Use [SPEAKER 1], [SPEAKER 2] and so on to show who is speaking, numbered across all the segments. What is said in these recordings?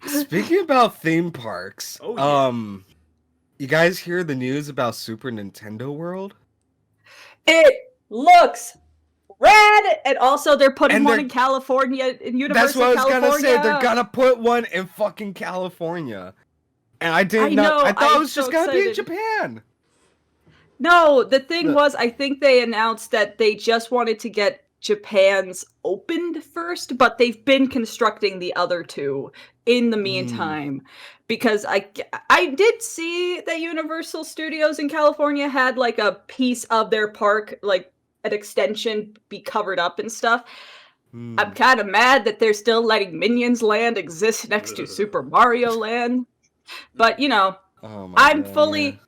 [SPEAKER 1] Speaking about theme parks, you guys hear the news about Super Nintendo World?
[SPEAKER 2] It looks rad, and also they're putting one in California, in Universal California.
[SPEAKER 1] That's what I was gonna say. They're gonna put one in fucking California, and I didn't know. I thought it was just gonna be in Japan.
[SPEAKER 2] No, the thing was, I think they announced that they just wanted to get Japan's opened first, but they've been constructing the other two in the meantime. Because I did see that Universal Studios in California had like a piece of their park, like an extension, be covered up and stuff. I'm kind of mad that they're still letting Minions Land exist next to Super Mario Land. But, you know, I'm fully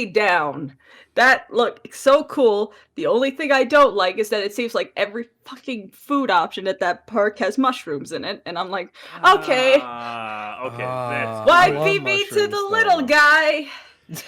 [SPEAKER 2] down. That look so cool. The only thing I don't like is that it seems like every fucking food option at that park has mushrooms in it, and I'm like, okay, why beat me to the little guy?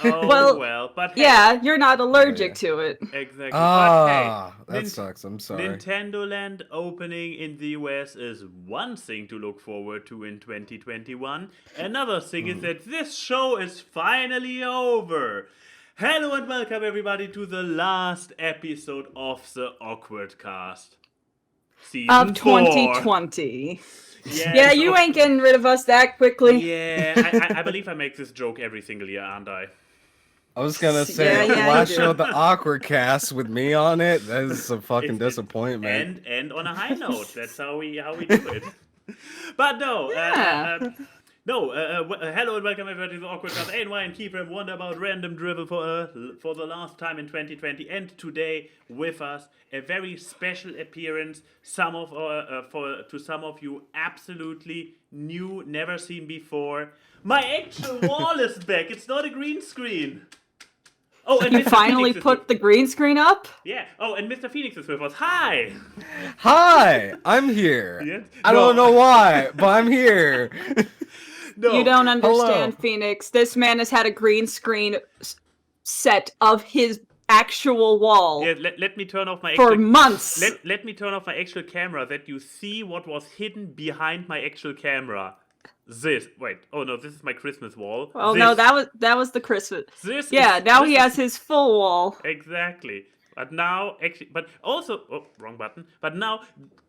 [SPEAKER 3] But
[SPEAKER 2] yeah, you're not allergic to it.
[SPEAKER 3] Exactly. But hey,
[SPEAKER 1] that sucks. I'm sorry.
[SPEAKER 3] Nintendo Land opening in the US is one thing to look forward to in 2021. Another thing is that this show is finally over. Hello and welcome everybody to the last episode of the AWKWARDCast. Season
[SPEAKER 2] of 2020.
[SPEAKER 3] 4. Yes,
[SPEAKER 2] yeah, you ain't getting rid of us that quickly.
[SPEAKER 3] Yeah, I believe I make this joke every single year, aren't I?
[SPEAKER 1] I was gonna say, the last show, the AWKWARDCast with me on it, that is a fucking disappointment.
[SPEAKER 3] And on a high note, that's how we do it. But no, hello and welcome everybody to the AWKWARDCast. ANY and Keyframe wonder about random dribble for the last time in 2020, and today with us a very special appearance. To some of you, absolutely new, never seen before. My actual wall is back. It's not a green screen. Oh, and
[SPEAKER 2] you finally put the green screen up?
[SPEAKER 3] Yeah. Oh, and Mr. Phoenix is with us. Hi.
[SPEAKER 1] Hi. I'm here. Yes? I don't know why, but I'm here.
[SPEAKER 2] No. You don't understand, Phoenix. This man has had a green screen set of his actual wall.
[SPEAKER 3] Yeah, let me turn off my
[SPEAKER 2] for months.
[SPEAKER 3] Let me turn off my actual camera that you see what was hidden behind my actual camera. This is my Christmas wall.
[SPEAKER 2] Oh no, that was the Christmas. Now he has his full wall.
[SPEAKER 3] Exactly. But now wrong button. But now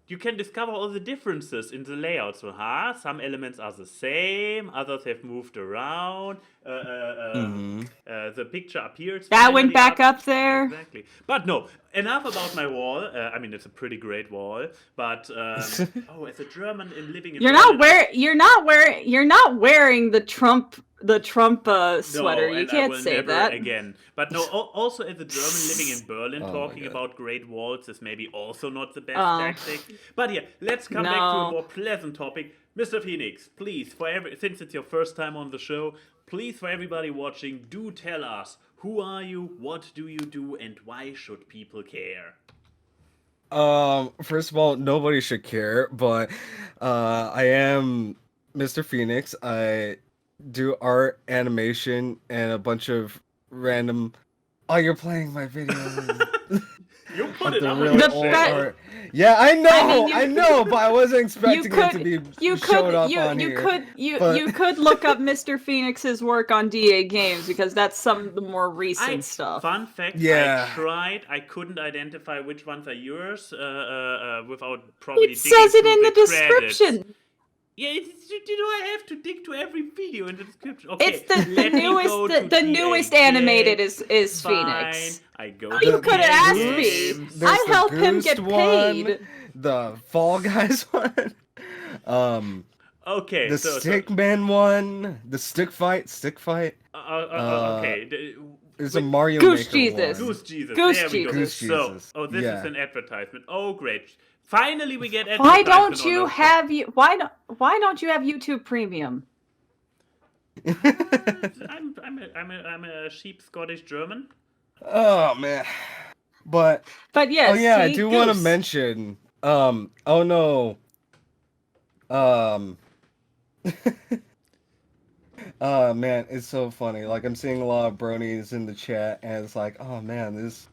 [SPEAKER 3] you can discover all the differences in the layout. So, some elements are the same, others have moved around. The picture appears.
[SPEAKER 2] That went back up there.
[SPEAKER 3] Exactly. But no, enough about my wall. I mean, it's a pretty great wall. But as a German living in
[SPEAKER 2] you're not wearing the Trump sweater. You can't say that
[SPEAKER 3] again. But no, also as a German living in Berlin, talking about great walls is maybe also not the best tactic. But yeah, let's come back to a more pleasant topic. Mr. Phoenix, please, since it's your first time on the show, please, for everybody watching, do tell us, who are you, what do you do, and why should people care?
[SPEAKER 1] First of all, nobody should care, but I am Mr. Phoenix. I do art, animation, and a bunch of random... Oh, you're playing my video.
[SPEAKER 3] You put it up.
[SPEAKER 1] Yeah, I know, but I wasn't expecting it to be showed up on here.
[SPEAKER 2] You could look up Mr. Phoenix's work on DA Games, because that's some of the more recent stuff.
[SPEAKER 3] Fun fact, I tried, I couldn't identify which ones are yours without probably
[SPEAKER 2] digging through the credits. It says it in the description.
[SPEAKER 3] Yeah, I have to dig to every video in the description. Okay,
[SPEAKER 2] it's the newest animated is Phoenix.
[SPEAKER 3] I go.
[SPEAKER 2] Oh, you could have asked me. I help him get paid.
[SPEAKER 1] The Fall Guys one.
[SPEAKER 3] Okay.
[SPEAKER 1] The Stickman one. The Stick Fight.
[SPEAKER 3] Okay.
[SPEAKER 1] There's a Mario
[SPEAKER 2] Goose
[SPEAKER 1] Maker
[SPEAKER 2] Jesus.
[SPEAKER 1] one.
[SPEAKER 3] Goose Jesus.
[SPEAKER 2] Goose
[SPEAKER 3] there we go.
[SPEAKER 2] Jesus.
[SPEAKER 3] So, this is an advertisement. Oh, great. Finally, we get.
[SPEAKER 2] Why don't you have Why don't you have YouTube Premium?
[SPEAKER 3] I'm a sheep Scottish German.
[SPEAKER 1] Oh man, but
[SPEAKER 2] yes.
[SPEAKER 1] Oh yeah, I do want to mention. Oh no. Man, it's so funny. Like, I'm seeing a lot of bronies in the chat, and it's like, oh man, this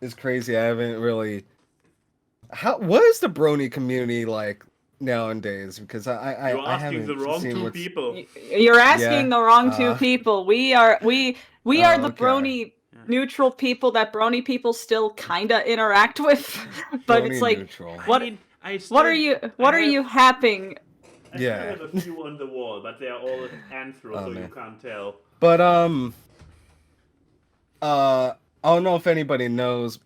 [SPEAKER 1] is crazy. I haven't really. What is the brony community like nowadays because
[SPEAKER 3] You're
[SPEAKER 1] I
[SPEAKER 3] asking the
[SPEAKER 1] haven't
[SPEAKER 3] wrong
[SPEAKER 1] seen
[SPEAKER 3] two
[SPEAKER 1] what's
[SPEAKER 3] people.
[SPEAKER 2] You're asking
[SPEAKER 1] yeah.
[SPEAKER 2] the wrong two people. We are
[SPEAKER 1] Oh,
[SPEAKER 2] the
[SPEAKER 1] okay.
[SPEAKER 2] brony neutral people that brony people still kinda interact with. But it's
[SPEAKER 1] Brony
[SPEAKER 2] like,
[SPEAKER 1] neutral.
[SPEAKER 3] I mean,
[SPEAKER 2] what are you happing?
[SPEAKER 3] I still
[SPEAKER 1] Yeah.
[SPEAKER 3] have a few on the wall, but they are all anthro,
[SPEAKER 1] Oh,
[SPEAKER 3] so you
[SPEAKER 1] man.
[SPEAKER 3] can't tell.
[SPEAKER 1] But I don't know if anybody knows.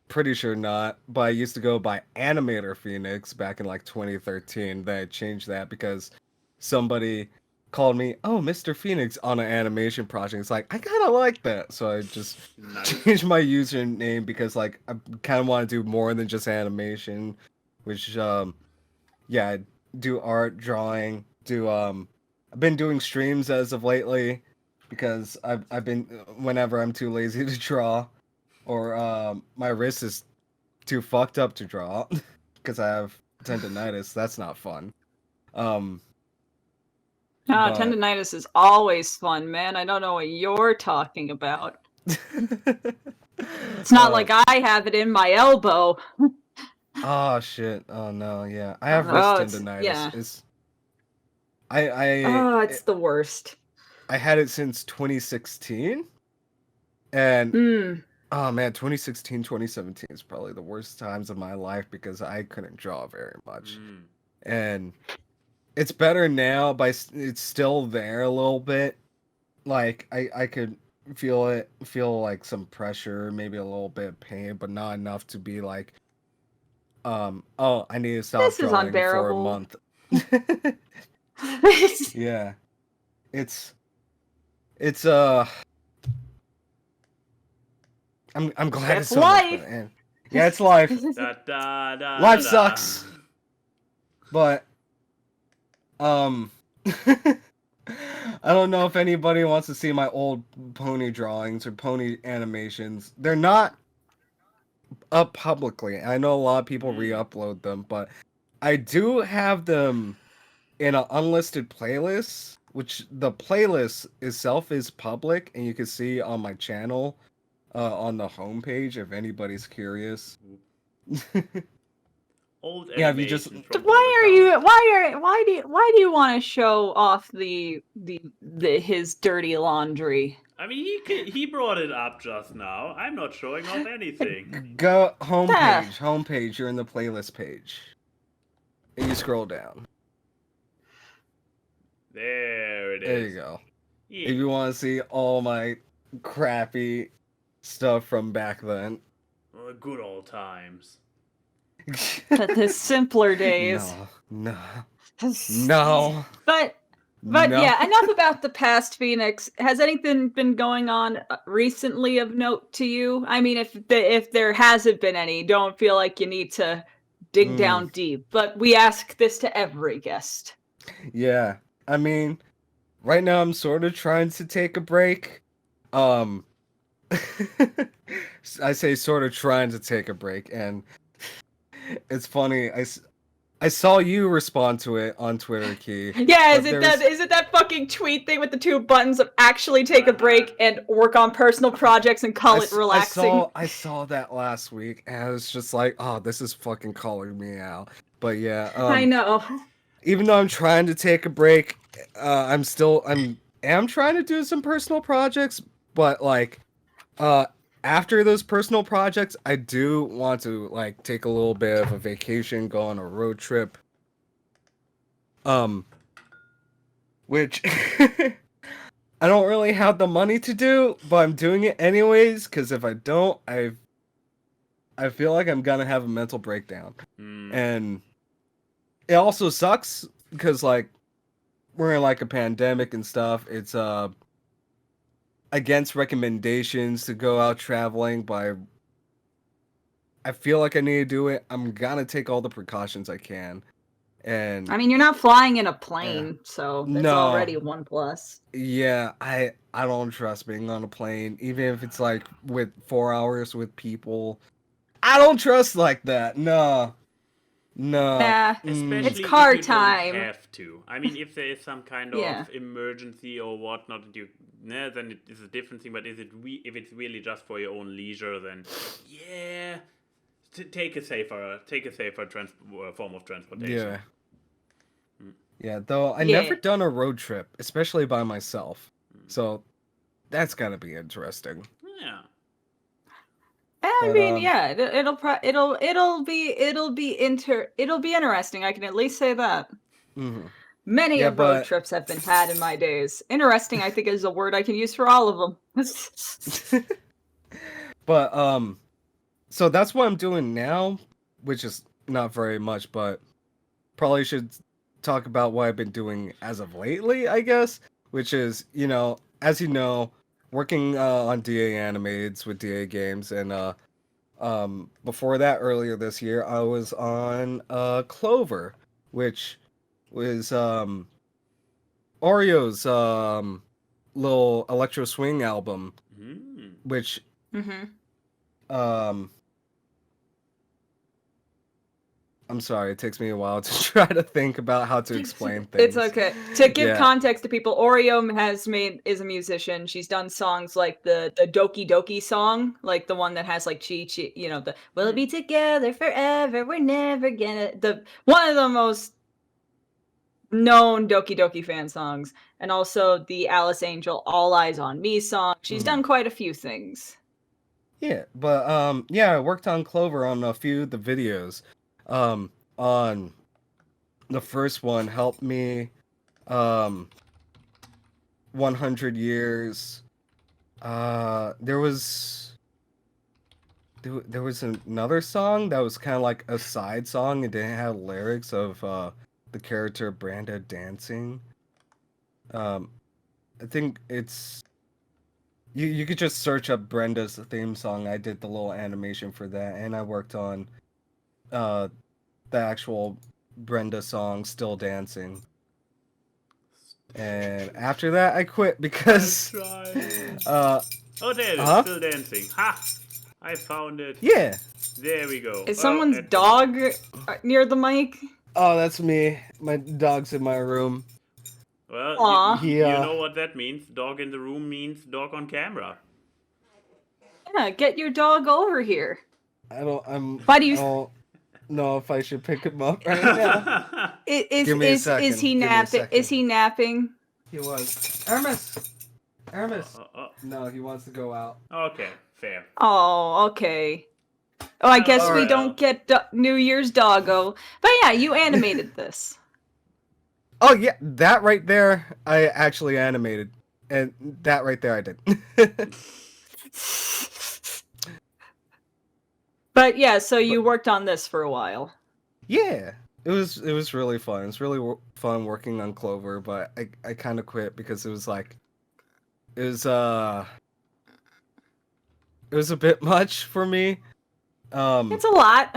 [SPEAKER 1] Pretty sure not. But I used to go by Animator Phoenix back in like 2013. Then I changed that because somebody called me, "Oh, Mr. Phoenix" on an animation project. It's like I kind of like that, so I just
[SPEAKER 3] Nice.
[SPEAKER 1] changed my username because like I kind of want to do more than just animation, which yeah, I do art, drawing, do I've been doing streams as of lately because I've been whenever I'm too lazy to draw or my wrist is too fucked up to draw because I have tendonitis. That's not fun. Um,
[SPEAKER 2] Ah,
[SPEAKER 1] but
[SPEAKER 2] tendonitis is always fun, man. I don't know what you're talking about. It's not like I have it in my elbow.
[SPEAKER 1] oh shit! Oh no, yeah, I have wrist
[SPEAKER 2] Oh, it's
[SPEAKER 1] tendonitis.
[SPEAKER 2] yeah.
[SPEAKER 1] It's I
[SPEAKER 2] Oh, it's the worst.
[SPEAKER 1] I had it since 2016, and
[SPEAKER 2] Hmm.
[SPEAKER 1] oh man, 2016, 2017 is probably the worst times of my life because I couldn't draw very much.
[SPEAKER 3] Mm.
[SPEAKER 1] And it's better now, but it's still there a little bit. Like I could feel like some pressure, maybe a little bit of pain, but not enough to be like, oh, I need to stop
[SPEAKER 2] This is
[SPEAKER 1] drawing for a
[SPEAKER 2] unbearable.
[SPEAKER 1] month. Yeah, it's it's I'm glad
[SPEAKER 2] It's
[SPEAKER 1] it's over, but
[SPEAKER 2] life.
[SPEAKER 1] and yeah, it's life.
[SPEAKER 3] Da, da, da,
[SPEAKER 1] Life
[SPEAKER 3] da,
[SPEAKER 1] sucks. But I don't know if anybody wants to see my old pony drawings or pony animations. They're not up publicly. I know a lot of people re-upload them, but I do have them in an unlisted playlist, which the playlist itself is public and you can see on my channel on the homepage if anybody's curious.
[SPEAKER 3] Old
[SPEAKER 1] Yeah, if you just
[SPEAKER 3] animation from
[SPEAKER 2] Why do you want to show off the his dirty laundry?
[SPEAKER 3] I mean, he brought it up just now. I'm not showing off anything.
[SPEAKER 1] go
[SPEAKER 2] Ah.
[SPEAKER 1] homepage, you're in the playlist page. And you scroll down.
[SPEAKER 3] There it is.
[SPEAKER 1] There you go.
[SPEAKER 3] Yeah.
[SPEAKER 1] If you want to see all my crappy stuff from back then.
[SPEAKER 3] Good old times.
[SPEAKER 2] The simpler days.
[SPEAKER 1] No.
[SPEAKER 2] But
[SPEAKER 1] No.
[SPEAKER 2] yeah, enough about the past, Phoenix. Has anything been going on recently of note to you? I mean, if there hasn't been any, don't feel like you need to dig down deep. But we ask this to every guest.
[SPEAKER 1] Yeah. I mean, right now I'm sort of trying to take a break. I say sort of trying to take a break, and it's funny. I saw you respond to it on Twitter, Key.
[SPEAKER 2] Yeah,
[SPEAKER 1] but
[SPEAKER 2] is it that fucking tweet thing with the two buttons of actually take a break and work on personal projects and call it relaxing?
[SPEAKER 1] I saw that last week, and I was just like, oh, this is fucking calling me out. But yeah,
[SPEAKER 2] I know.
[SPEAKER 1] even though I'm trying to take a break, I'm trying to do some personal projects, but like, after those personal projects, I do want to like take a little bit of a vacation, go on a road trip. Which I don't really have the money to do, but I'm doing it anyways, because if I don't, I feel like I'm gonna have a mental breakdown. And it also sucks because like we're in like a pandemic and stuff. It's against recommendations to go out traveling, but I feel like I need to do it. I'm gonna take all the precautions I can. And
[SPEAKER 2] I mean, you're not flying in a plane, so that's
[SPEAKER 1] No.
[SPEAKER 2] already one plus.
[SPEAKER 1] yeah, I don't trust being on a plane, even if it's like with 4 hours with people. I don't trust like that. No.
[SPEAKER 2] Yeah,
[SPEAKER 3] Especially
[SPEAKER 2] it's car
[SPEAKER 3] if you
[SPEAKER 2] time.
[SPEAKER 3] don't have to. I mean, if there is some kind
[SPEAKER 2] Yeah.
[SPEAKER 3] of emergency or whatnot, then it is a different thing. But if it's really just for your own leisure, then yeah, take a safer form of transportation.
[SPEAKER 1] Yeah. Yeah, though I
[SPEAKER 2] Yeah.
[SPEAKER 1] never done a road trip, especially by myself. So that's gonna be interesting.
[SPEAKER 3] Yeah.
[SPEAKER 2] I
[SPEAKER 1] But,
[SPEAKER 2] mean, yeah, it'll be interesting. I can at least say that.
[SPEAKER 1] mhm.
[SPEAKER 2] Many
[SPEAKER 1] Yeah,
[SPEAKER 2] of road
[SPEAKER 1] but
[SPEAKER 2] trips have been had in my days. Interesting, I think, is a word I can use for all of them.
[SPEAKER 1] but so that's what I'm doing now, which is not very much, but probably should talk about what I've been doing as of lately, I guess, which is, as you know, working on DA animates with DA games, and before that, earlier this year, I was on Clover, which was Oreo's little electro swing album,
[SPEAKER 3] Mm.
[SPEAKER 1] which
[SPEAKER 2] Mm-hmm.
[SPEAKER 1] um I'm sorry, it takes me a while to try to think about how to explain things.
[SPEAKER 2] It's okay. To give
[SPEAKER 1] Yeah.
[SPEAKER 2] context to people, Oreo is a musician. She's done songs like the Doki Doki song, like the one that has like Chi Chi, the "We'll be together forever, we're never gonna," the one of the most known Doki Doki fan songs, and also the Alice Angel "All Eyes on Me" song. She's
[SPEAKER 1] Mhm.
[SPEAKER 2] done quite a few things.
[SPEAKER 1] Yeah, but yeah, I worked on Clover on a few of the videos. On the first one helped me 100 years. There was there was another song that was kind of like a side song. It didn't have lyrics of the character Branda dancing. Um, I think it's you could just search up Brenda's theme song. I did the little animation for that, and I worked on uh the actual Brenda song "Still Dancing." And after that, I quit because uh
[SPEAKER 3] Oh, there it is.
[SPEAKER 1] huh?
[SPEAKER 3] Still dancing. Ha! I found it.
[SPEAKER 1] Yeah.
[SPEAKER 3] There we go.
[SPEAKER 2] Is
[SPEAKER 3] Oh,
[SPEAKER 2] someone's
[SPEAKER 3] it-
[SPEAKER 2] dog near the mic?
[SPEAKER 1] Oh, that's me. My dog's in my room.
[SPEAKER 3] Well,
[SPEAKER 2] Aw.
[SPEAKER 1] He
[SPEAKER 3] you know what that means. Dog in the room means dog on camera.
[SPEAKER 2] Yeah, get your dog over here. Why do
[SPEAKER 1] I
[SPEAKER 2] you?
[SPEAKER 1] don't know if I should pick him up right now. Give me a second.
[SPEAKER 2] Is he
[SPEAKER 1] Give me a
[SPEAKER 2] napping?
[SPEAKER 1] second.
[SPEAKER 2] Is he napping?
[SPEAKER 1] He was. Hermes.
[SPEAKER 3] Oh,
[SPEAKER 1] No, he wants to go out.
[SPEAKER 3] okay, fair.
[SPEAKER 2] Oh, okay. Oh, I guess we
[SPEAKER 1] Alright.
[SPEAKER 2] don't get New Year's doggo. But yeah, you animated this.
[SPEAKER 1] Oh yeah, that right there I actually animated. And that right there I did.
[SPEAKER 2] But yeah, so you worked on this for a while.
[SPEAKER 1] Yeah. It was really fun. It's really fun working on Clover, but I kind of quit because it was it was a bit much for me.
[SPEAKER 2] It's a lot.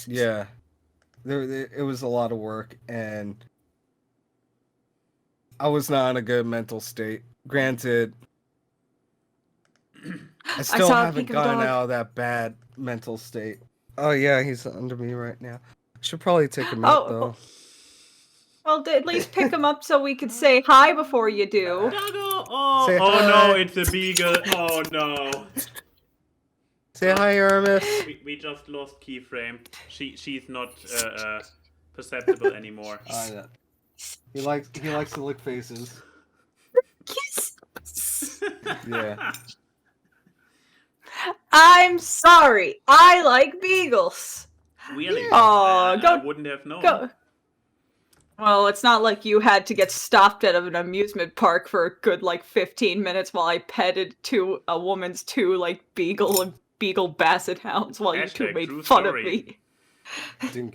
[SPEAKER 1] Yeah. It was a lot of work, and I was not in a good mental state. Granted, I still
[SPEAKER 2] saw a
[SPEAKER 1] haven't
[SPEAKER 2] peek of
[SPEAKER 1] gotten
[SPEAKER 2] dog.
[SPEAKER 1] out of that bad mental state. Oh yeah, he's under me right now. I should probably take him out
[SPEAKER 2] Oh,
[SPEAKER 1] though.
[SPEAKER 2] well, at least pick him up so we could say hi before you do.
[SPEAKER 3] Doggo! Oh,
[SPEAKER 1] Say
[SPEAKER 3] oh
[SPEAKER 1] hi.
[SPEAKER 3] no, it's a beagle. Oh no.
[SPEAKER 1] Say hi, Aramis.
[SPEAKER 3] We just lost Keyframe. She's not perceptible anymore.
[SPEAKER 1] Yeah. He likes to lick faces. Yeah.
[SPEAKER 2] I'm sorry. I like beagles.
[SPEAKER 3] Really?
[SPEAKER 2] Aw,
[SPEAKER 3] I
[SPEAKER 2] go-
[SPEAKER 3] wouldn't have known.
[SPEAKER 2] Go. Well, it's not like you had to get stopped at an amusement park for a good 15 minutes while I petted a woman's two beagle and beagle basset hounds while you two
[SPEAKER 3] Hashtag
[SPEAKER 2] made
[SPEAKER 3] true
[SPEAKER 2] fun
[SPEAKER 3] story.
[SPEAKER 2] of me.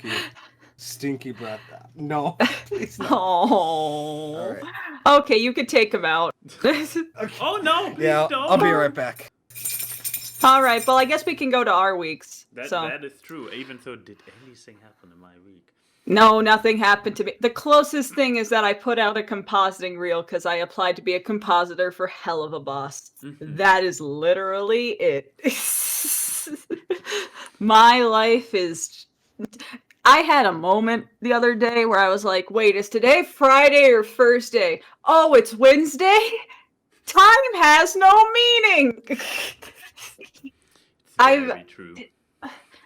[SPEAKER 1] Stinky breath. No, please not.
[SPEAKER 2] Oh.
[SPEAKER 1] Alright.
[SPEAKER 2] Okay, you could take him out.
[SPEAKER 3] Oh no, please
[SPEAKER 1] Yeah,
[SPEAKER 3] don't.
[SPEAKER 1] I'll be right back.
[SPEAKER 2] All right, well, I guess we can go to our weeks.
[SPEAKER 3] That is true. Even so, did anything happen in my week?
[SPEAKER 2] No, nothing happened to me. The closest thing is that I put out a compositing reel because I applied to be a compositor for Hell of a Boss. That is literally it. My life is... I had a moment the other day where I was like, wait, is today Friday or Thursday? Oh, it's Wednesday? Time has no meaning!
[SPEAKER 3] It's very true.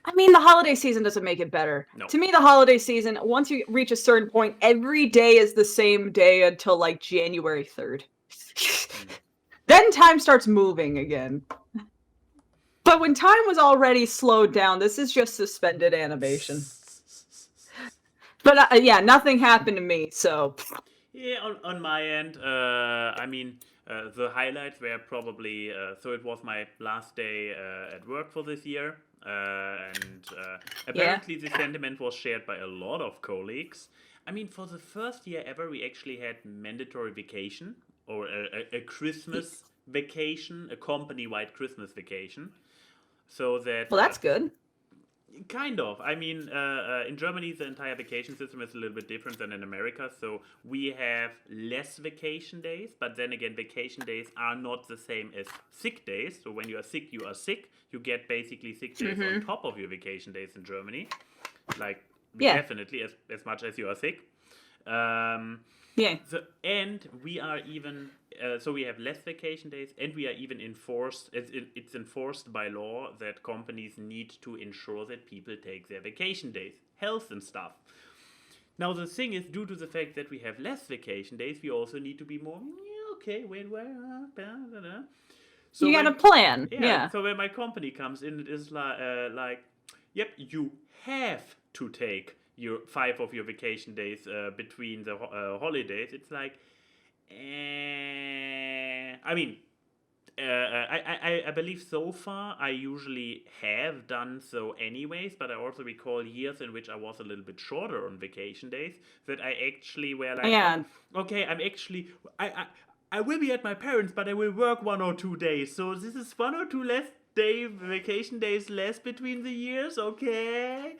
[SPEAKER 2] I mean, the holiday season doesn't make it better.
[SPEAKER 3] No.
[SPEAKER 2] To me, the holiday season, once you reach a certain point, every day is the same day until like January 3rd. Then time starts moving again. But when time was already slowed down, this is just suspended animation. But yeah, nothing happened to me, so.
[SPEAKER 3] Yeah, on my end, I mean, the highlights were probably, so it was my last day at work for this year, and apparently the sentiment was shared by a lot of colleagues. I mean, for the first year ever, we actually had mandatory vacation, or a Christmas vacation, a company-wide Christmas vacation. So that...
[SPEAKER 2] Well, that's good.
[SPEAKER 3] Kind of. I mean, in Germany, the entire vacation system is a little bit different than in America. So we have less vacation days, but then again, vacation days are not the same as sick days. So when you are sick, you are sick. You get basically sick days on top of your vacation days in Germany. Like, definitely, as much as you are sick. And we are even... so we have less vacation days, and we are even enforced. It's enforced by law that companies need to ensure that people take their vacation days, health and stuff. Now the thing is, due to the fact that we have less vacation days, we also need to be more. Okay, wait, where? So
[SPEAKER 2] you got a plan. Yeah.
[SPEAKER 3] So when my company comes in, it is like, yep, you have to take your 5 of your vacation days between the holidays. It's like. I mean, I believe so far I usually have done so anyways, but I also recall years in which I was a little bit shorter on vacation days that I actually were like, okay, I'm actually, I will be at my parents', but I will work 1 or 2 days, so this is 1 or 2 less vacation days less between the years, okay?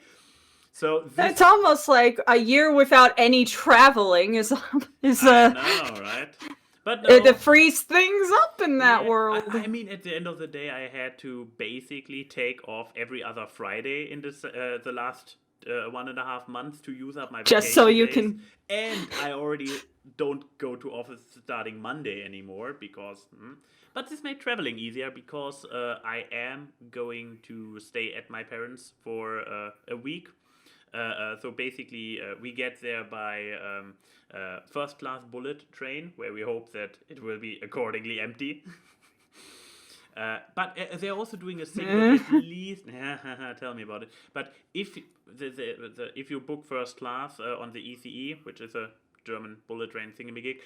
[SPEAKER 3] So
[SPEAKER 2] it's almost like a year without any traveling is
[SPEAKER 3] I know, right? But no,
[SPEAKER 2] it frees things up in that world.
[SPEAKER 3] I mean, at the end of the day, I had to basically take off every other Friday in this the last 1.5 months to use up my vacation
[SPEAKER 2] just so you
[SPEAKER 3] days.
[SPEAKER 2] can.
[SPEAKER 3] And I already don't go to office starting Monday anymore because. But this made traveling easier because I am going to stay at my parents for a week. So basically, we get there by first-class bullet train, where we hope that it will be accordingly empty. But they're also doing a thing that at least... tell me about it. But if if you book first class on the ECE, which is a German bullet train thingamajig,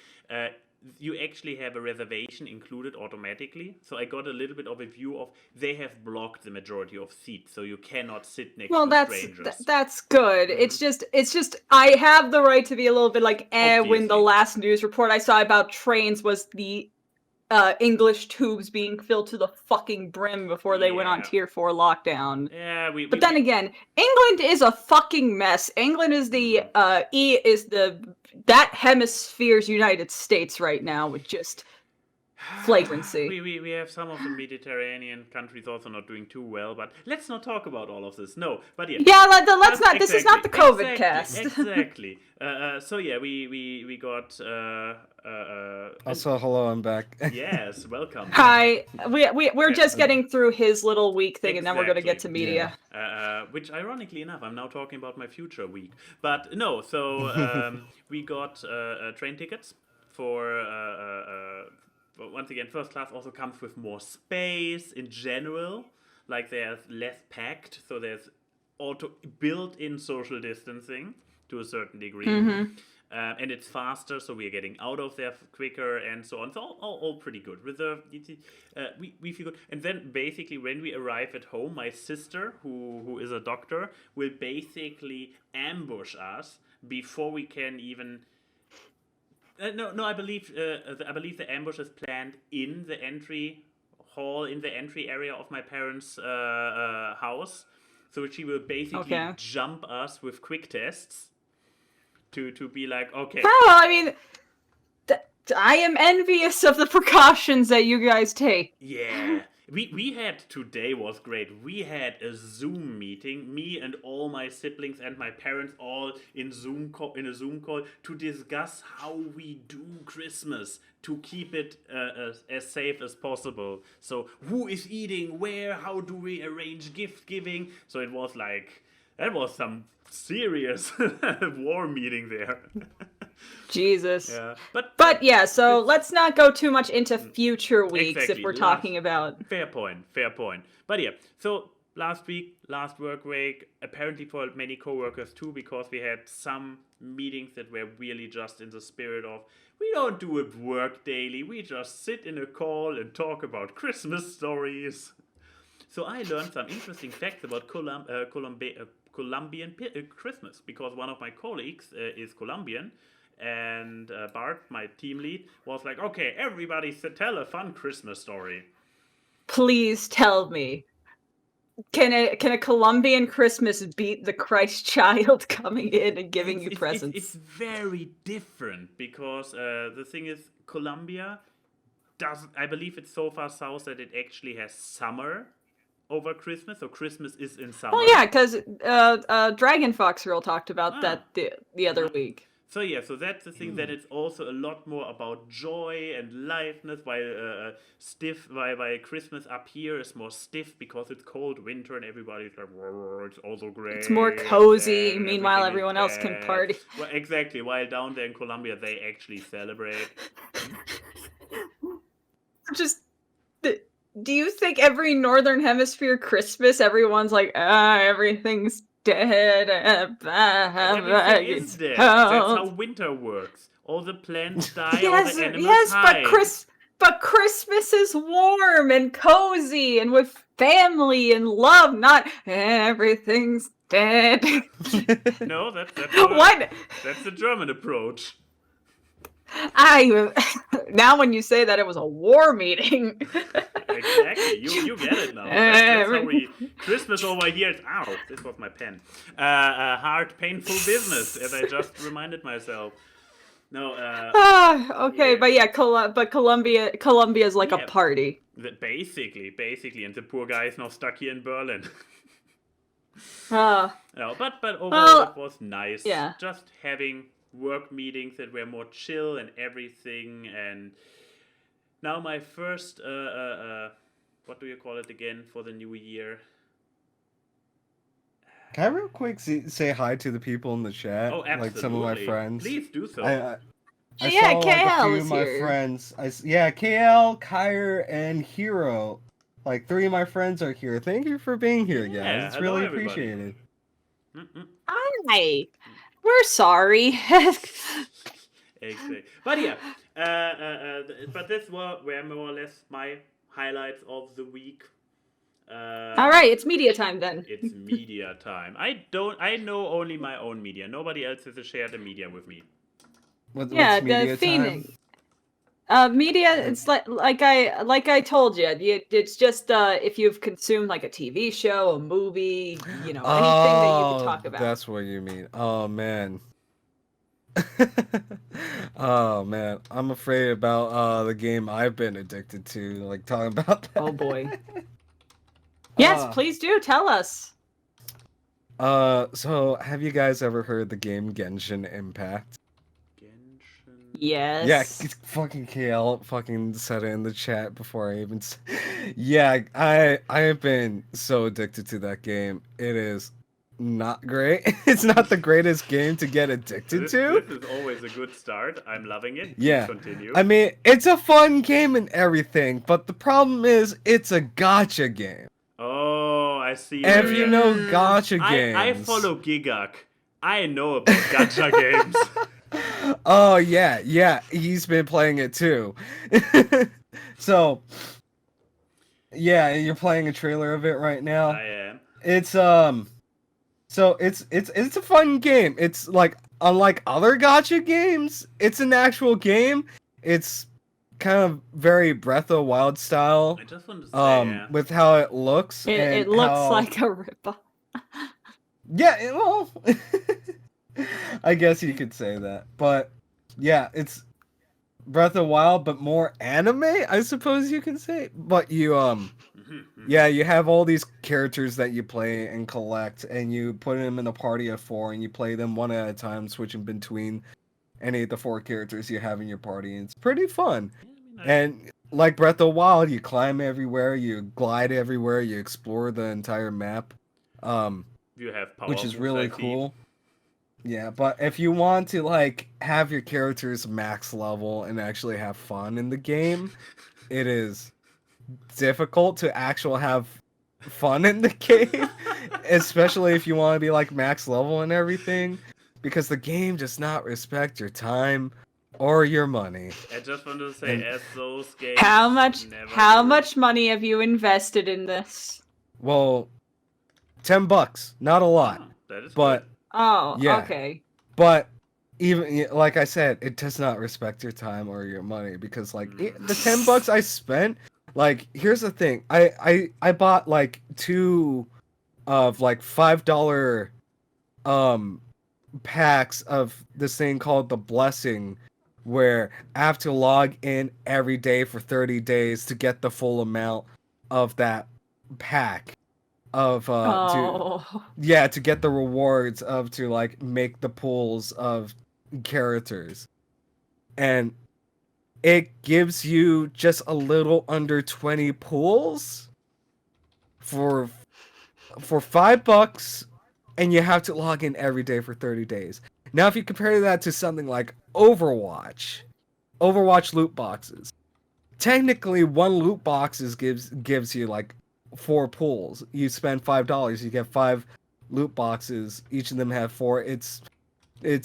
[SPEAKER 3] you actually have a reservation included automatically. So I got a little bit of a view of they have blocked the majority of seats, so you cannot sit next to strangers.
[SPEAKER 2] That's good. It's just I have the right to be a little bit like when the last news report I saw about trains was the English tubes being filled to the fucking brim before they went on tier 4 lockdown.
[SPEAKER 3] Yeah,
[SPEAKER 2] but then again, England is a fucking mess. England is that hemisphere's United States right now with just flagrancy.
[SPEAKER 3] We have some of the Mediterranean countries also not doing too well, but let's not talk about all of this. No, but yeah.
[SPEAKER 2] Yeah, let's not. This is not the COVID cast.
[SPEAKER 3] Exactly. So yeah, we got.
[SPEAKER 1] Also, hello, I'm back.
[SPEAKER 3] Yes, welcome.
[SPEAKER 2] Hi. We're just getting through his little week thing, and then we're gonna get to media.
[SPEAKER 3] Yeah. Which, ironically enough, I'm now talking about my future week. But no, so we got train tickets for. Once again, first class also comes with more space in general. Like there's less packed, so there's built-in social distancing to a certain degree. And it's faster, so we're getting out of there quicker and so on. So all pretty good. Reserved, we feel good. And then basically when we arrive at home, my sister, who is a doctor, will basically ambush us before we can even... No. I believe the ambush is planned in the entry hall, in the entry area of my parents' house. So she will basically jump us with quick tests to be like, okay.
[SPEAKER 2] Oh, I mean, I am envious of the precautions that you guys take.
[SPEAKER 3] Yeah. We had today was great. We had a Zoom meeting, me and all my siblings and my parents all in a Zoom call to discuss how we do Christmas to keep it as safe as possible. So who is eating where? How do we arrange gift giving? So it was like that was some serious war meeting there.
[SPEAKER 2] Jesus.
[SPEAKER 3] Yeah,
[SPEAKER 2] But yeah, so let's not go too much into future weeks
[SPEAKER 3] Exactly.
[SPEAKER 2] if we're talking about.
[SPEAKER 3] Fair point. But yeah, so last work week, apparently for many coworkers too, because we had some meetings that were really just in the spirit of we don't do a work daily, we just sit in a call and talk about Christmas stories. So I learned some interesting facts about Colombian Christmas because one of my colleagues is Colombian. And Bart, my team lead, was like, okay, everybody tell a fun Christmas story.
[SPEAKER 2] Please tell me. Can a Colombian Christmas beat the Christ child coming in and giving you presents?
[SPEAKER 3] It's very different because the thing is, Colombia doesn't. I believe it's so far south that it actually has summer over Christmas, so Christmas is in summer.
[SPEAKER 2] Oh yeah, because Dragon Fox Girl talked about that the other week.
[SPEAKER 3] So yeah, so that's the thing that it's also a lot more about joy and lightness. While while Christmas up here is more stiff because it's cold winter and everybody's like, whoa, it's also great.
[SPEAKER 2] It's more cozy.
[SPEAKER 3] and
[SPEAKER 2] Meanwhile,
[SPEAKER 3] everything is
[SPEAKER 2] everyone else can
[SPEAKER 3] bad.
[SPEAKER 2] party.
[SPEAKER 3] Well, exactly. While down there in Colombia, they actually celebrate.
[SPEAKER 2] Do you think every Northern Hemisphere Christmas, everyone's like, everything's dead.
[SPEAKER 3] Everything is dead. That's how winter works. All the plants die, all the animals hide.
[SPEAKER 2] But Christmas is warm and cozy and with family and love, not everything's dead.
[SPEAKER 3] No, that's
[SPEAKER 2] What?
[SPEAKER 3] That's the German approach.
[SPEAKER 2] Now when you say that, it was a war meeting.
[SPEAKER 3] Exactly, you get it now. That's how we Christmas over here. Ow, this was my pen. A hard, painful business, as I just reminded myself. No.
[SPEAKER 2] Okay,
[SPEAKER 3] yeah.
[SPEAKER 2] but yeah, Colombia's like a party.
[SPEAKER 3] Basically, and the poor guy is now stuck here in Berlin.
[SPEAKER 2] No,
[SPEAKER 3] but overall it was nice.
[SPEAKER 2] Yeah.
[SPEAKER 3] Just having work meetings that were more chill and everything, and now my first what do you call it again for the new year?
[SPEAKER 1] Can I real quick say hi to the people in the chat?
[SPEAKER 3] Oh, absolutely.
[SPEAKER 1] Like some of my friends.
[SPEAKER 3] Please do so.
[SPEAKER 1] I
[SPEAKER 2] yeah,
[SPEAKER 1] saw like, a
[SPEAKER 2] KL
[SPEAKER 1] few
[SPEAKER 2] is
[SPEAKER 1] of my
[SPEAKER 2] here.
[SPEAKER 1] friends. KL, Kyre, and Hero. Like 3 of my friends are here. Thank you for being here,
[SPEAKER 3] Yeah,
[SPEAKER 1] guys. It's
[SPEAKER 3] hello,
[SPEAKER 1] really
[SPEAKER 3] everybody.
[SPEAKER 1] appreciated.
[SPEAKER 2] Hi. We're sorry.
[SPEAKER 3] Exactly. But yeah, but this were more or less my highlights of the week.
[SPEAKER 2] All right, it's media time then.
[SPEAKER 3] It's media time. I know only my own media. Nobody else has to share the media with me.
[SPEAKER 1] What's
[SPEAKER 2] Yeah,
[SPEAKER 1] media
[SPEAKER 2] the Phoenix.
[SPEAKER 1] time?
[SPEAKER 2] Media. It's like I told you. It's just if you've consumed like a TV show, a movie, anything that you can talk about.
[SPEAKER 1] That's what you mean. Oh man. Oh man, I'm afraid about the game I've been addicted to. Like talking about that.
[SPEAKER 2] Oh boy. Yes, please do tell us.
[SPEAKER 1] So have you guys ever heard the game Genshin Impact?
[SPEAKER 2] Yes.
[SPEAKER 1] Yeah, fucking KL fucking said it in the chat before I even. Yeah, I have been so addicted to that game. It is not great. It's not the greatest game to get addicted to.
[SPEAKER 3] This is always a good start. I'm loving it.
[SPEAKER 1] Yeah.
[SPEAKER 3] Please continue.
[SPEAKER 1] I mean, it's a fun game and everything, but the problem is it's a gacha game.
[SPEAKER 3] Oh, I see.
[SPEAKER 1] If you know gacha games.
[SPEAKER 3] I follow Gigak. I know about gacha games.
[SPEAKER 1] Oh yeah, he's been playing it too. So, yeah, you're playing a trailer of it right now.
[SPEAKER 3] I am.
[SPEAKER 1] It's so it's a fun game. It's like unlike other gacha games, it's an actual game. It's kind of very Breath of the Wild style.
[SPEAKER 3] I just want to say,
[SPEAKER 1] with how it looks.
[SPEAKER 2] It looks like a ripoff.
[SPEAKER 1] Yeah, well, I guess you could say that, but yeah, it's Breath of the Wild, but more anime, I suppose you can say. But you yeah, you have all these characters that you play and collect, and you put them in a party of 4, and you play them one at a time, switching between any of the 4 characters you have in your party, and it's pretty fun. And like Breath of the Wild, you climb everywhere, you glide everywhere, you explore the entire map,
[SPEAKER 3] You have power
[SPEAKER 1] which is
[SPEAKER 3] moves,
[SPEAKER 1] really
[SPEAKER 3] I see.
[SPEAKER 1] cool. Yeah, but if you want to like have your characters max level and actually have fun in the game, it is difficult to actually have fun in the game, especially if you want to be like max level and everything, because the game does not respect your time or your money.
[SPEAKER 3] I just want to say,
[SPEAKER 1] And-
[SPEAKER 3] as those games
[SPEAKER 2] How much
[SPEAKER 3] never do.
[SPEAKER 2] much money have you invested in this?
[SPEAKER 1] Well, $10, not a lot,
[SPEAKER 3] Ah, that is
[SPEAKER 1] but
[SPEAKER 3] good.
[SPEAKER 2] Oh,
[SPEAKER 1] Yeah.
[SPEAKER 2] okay.
[SPEAKER 1] but even like I said, it does not respect your time or your money, because like the $10 I spent, like here's the thing, I bought like 2 of like $5 packs of this thing called the Blessing, where I have to log in every day for 30 days to get the full amount of that pack of to get the rewards of to like make the pools of characters. And it gives you just a little under 20 pools for $5, and you have to log in every day for 30 days. Now, if you compare that to something like Overwatch loot boxes, technically one loot boxes gives you like 4 pools. You spend $5, you get 5 loot boxes. Each of them have 4. It's the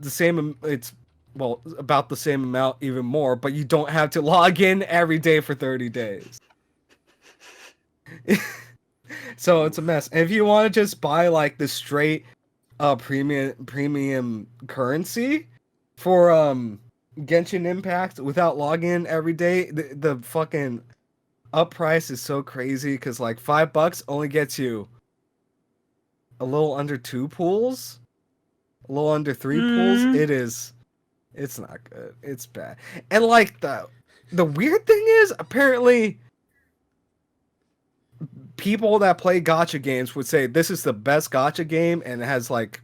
[SPEAKER 1] same. It's about the same amount, even more. But you don't have to log in every day for 30 days. So it's a mess. And if you want to just buy like the straight premium currency for Genshin Impact without logging in every day, the fucking up price is so crazy, because like $5 only gets you a little under 2 pools, a little under 3 pools. It's not good. It's bad. And like the weird thing is, apparently people that play gacha games would say this is the best gacha game and it has like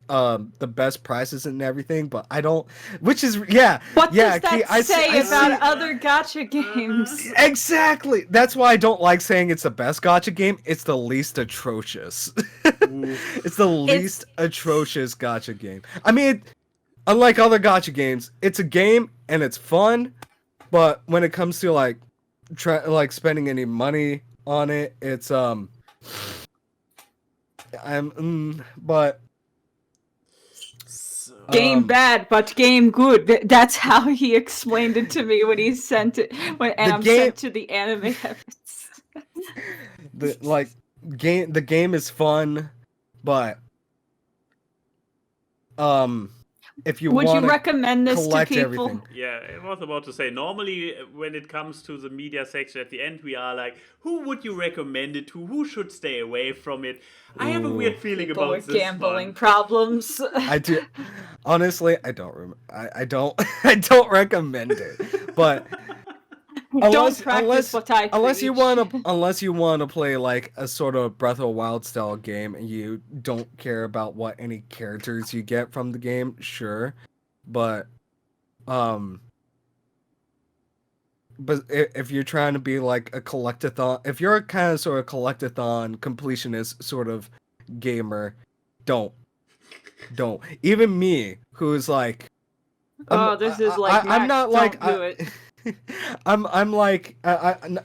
[SPEAKER 1] the best prices and everything, but I don't, which is
[SPEAKER 2] What does that
[SPEAKER 1] I
[SPEAKER 2] say about
[SPEAKER 1] see-
[SPEAKER 2] other gacha games?
[SPEAKER 1] Exactly. That's why I don't like saying it's the best gacha game. It's the least atrocious. It's the least atrocious gacha game. I mean, unlike other gacha games, it's a game and it's fun, but when it comes to like spending any money on it, it's but
[SPEAKER 2] Game bad, but game good. That's how he explained it to me when he sent it. I'm sent to the anime heavens.
[SPEAKER 1] the game is fun, but if you
[SPEAKER 2] would you
[SPEAKER 1] wanna
[SPEAKER 2] recommend this to
[SPEAKER 1] collect
[SPEAKER 2] people?
[SPEAKER 1] everything.
[SPEAKER 3] Yeah, I was about to say, normally when it comes to the media section at the end, we are like, who would you recommend it to? Who should stay away from it? I have a weird feeling
[SPEAKER 2] People
[SPEAKER 3] about
[SPEAKER 2] with
[SPEAKER 3] this
[SPEAKER 2] gambling
[SPEAKER 3] one.
[SPEAKER 2] problems.
[SPEAKER 1] I do. Honestly, I don't I don't I don't recommend it. But
[SPEAKER 2] Don't practice what I
[SPEAKER 1] unless you
[SPEAKER 2] preach.
[SPEAKER 1] want to play like a sort of Breath of the Wild style game and you don't care about what any characters you get from the game, sure. But if you're trying to be like a collectathon, if you're a kind of sort of collectathon completionist sort of gamer, don't. Even me, who's like,
[SPEAKER 2] This is like
[SPEAKER 1] I'm not
[SPEAKER 2] Max,
[SPEAKER 1] like
[SPEAKER 2] don't do it.
[SPEAKER 1] I'm like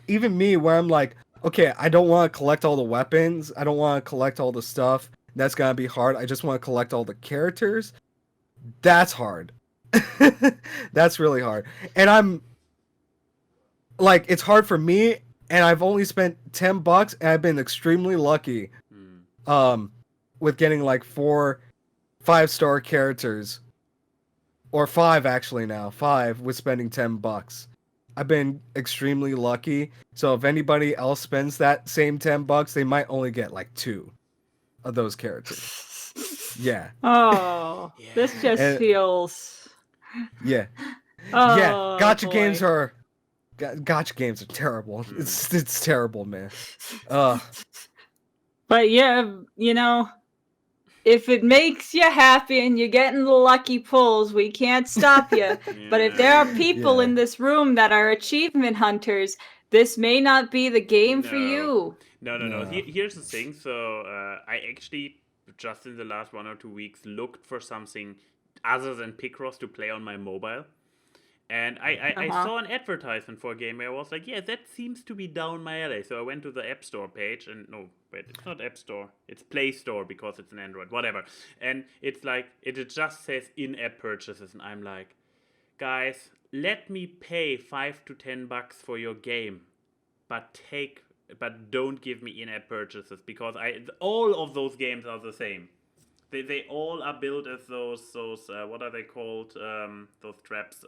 [SPEAKER 1] even me, where I'm like, okay, I don't want to collect all the weapons, I don't want to collect all the stuff. That's gonna be hard. I just want to collect all the characters. That's hard. That's really hard. And I'm like, it's hard for me, and I've only spent $10, and I've been extremely lucky with getting like 4 5-star characters, or 5 actually now, 5 with spending $10. I've been extremely lucky. So if anybody else spends that same $10, they might only get like 2 of those characters. Yeah.
[SPEAKER 2] Oh, this just
[SPEAKER 1] And-
[SPEAKER 2] feels.
[SPEAKER 1] Yeah.
[SPEAKER 2] Oh,
[SPEAKER 1] gotcha
[SPEAKER 2] boy.
[SPEAKER 1] games are gotcha games are terrible. It's terrible, man.
[SPEAKER 2] But yeah, you know, if it makes you happy and you're getting the lucky pulls, we can't stop you. But if there are people in this room that are achievement hunters, this may not be the game for you.
[SPEAKER 3] No. Here's the thing. So I actually just in the last 1 or 2 weeks looked for something other than Picross to play on my mobile. And I saw an advertisement for a game where I was like, yeah, that seems to be down my alley. So I went to the App Store page, and no, wait, it's not App Store. It's Play Store because it's an Android, whatever. And it's like, it just says in-app purchases. And I'm like, guys, let me pay $5 to $10 for your game, but don't give me in-app purchases, because all of those games are the same. They all are built as those what are they called? Those traps.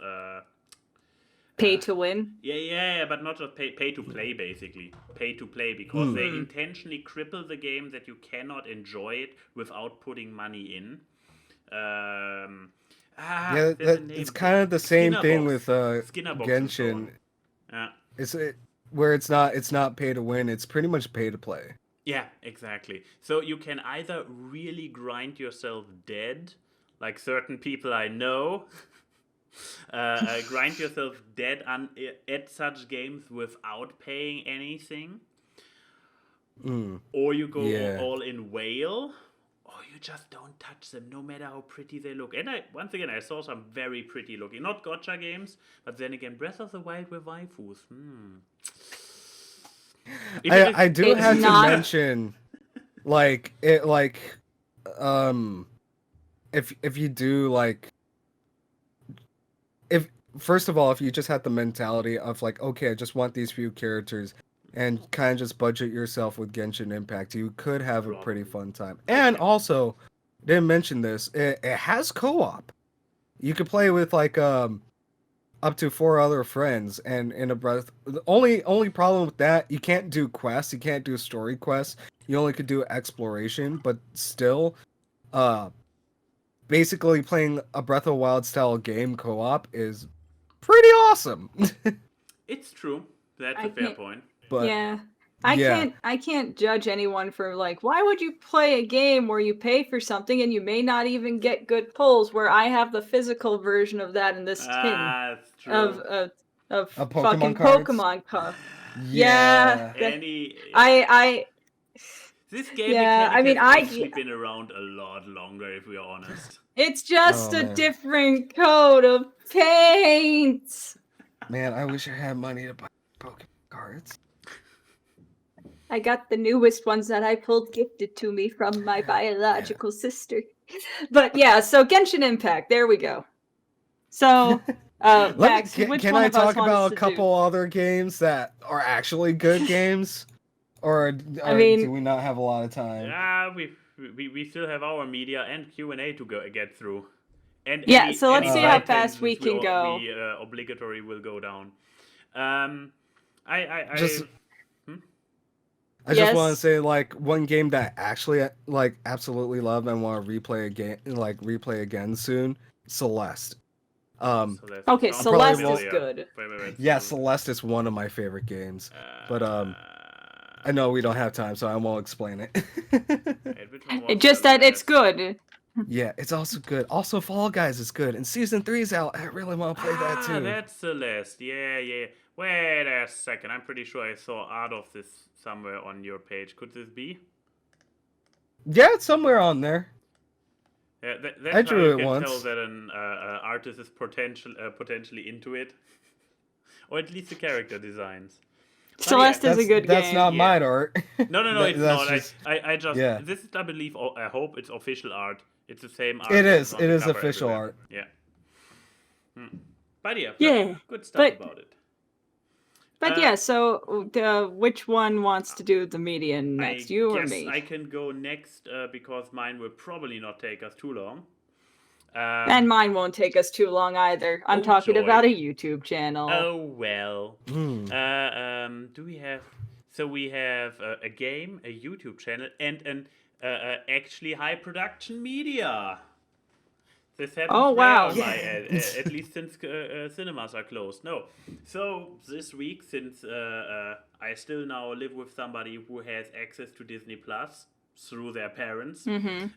[SPEAKER 2] Pay to win.
[SPEAKER 3] Yeah, but not just pay to play, basically. Pay to play, because they intentionally cripple the game that you cannot enjoy it without putting money in.
[SPEAKER 1] It's kind of the same thing with Genshin. Where it's not pay to win, it's pretty much pay to play.
[SPEAKER 3] Yeah, exactly. So you can either really grind yourself dead, like certain people I know, grind yourself dead at such games without paying anything, or you go all in whale, or you just don't touch them, no matter how pretty they look. And once again, I saw some very pretty looking, not gotcha games, but then again, Breath of the Wild with waifus.
[SPEAKER 1] I do have to mention, if you do if first of all, if you just have the mentality of like, okay, I just want these few characters, and kind of just budget yourself with Genshin Impact, you could have a pretty fun time. And also, didn't mention this, it has co-op. You could play with up to 4 other friends, and in a breath. The only problem with that, you can't do quests, you can't do story quests. You only could do exploration, but still, basically playing a Breath of the Wild style game co-op is pretty awesome.
[SPEAKER 3] It's true. That's a fair point.
[SPEAKER 1] But
[SPEAKER 2] yeah. I can't judge anyone for like, why would you play a game where you pay for something and you may not even get good pulls, where I have the physical version of that in this tin
[SPEAKER 3] That's true.
[SPEAKER 2] of
[SPEAKER 1] Pokemon
[SPEAKER 2] fucking
[SPEAKER 1] cards?
[SPEAKER 2] Pokemon cards.
[SPEAKER 1] Yeah.
[SPEAKER 3] This game
[SPEAKER 2] has
[SPEAKER 3] actually been around a lot longer, if we are honest.
[SPEAKER 2] It's just a different coat of paint.
[SPEAKER 1] Man, I wish I had money to buy Pokemon cards.
[SPEAKER 2] I got the newest ones that I pulled gifted to me from my biological sister. But yeah, so Genshin Impact, there we go. So, Max, which
[SPEAKER 1] can
[SPEAKER 2] one
[SPEAKER 1] I
[SPEAKER 2] of us
[SPEAKER 1] talk about
[SPEAKER 2] wants
[SPEAKER 1] a
[SPEAKER 2] to
[SPEAKER 1] couple other games that are actually good games? Or do we not have a lot of time?
[SPEAKER 3] Yeah, we still have our media and Q&A to get through. And
[SPEAKER 2] so let's see how fast we can go.
[SPEAKER 3] We obligatory will go down.
[SPEAKER 1] I just want to say, one game that I actually absolutely love and want to replay again soon, Celeste.
[SPEAKER 2] Okay, Celeste is good.
[SPEAKER 3] Wait.
[SPEAKER 1] Yeah, Celeste is one of my favorite games. But I know we don't have time, so I won't explain it.
[SPEAKER 2] It's just that it's good.
[SPEAKER 1] Yeah, it's also good. Also, Fall Guys is good, and Season 3 is out. I really want to play that too.
[SPEAKER 3] That's Celeste. Yeah. Wait a second. I'm pretty sure I saw art of this somewhere on your page. Could this be?
[SPEAKER 1] Yeah, it's somewhere on there.
[SPEAKER 3] Yeah,
[SPEAKER 1] I drew it once.
[SPEAKER 3] Tell that an artist is potentially into it, or at least the character designs.
[SPEAKER 2] Celeste is a good game.
[SPEAKER 1] That's not my art.
[SPEAKER 3] No, it's not. I just this is, I believe, I hope it's official art. It's the same art.
[SPEAKER 1] It is official art.
[SPEAKER 3] Yeah. But yeah, good stuff about it.
[SPEAKER 2] But so which one wants to do the median next, you or me?
[SPEAKER 3] I can go next because mine will probably not take us too long.
[SPEAKER 2] And mine won't take us too long either. I'm talking about a YouTube channel.
[SPEAKER 3] Oh well. Do we have? So we have a game, a YouTube channel, and an actually high production media. This happens
[SPEAKER 2] Oh, wow.
[SPEAKER 3] there on my
[SPEAKER 1] Yeah.
[SPEAKER 3] end, at least since cinemas are closed. No. So this week, since I still now live with somebody who has access to Disney Plus through their parents. No,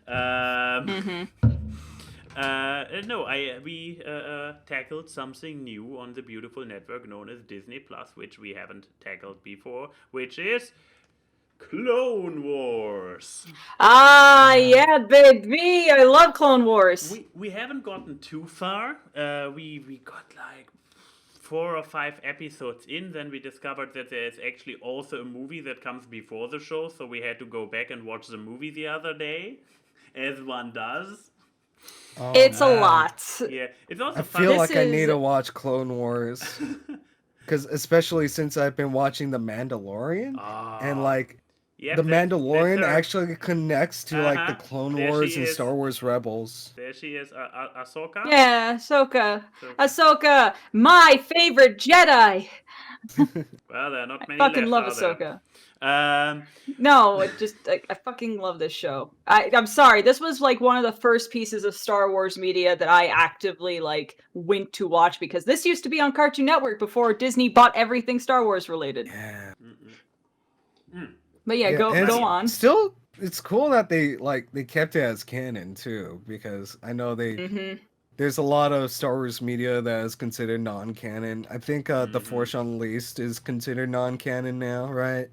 [SPEAKER 3] we tackled something new on the beautiful network known as Disney Plus, which we haven't tackled before, which is Clone Wars.
[SPEAKER 2] Yeah, baby. I love Clone Wars.
[SPEAKER 3] We haven't gotten too far. We got like 4 or 5 episodes in, then we discovered that there is actually also a movie that comes before the show, so we had to go back and watch the movie the other day, as one does.
[SPEAKER 1] Oh,
[SPEAKER 2] It's a
[SPEAKER 1] man.
[SPEAKER 2] lot.
[SPEAKER 3] Yeah, it's also
[SPEAKER 1] I
[SPEAKER 3] fun.
[SPEAKER 1] feel
[SPEAKER 2] This
[SPEAKER 1] like I need
[SPEAKER 2] is-
[SPEAKER 1] to watch Clone Wars. Because especially since I've been watching The Mandalorian, and like
[SPEAKER 3] Yep,
[SPEAKER 1] The
[SPEAKER 3] that's
[SPEAKER 1] Mandalorian
[SPEAKER 3] her.
[SPEAKER 1] actually connects to like the
[SPEAKER 3] Uh-huh.
[SPEAKER 1] Clone
[SPEAKER 3] There
[SPEAKER 1] Wars
[SPEAKER 3] she
[SPEAKER 1] and
[SPEAKER 3] is.
[SPEAKER 1] Star Wars Rebels.
[SPEAKER 3] There she is, Ahsoka.
[SPEAKER 2] Yeah, Ahsoka.
[SPEAKER 3] So-
[SPEAKER 2] Ahsoka, my favorite Jedi.
[SPEAKER 3] well, there are not
[SPEAKER 2] I
[SPEAKER 3] many
[SPEAKER 2] fucking
[SPEAKER 3] left,
[SPEAKER 2] love
[SPEAKER 3] are there?
[SPEAKER 2] Ahsoka.
[SPEAKER 3] Um,
[SPEAKER 2] I fucking love this show. I'm sorry, this was like one of the first pieces of Star Wars media that I actively like went to watch because this used to be on Cartoon Network before Disney bought everything Star Wars related.
[SPEAKER 1] Yeah.
[SPEAKER 2] But yeah,
[SPEAKER 1] and
[SPEAKER 2] go on.
[SPEAKER 1] Still, it's cool that they kept it as canon too, because I know there's a lot of Star Wars media that is considered non-canon. I think The Force Unleashed is considered non-canon now, right?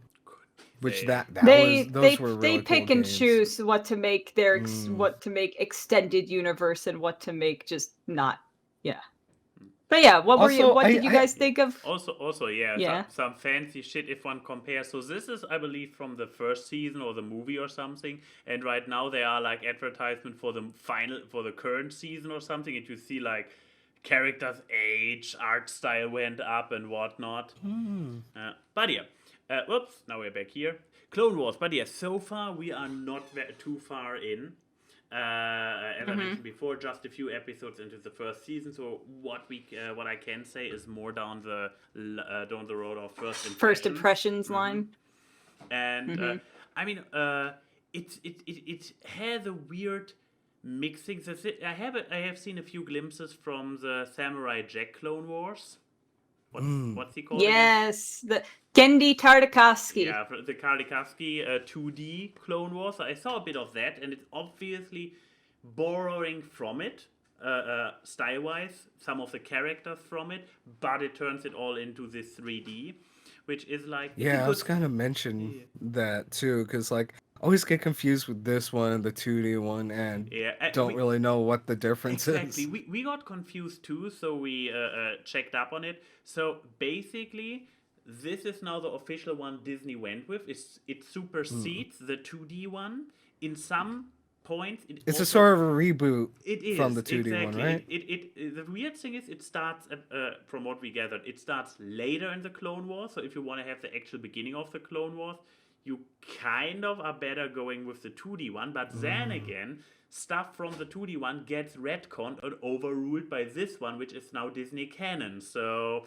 [SPEAKER 1] Which those were really
[SPEAKER 2] they pick
[SPEAKER 1] cool
[SPEAKER 2] and
[SPEAKER 1] games.
[SPEAKER 2] choose what to make what to make extended universe and what to make just not. Yeah. But yeah, what did you guys think of?
[SPEAKER 3] Also,
[SPEAKER 2] Yeah.
[SPEAKER 3] some fancy shit if one compares. So this is, I believe, from the first season or the movie or something. And right now they are like advertisement for the current season or something. And you see like characters' age, art style went up and whatnot. But yeah, whoops, now we're back here. Clone Wars. But yeah, so far we are not too far in. As I mentioned before, just a few episodes into the first season. So what I can say is more down the road of first
[SPEAKER 2] Impressions line.
[SPEAKER 3] And I mean, it has a weird mixing. I have seen a few glimpses from the Samurai Jack Clone Wars. What's he called?
[SPEAKER 2] Yes, the Gendy Tartakovsky.
[SPEAKER 3] Yeah, the Tartakovsky 2D Clone Wars. I saw a bit of that, and it's obviously borrowing from it, style-wise, some of the characters from it, but it turns it all into this 3D, which is like...
[SPEAKER 1] Yeah, I was kind of mentioning that too, because like I always get confused with this one and the 2D one, and don't really know what the difference
[SPEAKER 3] Exactly.
[SPEAKER 1] is.
[SPEAKER 3] We got confused too, so we checked up on it. So basically, this is now the official one Disney went with. It supersedes the 2D one. In some points,
[SPEAKER 1] It's a sort of a reboot from the 2D
[SPEAKER 3] exactly.
[SPEAKER 1] one, right?
[SPEAKER 3] The weird thing is, it starts, from what we gathered, it starts later in the Clone Wars. So if you want to have the actual beginning of the Clone Wars, you kind of are better going with the 2D one. But then again, stuff from the 2D one gets retconned and overruled by this one, which is now Disney canon. So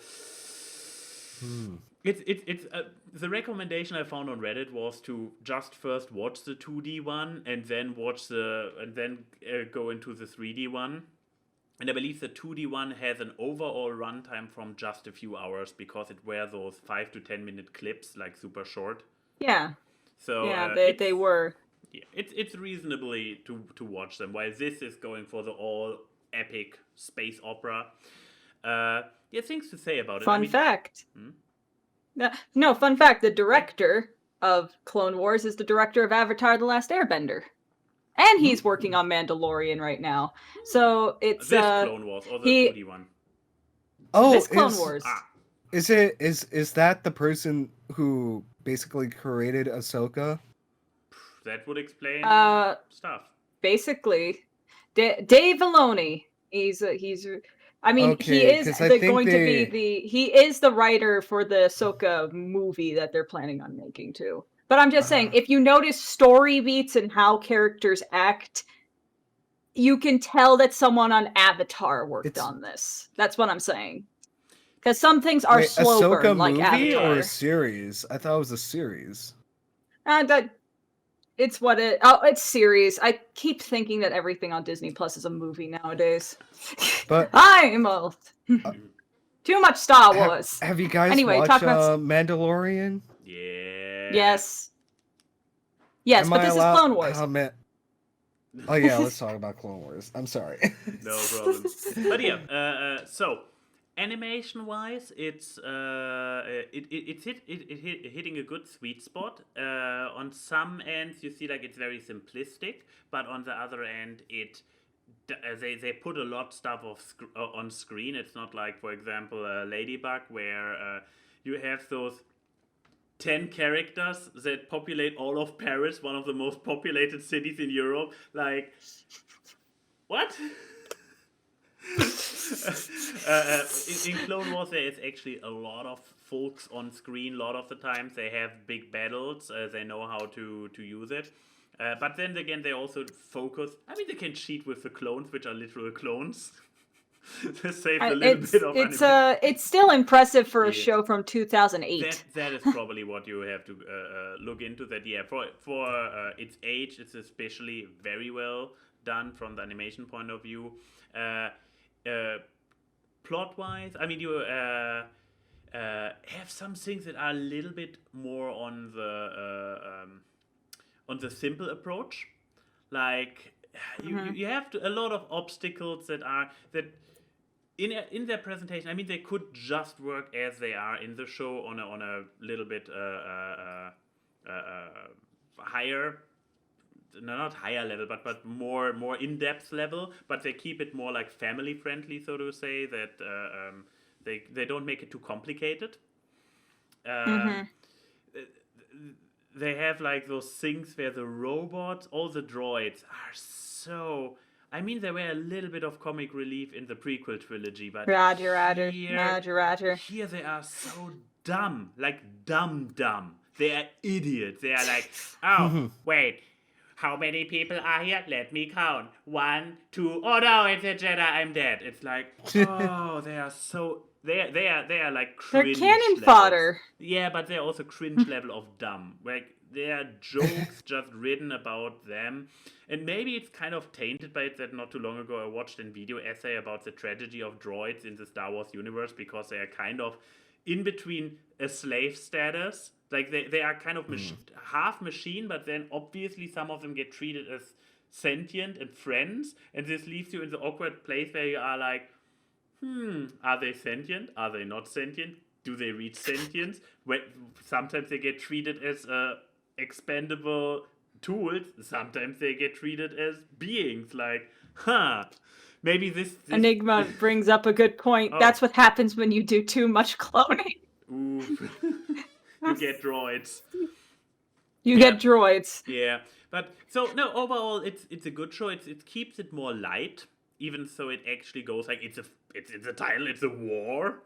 [SPEAKER 3] it's the recommendation I found on Reddit was to just first watch the 2D one and then go into the 3D one. And I believe the 2D one has an overall runtime from just a few hours because it were those 5 to 10 minute clips, like super short.
[SPEAKER 2] Yeah.
[SPEAKER 3] So
[SPEAKER 2] Yeah, they were.
[SPEAKER 3] Yeah, it's reasonably to watch them, while this is going for the all epic space opera. Things to say about it.
[SPEAKER 2] Fun fact. No, fun fact. The director of Clone Wars is the director of Avatar: The Last Airbender. And he's working on Mandalorian right now. So it's
[SPEAKER 3] this Clone Wars or the 2D one.
[SPEAKER 1] Oh,
[SPEAKER 2] this Clone Wars.
[SPEAKER 1] Is that the person who basically created Ahsoka?
[SPEAKER 3] That would explain stuff.
[SPEAKER 2] Basically, Dave Filoni. He's. I mean,
[SPEAKER 1] Okay,
[SPEAKER 2] he is
[SPEAKER 1] 'cause I think
[SPEAKER 2] going to be he is the writer for the Ahsoka movie that they're planning on making too. But I'm just saying, if you notice story beats and how characters act, you can tell that someone on Avatar worked on this. That's what I'm saying. Because some things are slow burn, like
[SPEAKER 1] movie
[SPEAKER 2] Avatar.
[SPEAKER 1] or a series? I thought it was a series.
[SPEAKER 2] it's what it. Oh, it's series. I keep thinking that everything on Disney Plus is a movie nowadays.
[SPEAKER 1] But
[SPEAKER 2] I'm old. Too much Star Wars.
[SPEAKER 1] have you guys
[SPEAKER 2] Anyway,
[SPEAKER 1] watched
[SPEAKER 2] talk about
[SPEAKER 1] Mandalorian?
[SPEAKER 3] Yeah.
[SPEAKER 2] yes, yes,
[SPEAKER 1] Am
[SPEAKER 2] but
[SPEAKER 1] I
[SPEAKER 2] this
[SPEAKER 1] allowed?
[SPEAKER 2] is Clone Wars.
[SPEAKER 1] Oh yeah, let's talk about Clone Wars. I'm sorry.
[SPEAKER 3] No problem. But yeah, so animation-wise, it's hitting a good sweet spot. On some ends, you see like it's very simplistic, but on the other end, they put a lot stuff on screen. It's not like, for example, Ladybug, where you have those 10 characters that populate all of Paris, one of the most populated cities in Europe. Like, what? In Clone Wars, there is actually a lot of folks on screen. A lot of the times, they have big battles. They know how to use it. But then again, they also focus. I mean, they can cheat with the clones, which are literal clones. To save a little bit of animation.
[SPEAKER 2] It's still impressive for a
[SPEAKER 3] Yeah.
[SPEAKER 2] show from 2008.
[SPEAKER 3] That is probably what you have to look into. That for its age, it's especially very well done from the animation point of view. Plot wise, I mean, you have some things that are a little bit more on the simple approach. Like you have a lot of obstacles that in their presentation. I mean, they could just work as they are in the show on a little bit higher. No, not higher level, but more in-depth level. But they keep it more like family friendly, so to say. That they don't make it too complicated. They have like those things where the robots, all the droids are so. I mean, there were a little bit of comic relief in the prequel trilogy, but
[SPEAKER 2] Roger.
[SPEAKER 3] here they are so dumb, like dumb. They are idiots. They are like, oh wait. How many people are here? Let me count. 1, 2. Oh no, it's a Jedi. I'm dead. It's like, oh, they are so. They are like cringe.
[SPEAKER 2] They're cannon
[SPEAKER 3] levels.
[SPEAKER 2] fodder.
[SPEAKER 3] Yeah, but they're also cringe level of dumb. Like there are jokes just written about them, and maybe it's kind of tainted by it that not too long ago I watched a video essay about the tragedy of droids in the Star Wars universe because they are kind of in between a slave status. Like they are kind of half machine, but then obviously some of them get treated as sentient and friends, and this leaves you in the awkward place where you are like, are they sentient? Are they not sentient? Do they reach sentience? Sometimes they get treated as expendable tools. Sometimes they get treated as beings. Like, maybe this
[SPEAKER 2] Enigma brings up a good point.
[SPEAKER 3] Oh.
[SPEAKER 2] That's what happens when you do too much cloning.
[SPEAKER 3] Oof. You get droids.
[SPEAKER 2] You get droids.
[SPEAKER 3] Yeah, but so no. Overall, it's a good show. It keeps it more light, even so it actually goes like it's a title. It's a war.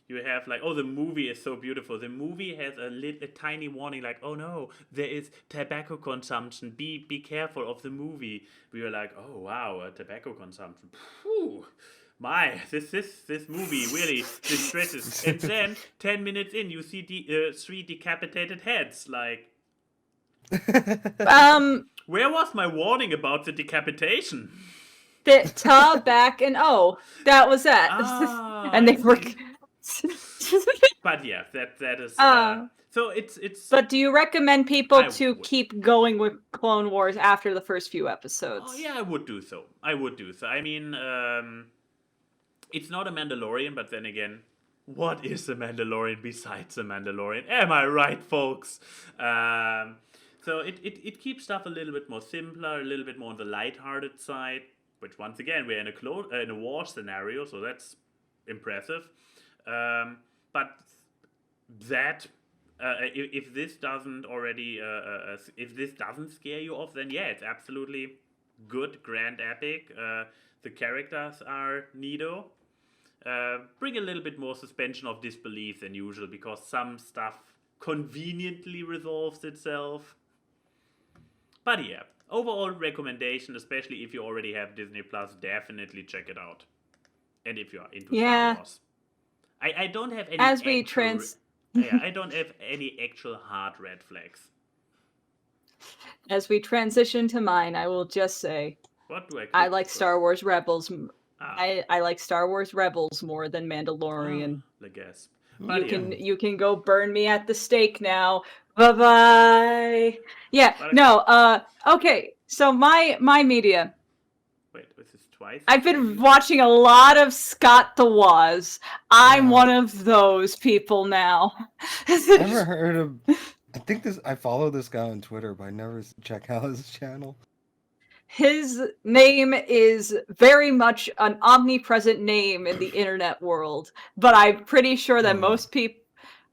[SPEAKER 3] You have like, oh, the movie is so beautiful. The movie has a tiny warning like, oh no, there is tobacco consumption. Be careful of the movie. We were like, oh wow, tobacco consumption. Phew. My, this movie really distresses. And then 10 minutes in, you see 3 decapitated heads. Like, where was my warning about the decapitation?
[SPEAKER 2] Ta back and that was that. And they were.
[SPEAKER 3] But yeah, that is. So it's.
[SPEAKER 2] But do you recommend people to
[SPEAKER 3] would.
[SPEAKER 2] keep going with Clone Wars after the first few episodes?
[SPEAKER 3] Oh yeah, I would do so. I mean, it's not a Mandalorian, but then again, what is a Mandalorian besides a Mandalorian? Am I right, folks? So it keeps stuff a little bit more simpler, a little bit more on the lighthearted side. Which once again, we're in a war scenario, so that's impressive. But that if this doesn't already if this doesn't scare you off, then yeah, it's absolutely good, grand epic. The characters are neato. Bring a little bit more suspension of disbelief than usual because some stuff conveniently resolves itself. But yeah, overall recommendation, especially if you already have Disney Plus, definitely check it out. And if you are into Star Wars. I don't have any
[SPEAKER 2] I don't have any actual hard red flags. As we transition to mine, I will just say
[SPEAKER 3] What do I?
[SPEAKER 2] I
[SPEAKER 3] click
[SPEAKER 2] like
[SPEAKER 3] for?
[SPEAKER 2] Star Wars Rebels.
[SPEAKER 3] Ah,
[SPEAKER 2] I like Star Wars Rebels more than Mandalorian.
[SPEAKER 3] the gasp.
[SPEAKER 2] You
[SPEAKER 3] But
[SPEAKER 2] can
[SPEAKER 3] yeah.
[SPEAKER 2] you can go burn me at the stake now. Bye bye. Yeah.
[SPEAKER 3] But
[SPEAKER 2] No. Okay. So my media.
[SPEAKER 3] wait, was this twice?
[SPEAKER 2] I've been watching a lot of Scott the Woz. I'm
[SPEAKER 1] Yeah.
[SPEAKER 2] one of those people now.
[SPEAKER 1] Never heard of. I follow this guy on Twitter, but I never check out his channel.
[SPEAKER 2] His name is very much an omnipresent name in the internet world, but I'm pretty sure that most people.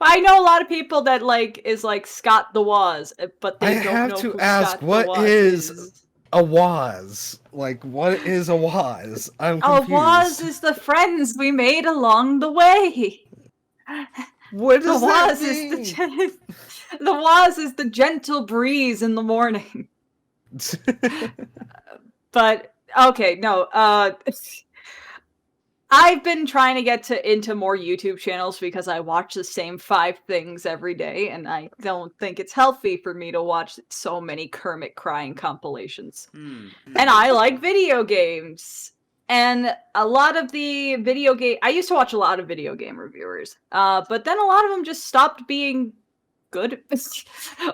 [SPEAKER 2] I know a lot of people that is like Scott the Woz, but they don't
[SPEAKER 1] have
[SPEAKER 2] know
[SPEAKER 1] to
[SPEAKER 2] who
[SPEAKER 1] ask,
[SPEAKER 2] Scott the
[SPEAKER 1] what
[SPEAKER 2] Woz
[SPEAKER 1] is a Woz? Like, what is a Woz? I'm
[SPEAKER 2] A
[SPEAKER 1] confused.
[SPEAKER 2] Woz is the friends we made along the way.
[SPEAKER 1] What
[SPEAKER 2] The
[SPEAKER 1] does that
[SPEAKER 2] Woz is
[SPEAKER 1] mean?
[SPEAKER 2] the Woz is the gentle breeze in the morning. But okay, no. I've been trying to get into more YouTube channels because I watch the same 5 things every day, and I don't think it's healthy for me to watch so many Kermit crying compilations. And I like video games. And a lot of the I used to watch a lot of video game reviewers, but then a lot of them just stopped being good.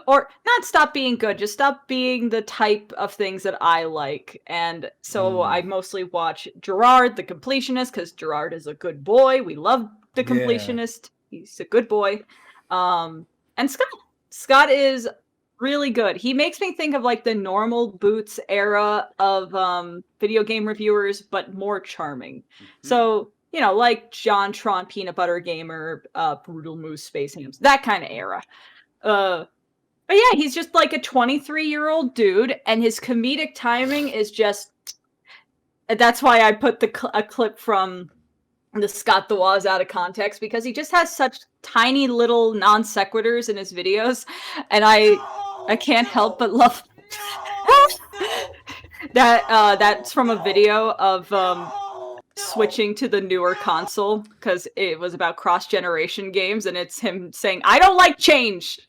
[SPEAKER 2] Or not stop being good, just stop being the type of things that I like. And so I mostly watch Gerard the Completionist, because Gerard is a good boy. We love the Completionist. He's a good boy. And Scott is really good. He makes me think of like the normal Boots era of video game reviewers, but more charming. So, you know, like John Tron Peanut Butter Gamer, Brutal Moose Space Hams, that kind of era. But yeah, he's just like a 23-year-old dude, and his comedic timing is just. That's why I put a clip from the Scott the Woz out of context, because he just has such tiny little non sequiturs in his videos, and I can't help but love that. That's from a video of switching to the newer console, because it was about cross-generation games, and it's him saying, "I don't like change."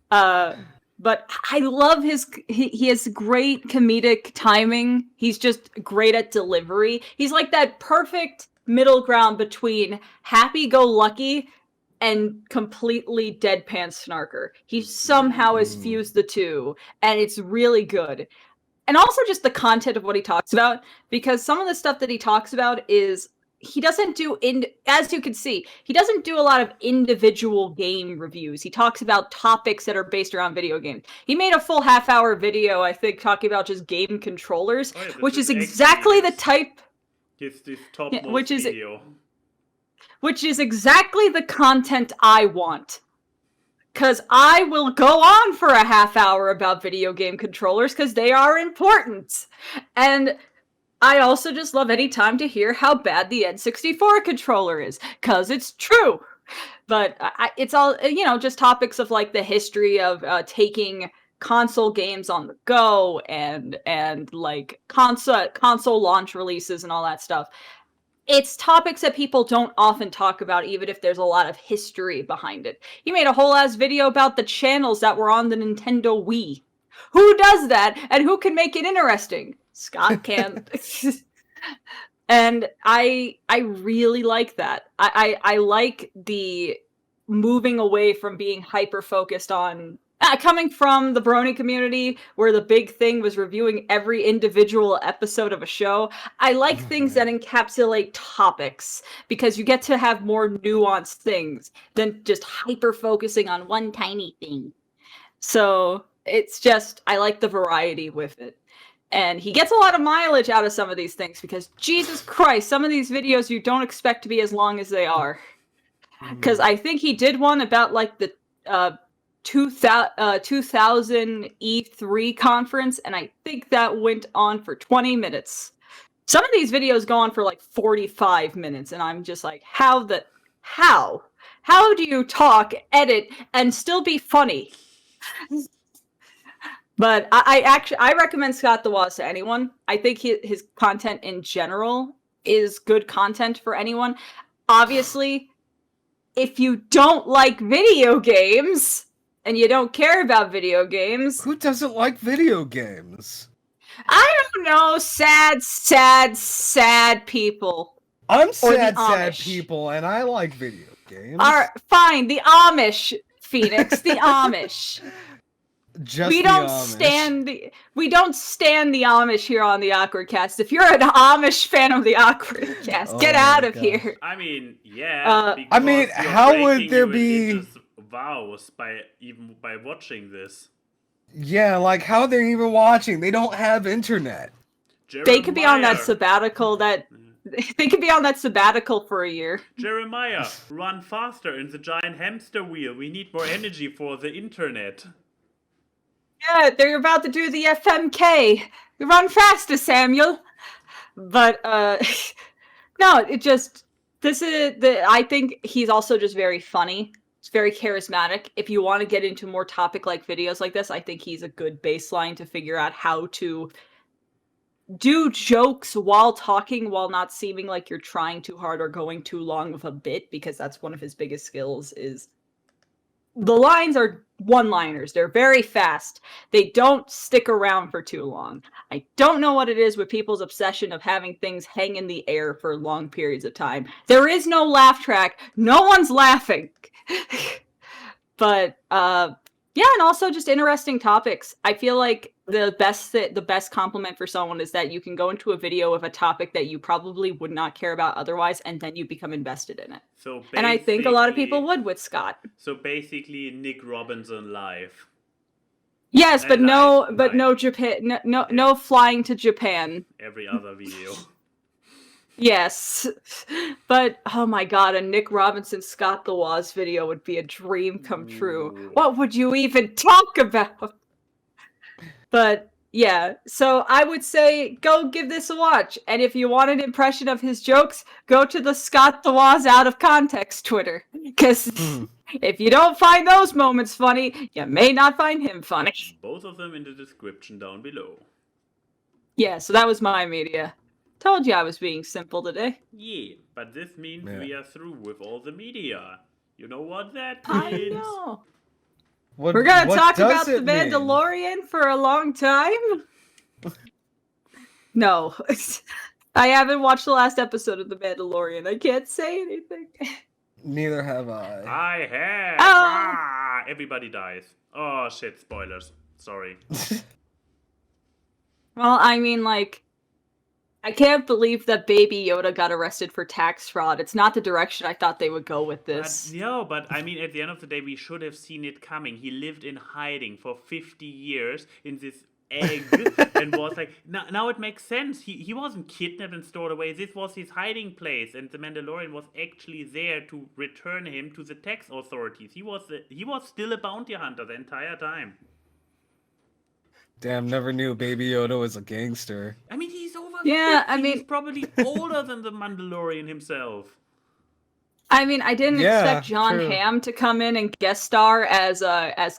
[SPEAKER 2] But I love he has great comedic timing. He's just great at delivery. He's like that perfect middle ground between happy-go-lucky and completely deadpan snarker. He somehow has fused the two, and it's really good. And also just the content of what he talks about, because some of the stuff that he talks about is, he doesn't do, as you can see, he doesn't do a lot of individual game reviews. He talks about topics that are based around video games. He made a full half-hour video, I think, talking about just game controllers, which is exactly the type...
[SPEAKER 3] His topmost video.
[SPEAKER 2] Which is exactly the content I want. Because I will go on for a half hour about video game controllers, because they are important. And I also just love any time to hear how bad the N64 controller is, because it's true. But it's all, you know, just topics of like the history of taking console games on the go, and like console launch releases and all that stuff. It's topics that people don't often talk about, even if there's a lot of history behind it. He made a whole ass video about the channels that were on the Nintendo Wii. Who does that, and who can make it interesting? Scott can. And I really like that. I like the moving away from being hyper-focused on... coming from the Brony community, where the big thing was reviewing every individual episode of a show, I like things that encapsulate topics, because you get to have more nuanced things than just hyper-focusing on one tiny thing. So, it's just, I like the variety with it. And he gets a lot of mileage out of some of these things, because, Jesus Christ, some of these videos you don't expect to be as long as they are. Because I think he did one about, like, the... 2000 E3 conference, and I think that went on for 20 minutes. Some of these videos go on for like 45 minutes, and I'm just like, how do you talk, edit, and still be funny? But I recommend Scott the Woz to anyone. I think his content in general is good content for anyone. Obviously, if you don't like video games, and you don't care about video games.
[SPEAKER 1] Who doesn't like video games?
[SPEAKER 2] I don't know, sad people.
[SPEAKER 1] I'm
[SPEAKER 2] Or
[SPEAKER 1] sad,
[SPEAKER 2] the
[SPEAKER 1] sad
[SPEAKER 2] Amish.
[SPEAKER 1] people, and I like video games.
[SPEAKER 2] Fine, the Amish, Phoenix, the Amish.
[SPEAKER 1] Just
[SPEAKER 2] We
[SPEAKER 1] the
[SPEAKER 2] don't
[SPEAKER 1] Amish.
[SPEAKER 2] we don't stand the Amish here on the AWKWARDcast. If you're an Amish fan of the AWKWARDcast,
[SPEAKER 1] Oh
[SPEAKER 2] get
[SPEAKER 1] my
[SPEAKER 2] out of
[SPEAKER 1] gosh.
[SPEAKER 2] here.
[SPEAKER 3] I mean, yeah.
[SPEAKER 1] I mean,
[SPEAKER 3] because you're
[SPEAKER 1] how would
[SPEAKER 3] breaking
[SPEAKER 1] there
[SPEAKER 3] your
[SPEAKER 1] be-
[SPEAKER 3] religious vows by watching this?
[SPEAKER 1] Yeah, like how they're even watching? They don't have internet.
[SPEAKER 2] They could be on that
[SPEAKER 3] Jeremiah.
[SPEAKER 2] sabbatical they could be on that sabbatical for a year.
[SPEAKER 3] Jeremiah, run faster in the giant hamster wheel. We need more energy for the internet.
[SPEAKER 2] Yeah, they're about to do the FMK. Run faster, Samuel. But no, it just I think he's also just very funny. It's very charismatic. If you want to get into more topic-like videos like this, I think he's a good baseline to figure out how to do jokes while talking, while not seeming like you're trying too hard or going too long with a bit, because that's one of his biggest skills. Is the lines are one-liners. They're very fast. They don't stick around for too long. I don't know what it is with people's obsession of having things hang in the air for long periods of time. There is no laugh track. No one's laughing. But yeah, and also just interesting topics. I feel like the best compliment for someone is that you can go into a video with a topic that you probably would not care about otherwise, and then you become invested in it.
[SPEAKER 3] So
[SPEAKER 2] And I think a lot of people
[SPEAKER 3] basically-
[SPEAKER 2] would with Scott.
[SPEAKER 3] So basically, Nick Robinson live.
[SPEAKER 2] Yes, but no,
[SPEAKER 3] Live,
[SPEAKER 2] but
[SPEAKER 3] live.
[SPEAKER 2] no Japan, no flying to Japan.
[SPEAKER 3] Every other video.
[SPEAKER 2] Yes, but oh my god, a Nick Robinson Scott the Woz video would be a dream come true.
[SPEAKER 3] Ooh.
[SPEAKER 2] What would you even talk about? But yeah, so I would say go give this a watch, and if you want an impression of his jokes, go to the Scott the Woz out of context Twitter, because if you don't find those moments funny, you may not find him funny.
[SPEAKER 3] Both of them in the description down below.
[SPEAKER 2] Yeah, so that was my media. Told you I was being simple today.
[SPEAKER 3] Yeah, but this means
[SPEAKER 1] Yeah.
[SPEAKER 3] we are through with all the media. You know what that
[SPEAKER 2] I
[SPEAKER 3] means?
[SPEAKER 2] know.
[SPEAKER 1] What,
[SPEAKER 2] We're gonna
[SPEAKER 1] what
[SPEAKER 2] talk
[SPEAKER 1] does
[SPEAKER 2] about the
[SPEAKER 1] it mean?
[SPEAKER 2] Mandalorian for a long time. No, I haven't watched the last episode of the Mandalorian. I can't say anything.
[SPEAKER 1] Neither have I.
[SPEAKER 3] I have.
[SPEAKER 2] Oh.
[SPEAKER 3] Ah, everybody dies. Oh shit! Spoilers. Sorry.
[SPEAKER 2] Well, I mean, like, I can't believe that Baby Yoda got arrested for tax fraud. It's not the direction I thought they would go with this.
[SPEAKER 3] But I mean, at the end of the day, we should have seen it coming. He lived in hiding for 50 years in this egg and was like, now it makes sense. He wasn't kidnapped and stored away. This was his hiding place, and the Mandalorian was actually there to return him to the tax authorities. He was still a bounty hunter the entire time.
[SPEAKER 1] Damn, never knew Baby Yoda was a gangster.
[SPEAKER 3] I mean, he's over
[SPEAKER 2] Yeah,
[SPEAKER 3] 50.
[SPEAKER 2] I mean-
[SPEAKER 3] He's probably older than the Mandalorian himself.
[SPEAKER 2] I mean, I didn't
[SPEAKER 1] Yeah,
[SPEAKER 2] expect John
[SPEAKER 1] true.
[SPEAKER 2] Hamm to come in and guest star as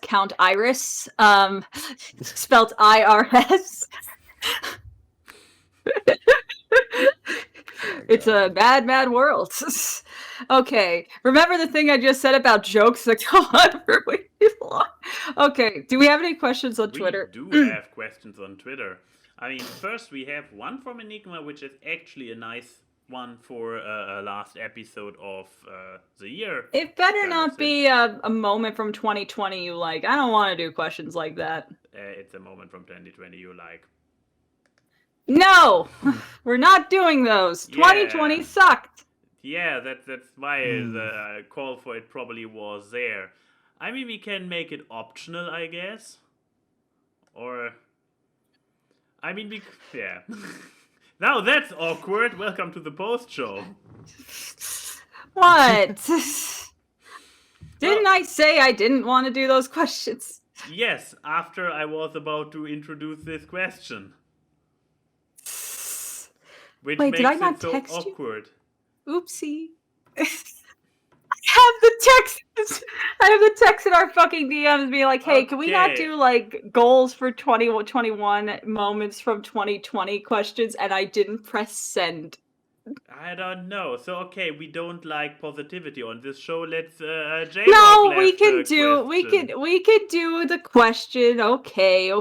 [SPEAKER 2] Count Iris, spelt IRS. It's a mad, mad world. Okay, remember the thing I just said about jokes that go on for way too long? Okay, do we have any questions on Twitter?
[SPEAKER 3] We do have questions on Twitter. I mean, first we have one from Enigma, which is actually a nice one for a last episode of the year.
[SPEAKER 2] It better
[SPEAKER 3] kind of
[SPEAKER 2] not
[SPEAKER 3] thing.
[SPEAKER 2] be a moment from 2020 you like. I don't want to do questions like that.
[SPEAKER 3] It's a moment from 2020 you like.
[SPEAKER 2] No! We're not doing those.
[SPEAKER 3] Yeah.
[SPEAKER 2] 2020 sucked.
[SPEAKER 3] Yeah, that's why the call for it probably was there. I mean, we can make it optional, I guess. Or, I mean, yeah. Now that's awkward. Welcome to the post show.
[SPEAKER 2] What? Didn't I say I didn't want to do those questions?
[SPEAKER 3] Yes, after I was about to introduce this question. Which
[SPEAKER 2] Wait,
[SPEAKER 3] makes
[SPEAKER 2] did I
[SPEAKER 3] it
[SPEAKER 2] not
[SPEAKER 3] so
[SPEAKER 2] text you?
[SPEAKER 3] awkward.
[SPEAKER 2] Oopsie. I have the text in our fucking DMs being like, hey, can we not
[SPEAKER 3] Okay.
[SPEAKER 2] do like goals for 2021 moments from 2020 questions? And I didn't press send.
[SPEAKER 3] I don't know. So okay, we don't like positivity on this show. Let's
[SPEAKER 2] No, we
[SPEAKER 3] left
[SPEAKER 2] can
[SPEAKER 3] a
[SPEAKER 2] do
[SPEAKER 3] question.
[SPEAKER 2] we could do the question. Okay.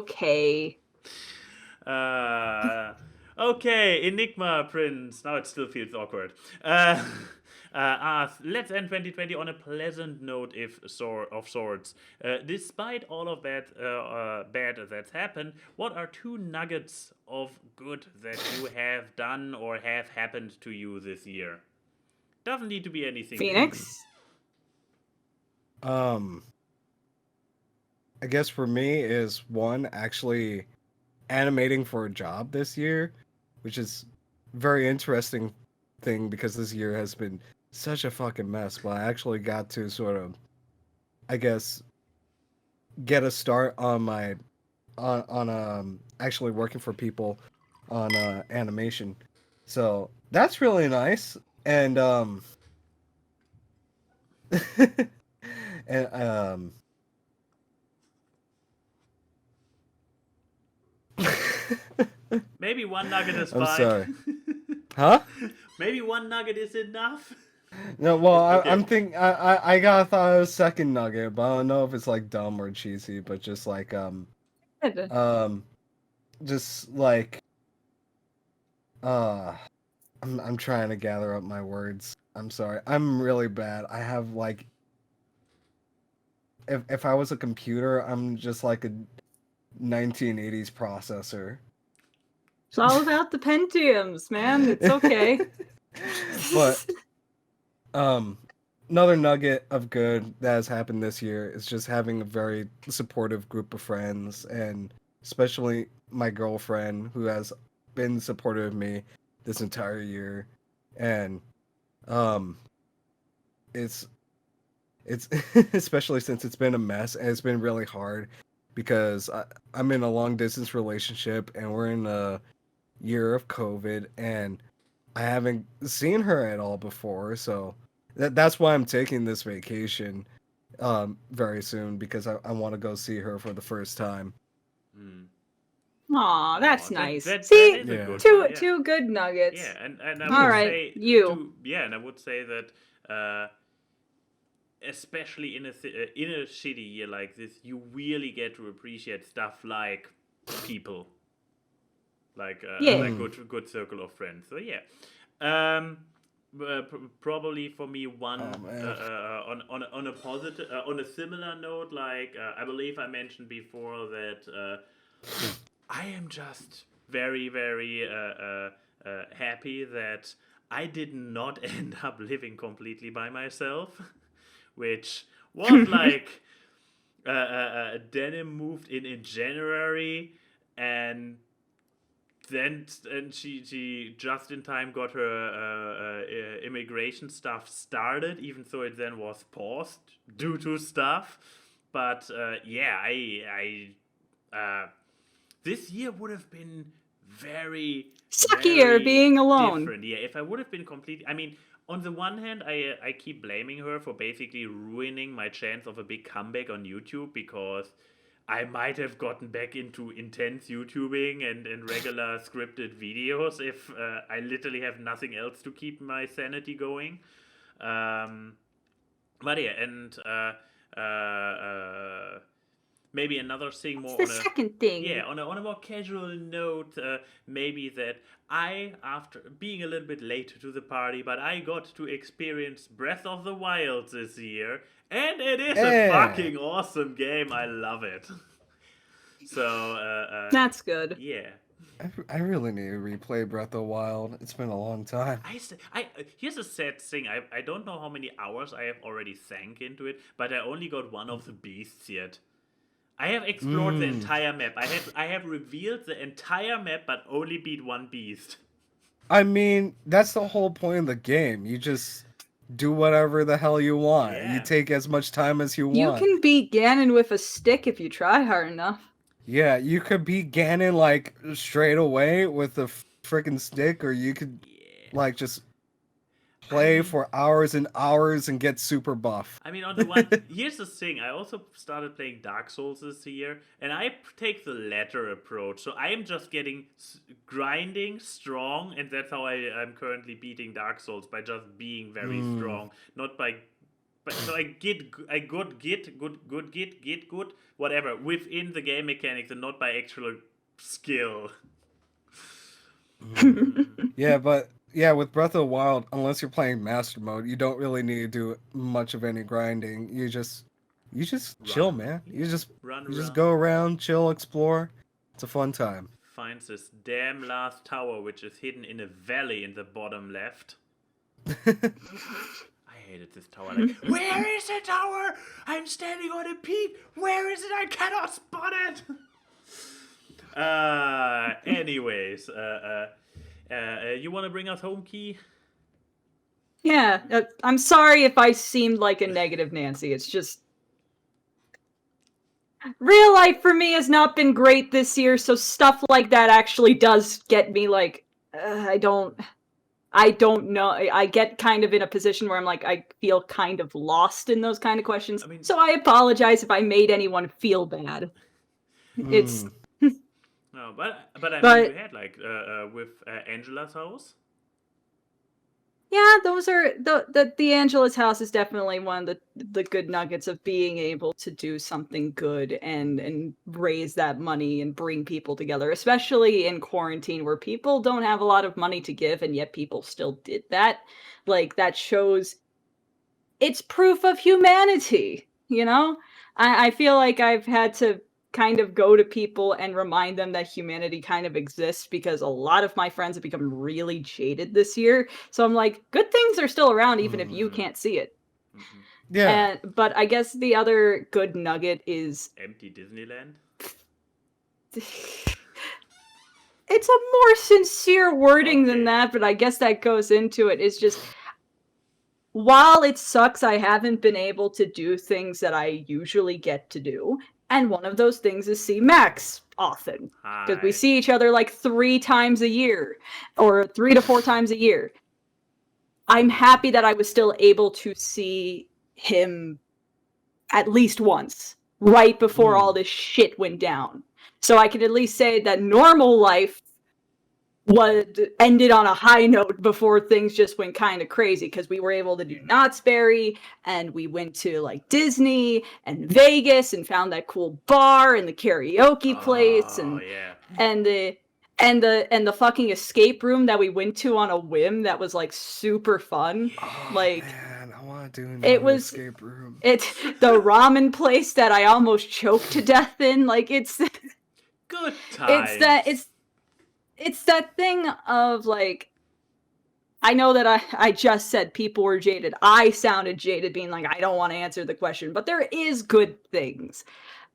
[SPEAKER 3] Okay, Enigma Prince. Now it still feels awkward. Let's end 2020 on a pleasant note, if of sorts. Despite all of that bad that's happened, what are 2 nuggets of good that you have done or have happened to you this year? Doesn't need to be anything big.
[SPEAKER 2] Phoenix?
[SPEAKER 1] I guess for me is one actually animating for a job this year, which is very interesting thing because this year has been such a fucking mess. But I actually got to sort of, I guess, get a start on my on actually working for people on animation. So that's really nice. And and
[SPEAKER 3] Maybe 1 nugget is
[SPEAKER 1] I'm
[SPEAKER 3] fine.
[SPEAKER 1] sorry. Huh?
[SPEAKER 3] Maybe 1 nugget is enough.
[SPEAKER 1] No, well,
[SPEAKER 3] Okay.
[SPEAKER 1] I'm thinking I got thought of a second nugget, but I don't know if it's like dumb or cheesy, but just like
[SPEAKER 2] Good.
[SPEAKER 1] just like uh I'm trying to gather up my words. I'm sorry. I'm really bad. I have like if I was a computer, I'm just like a 1980s processor.
[SPEAKER 2] It's all about the Pentiums, man. It's okay.
[SPEAKER 1] But another nugget of good that has happened this year is just having a very supportive group of friends, and especially my girlfriend who has been supportive of me this entire year. And um it's especially since it's been a mess and it's been really hard because I'm in a long distance relationship and we're in a year of COVID and I haven't seen her at all before, so that's why I'm taking this vacation very soon because I want to go see her for the first time.
[SPEAKER 3] Hmm.
[SPEAKER 2] Aw, that's
[SPEAKER 3] Aw,
[SPEAKER 2] nice.
[SPEAKER 3] That
[SPEAKER 2] See,
[SPEAKER 3] is a
[SPEAKER 1] Yeah.
[SPEAKER 3] good
[SPEAKER 2] two
[SPEAKER 3] one. Yeah.
[SPEAKER 2] two good nuggets.
[SPEAKER 3] Yeah, and I
[SPEAKER 2] All
[SPEAKER 3] would
[SPEAKER 2] right,
[SPEAKER 3] say
[SPEAKER 2] you.
[SPEAKER 3] and I would say that especially in a shitty year like this, you really get to appreciate stuff like people, like
[SPEAKER 2] Yeah.
[SPEAKER 3] like good circle of friends. So yeah, um, probably for me one
[SPEAKER 1] Oh man.
[SPEAKER 3] on a positive on a similar note, like I believe I mentioned before that I am just very happy that I did not end up living completely by myself, which was like Denim moved in January, and she just in time got her immigration stuff started, even though it then was paused due to stuff. But yeah, this year would have been very
[SPEAKER 2] Suckier
[SPEAKER 3] very
[SPEAKER 2] being alone.
[SPEAKER 3] different. Yeah, if I would have been completely, I mean, on the one hand, I keep blaming her for basically ruining my chance of a big comeback on YouTube, because I might have gotten back into intense YouTubing and regular scripted videos if I literally have nothing else to keep my sanity going. Um, but yeah, and maybe another thing
[SPEAKER 2] What's
[SPEAKER 3] more
[SPEAKER 2] the
[SPEAKER 3] on a
[SPEAKER 2] second thing?
[SPEAKER 3] yeah, on a more casual note, maybe that after being a little bit late to the party, but I got to experience Breath of the Wild this year, and it is a
[SPEAKER 1] Yeah.
[SPEAKER 3] fucking awesome game. I love it. So,
[SPEAKER 2] That's good.
[SPEAKER 3] yeah.
[SPEAKER 1] I really need to replay Breath of the Wild. It's been a long time.
[SPEAKER 3] Here's a sad thing. I don't know how many hours I have already sank into it, but I only got one of the beasts yet. I have explored the entire map. I have revealed the entire map, but only beat one beast.
[SPEAKER 1] I mean, that's the whole point of the game. You just do whatever the hell you want.
[SPEAKER 3] Yeah.
[SPEAKER 1] You take as much time as you
[SPEAKER 2] You
[SPEAKER 1] want.
[SPEAKER 2] can beat Ganon with a stick if you try hard enough.
[SPEAKER 1] Yeah, you could beat Ganon like straight away with a freaking stick, or you could like just play for hours and hours and get super buff.
[SPEAKER 3] I mean, on the one, here's the thing. I also started playing Dark Souls this year, and I take the latter approach. So I am just getting grinding strong, and that's how I'm currently beating Dark Souls, by just being very strong, not by. But so I get good, whatever within the game mechanics, and not by actual skill.
[SPEAKER 1] Yeah, but with Breath of the Wild, unless you're playing Master Mode, you don't really need to do much of any grinding. You just chill, man. You just go around, chill, explore. It's a fun time.
[SPEAKER 3] Finds this damn last tower, which is hidden in a valley in the bottom left. I hated this tower. Like, where is the tower? I'm standing on a peak. Where is it? I cannot spot it. Anyways, you want to bring us home, Key?
[SPEAKER 2] Yeah, I'm sorry if I seemed like a negative Nancy. It's just real life for me has not been great this year, so stuff like that actually does get me like, I don't know. I get kind of in a position where I'm like, I feel kind of lost in those kind of questions. So I apologize if I made anyone feel bad. It's
[SPEAKER 3] no, but I mean, you had like with Angela's house.
[SPEAKER 2] Yeah, those are the Angela's house is definitely one of the good nuggets of being able to do something good and raise that money and bring people together, especially in quarantine where people don't have a lot of money to give, and yet people still did that. Like, that shows it's proof of humanity, you know? I feel like I've had to kind of go to people and remind them that humanity kind of exists, because a lot of my friends have become really jaded this year. So I'm like, good things are still around even if you can't see it.
[SPEAKER 1] Yeah.
[SPEAKER 2] But I guess the other good nugget is
[SPEAKER 3] empty Disneyland.
[SPEAKER 2] It's a more sincere wording than that, but I guess that goes into it. It's just, while it sucks I haven't been able to do things that I usually get to do, and one of those things is see Max often. Because we see each other like 3 times a year, or 3 to 4 times a year. I'm happy that I was still able to see him at least once, right before all this shit went down. So I can at least say that normal life ended on a high note before things just went kind of crazy, because we were able to do Knott's Berry, and we went to like Disney and Vegas and found that cool bar and the karaoke place and the fucking escape room that we went to on a whim that was like super fun. Like,
[SPEAKER 1] man, I want to do another escape room.
[SPEAKER 2] It's the ramen place that I almost choked to death in. Like, it's
[SPEAKER 3] good times.
[SPEAKER 2] It's that thing of, like, I know that I just said people were jaded. I sounded jaded being like, I don't want to answer the question, but there is good things.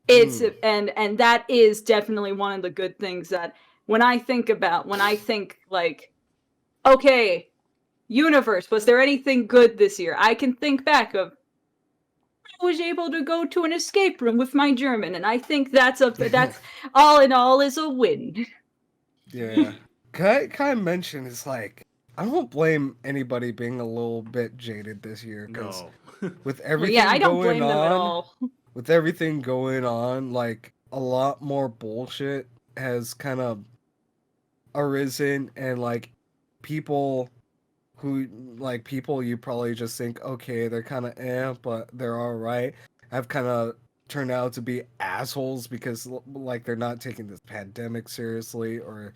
[SPEAKER 2] And that is definitely one of the good things that when I think like, okay, universe, was there anything good this year? I can think back of, I was able to go to an escape room with my German, and I think that's all in all is a win.
[SPEAKER 1] Yeah. Can I mention, it's like, I don't blame anybody being a little bit jaded this year, because with everything
[SPEAKER 2] I don't
[SPEAKER 1] going
[SPEAKER 2] blame them at all.
[SPEAKER 1] With everything going on, like, a lot more bullshit has kind of arisen, and like people you probably just think, okay, they're kind of but they're all right, have kind of turned out to be assholes because like they're not taking this pandemic seriously, or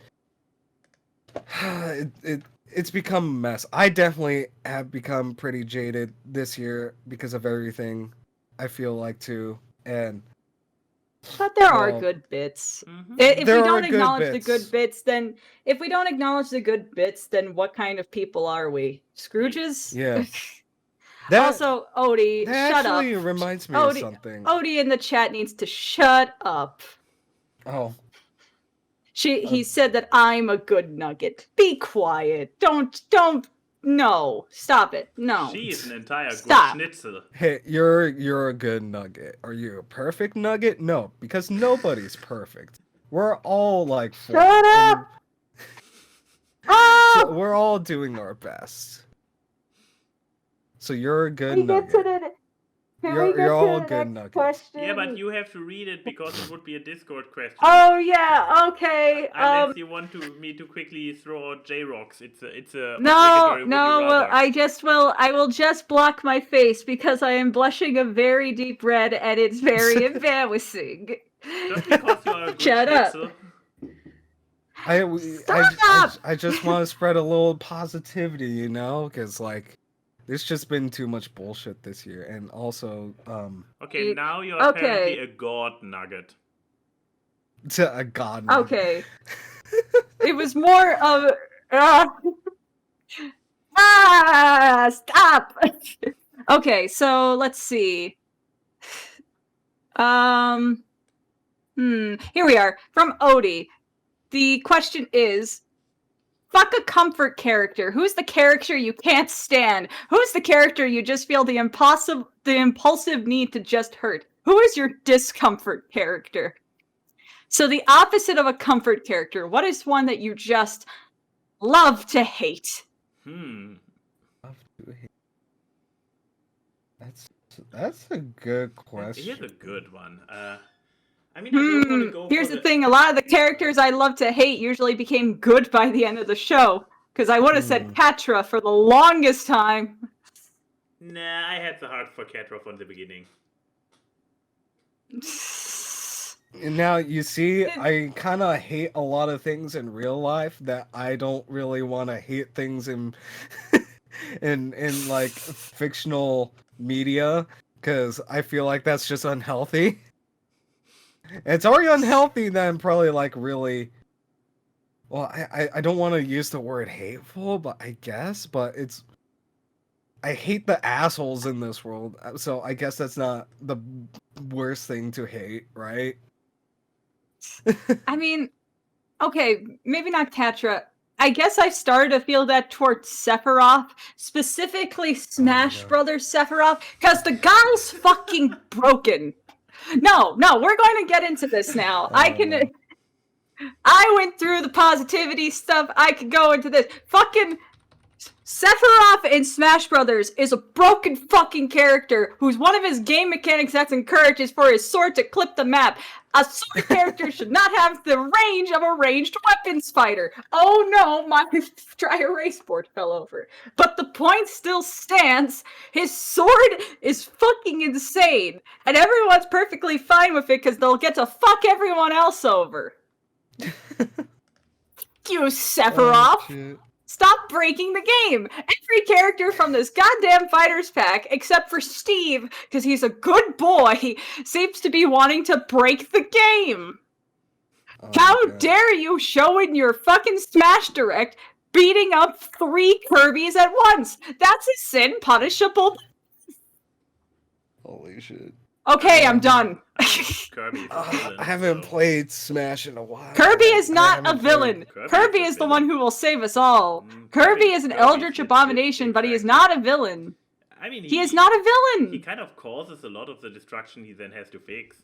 [SPEAKER 1] it's become a mess. I definitely have become pretty jaded this year because of everything, I feel like, too.
[SPEAKER 2] But there are good bits. If we don't acknowledge the good bits, then what kind of people are we? Scrooges?
[SPEAKER 1] Yeah.
[SPEAKER 2] Also, Odie, shut up.
[SPEAKER 1] That actually reminds me of something.
[SPEAKER 2] Odie in the chat needs to shut up.
[SPEAKER 1] Oh.
[SPEAKER 2] He said that I'm a good nugget. Be quiet. No. Stop it. No.
[SPEAKER 3] She is an entire good schnitzel.
[SPEAKER 1] Hey, you're a good nugget. Are you a perfect nugget? No, because nobody's perfect. We're all like
[SPEAKER 2] Shut up!
[SPEAKER 1] So we're all doing our best. So you're a good
[SPEAKER 2] we get to
[SPEAKER 1] nugget.
[SPEAKER 2] the. Can we
[SPEAKER 1] You're
[SPEAKER 2] get
[SPEAKER 1] all
[SPEAKER 2] to the
[SPEAKER 1] good
[SPEAKER 2] next
[SPEAKER 1] nuggets.
[SPEAKER 2] question?
[SPEAKER 3] Yeah, but you have to read it because it would be a Discord question.
[SPEAKER 2] Oh yeah, okay.
[SPEAKER 3] Unless you want me to quickly throw out J-Rocks. It's a
[SPEAKER 2] No,
[SPEAKER 3] obligatory would you
[SPEAKER 2] well,
[SPEAKER 3] rather.
[SPEAKER 2] I will just block my face because I am blushing a very deep red and it's very embarrassing.
[SPEAKER 3] Just because you are a good
[SPEAKER 2] Shut up.
[SPEAKER 3] schnitzel.
[SPEAKER 1] I just want to spread a little positivity, you know, because like there's just been too much bullshit this year, and also
[SPEAKER 3] Okay, now you're apparently a god nugget.
[SPEAKER 1] to a god.
[SPEAKER 2] Okay. It was more of stop. Okay, so let's see. Here we are from Odie. The question is, fuck a comfort character. Who's the character you can't stand? Who's the character you just feel the impulsive need to just hurt? Who is your discomfort character? So the opposite of a comfort character, what is one that you just love to hate?
[SPEAKER 1] Love to hate. That's a good question.
[SPEAKER 3] Here's a good one. I mean, I don't want to go.
[SPEAKER 2] Here's the thing: a lot of the characters I love to hate usually became good by the end of the show. Because I would have said Catra for the longest time.
[SPEAKER 3] Nah, I had the heart for Catra from the beginning.
[SPEAKER 1] And now you see, I kind of hate a lot of things in real life that I don't really want to hate things in in like fictional media, because I feel like that's just unhealthy. It's already unhealthy then probably like really, well, I don't want to use the word hateful, but I guess, but it's, I hate the assholes in this world, so I guess that's not the worst thing to hate, right?
[SPEAKER 2] I mean, okay, maybe not Catra. I guess I started to feel that towards Sephiroth, specifically Smash Brothers Sephiroth, because the guy's fucking broken. No, we're going to get into this now. I went through the positivity stuff. I could go into this. Fucking Sephiroth in Smash Brothers is a broken fucking character whose one of his game mechanics that's encouraged is for his sword to clip the map. A sword character should not have the range of a ranged weapons fighter. Oh no, my dry erase board fell over. But the point still stands. His sword is fucking insane. And everyone's perfectly fine with it because they'll get to fuck everyone else over. You, Sephiroth.
[SPEAKER 1] Oh,
[SPEAKER 2] stop breaking the game! Every character from this goddamn fighters pack, except for Steve, because he's a good boy, seems to be wanting to break the game! How dare you show in your fucking Smash Direct beating up 3 Kirbys at once? That's a sin punishable.
[SPEAKER 1] Holy shit.
[SPEAKER 2] Okay, I'm done.
[SPEAKER 3] Kirby.
[SPEAKER 1] I haven't played Smash in a while.
[SPEAKER 2] Kirby is not a villain. Kirby is the one who will save us all. Kirby is an eldritch abomination, but he is not a villain.
[SPEAKER 3] I mean,
[SPEAKER 2] he is not a villain.
[SPEAKER 3] He kind of causes a lot of the destruction he then has to fix.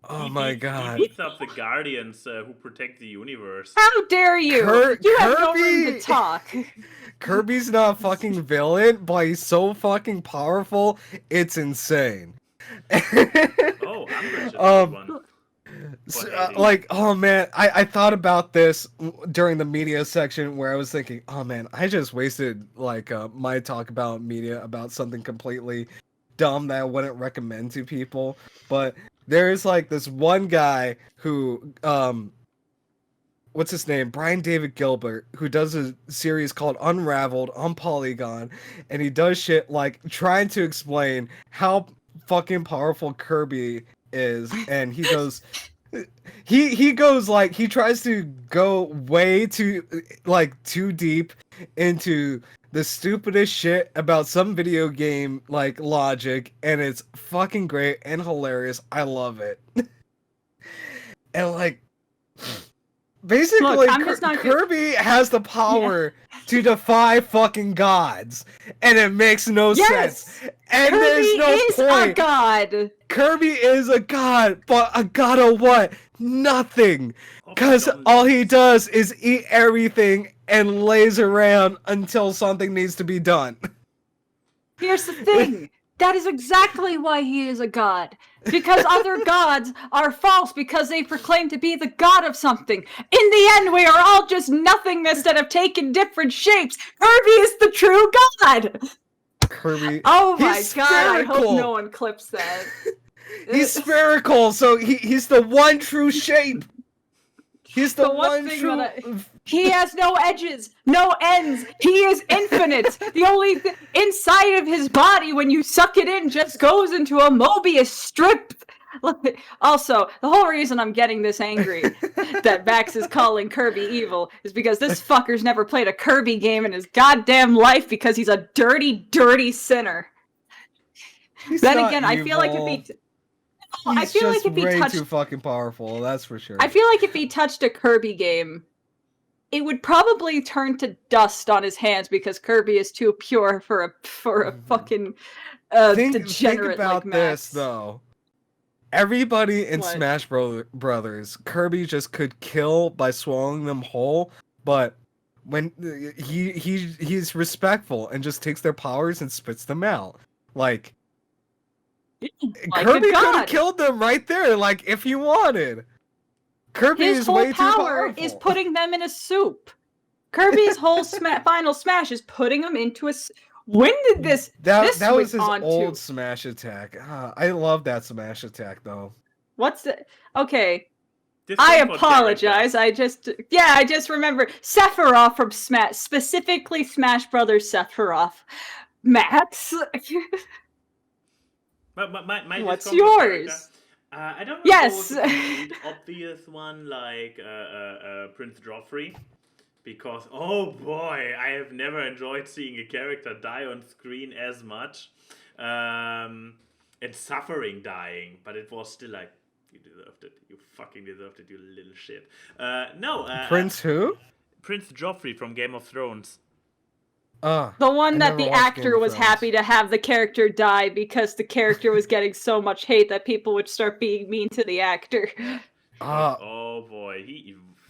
[SPEAKER 1] Oh my god.
[SPEAKER 3] He beats up the Guardians who protect the universe.
[SPEAKER 2] How dare you? You have no room to talk.
[SPEAKER 1] Kirby's not a fucking villain, but he's so fucking powerful, it's insane.
[SPEAKER 3] Oh, I'm one.
[SPEAKER 1] Like, oh man, I thought about this during the media section where I was thinking, oh man, I just wasted like my talk about media about something completely dumb that I wouldn't recommend to people. But there's like this one guy who what's his name? Brian David Gilbert, who does a series called Unraveled on Polygon, and he does shit like trying to explain how fucking powerful Kirby is, and he goes he goes like, he tries to go way too deep into the stupidest shit about some video game like logic, and it's fucking great and hilarious. I love it. And like, basically, look, Kirby has the power to defy fucking gods, and it makes no sense. And
[SPEAKER 2] Kirby
[SPEAKER 1] there's no
[SPEAKER 2] is
[SPEAKER 1] point.
[SPEAKER 2] A god.
[SPEAKER 1] Kirby is a god, but a god of what? Nothing. Because all he does is eat everything and lays around until something needs to be done.
[SPEAKER 2] Here's the thing. That is exactly why he is a god. Because other gods are false because they proclaim to be the god of something. In the end, we are all just nothingness that have taken different shapes. Kirby is the true god.
[SPEAKER 1] Kirby.
[SPEAKER 2] Oh my
[SPEAKER 1] he's
[SPEAKER 2] god! I hope
[SPEAKER 1] spherical.
[SPEAKER 2] no one clips that.
[SPEAKER 1] He's spherical, so he's the one true shape. He's the one
[SPEAKER 2] thing
[SPEAKER 1] true.
[SPEAKER 2] that he has no edges, no ends. He is infinite. The only inside of his body, when you suck it in, just goes into a Mobius strip. Also, the whole reason I'm getting this angry that Vax is calling Kirby evil is because this fucker's never played a Kirby game in his goddamn life because he's a dirty, dirty sinner.
[SPEAKER 1] He's
[SPEAKER 2] Then
[SPEAKER 1] not
[SPEAKER 2] again, I feel like if he... I feel like if he
[SPEAKER 1] way
[SPEAKER 2] touched...
[SPEAKER 1] too fucking powerful, that's for sure.
[SPEAKER 2] I feel like if he touched a Kirby game, it would probably turn to dust on his hands because Kirby is too pure for a fucking degenerate
[SPEAKER 1] think about
[SPEAKER 2] like Max.
[SPEAKER 1] this though. Everybody in
[SPEAKER 2] What?
[SPEAKER 1] Smash Brothers, Kirby just could kill by swallowing them whole, but when he's respectful and just takes their powers and spits them out. Like Kirby could have killed them right there, like if he wanted. Kirby
[SPEAKER 2] His
[SPEAKER 1] is
[SPEAKER 2] whole
[SPEAKER 1] way too
[SPEAKER 2] power
[SPEAKER 1] powerful.
[SPEAKER 2] is putting them in a soup. Kirby's whole final smash is putting them into a. When did this?
[SPEAKER 1] That
[SPEAKER 2] this
[SPEAKER 1] was his
[SPEAKER 2] on
[SPEAKER 1] old
[SPEAKER 2] to?
[SPEAKER 1] smash attack. I love that smash attack though.
[SPEAKER 2] What's the? Okay,
[SPEAKER 3] This
[SPEAKER 2] I
[SPEAKER 3] thing for
[SPEAKER 2] apologize.
[SPEAKER 3] character.
[SPEAKER 2] I just remember Sephiroth from Smash, specifically Smash Brothers Sephiroth. Max,
[SPEAKER 3] My
[SPEAKER 2] what's
[SPEAKER 3] discomfort
[SPEAKER 2] yours?
[SPEAKER 3] character, I don't know
[SPEAKER 2] Yes.
[SPEAKER 3] if it was a complete obvious one like Prince Joffrey, because oh boy, I have never enjoyed seeing a character die on screen as much, and suffering dying, but it was still like, you deserved it, you fucking deserved it, you little shit.
[SPEAKER 1] Prince who?
[SPEAKER 3] Prince Joffrey from Game of Thrones.
[SPEAKER 2] the one
[SPEAKER 1] I
[SPEAKER 2] that
[SPEAKER 1] never
[SPEAKER 2] the
[SPEAKER 1] watched Game
[SPEAKER 2] actor
[SPEAKER 1] of
[SPEAKER 2] was
[SPEAKER 1] Thrones.
[SPEAKER 2] happy to have the character die because the character was getting so much hate that people would start being mean to the actor.
[SPEAKER 3] Oh boy,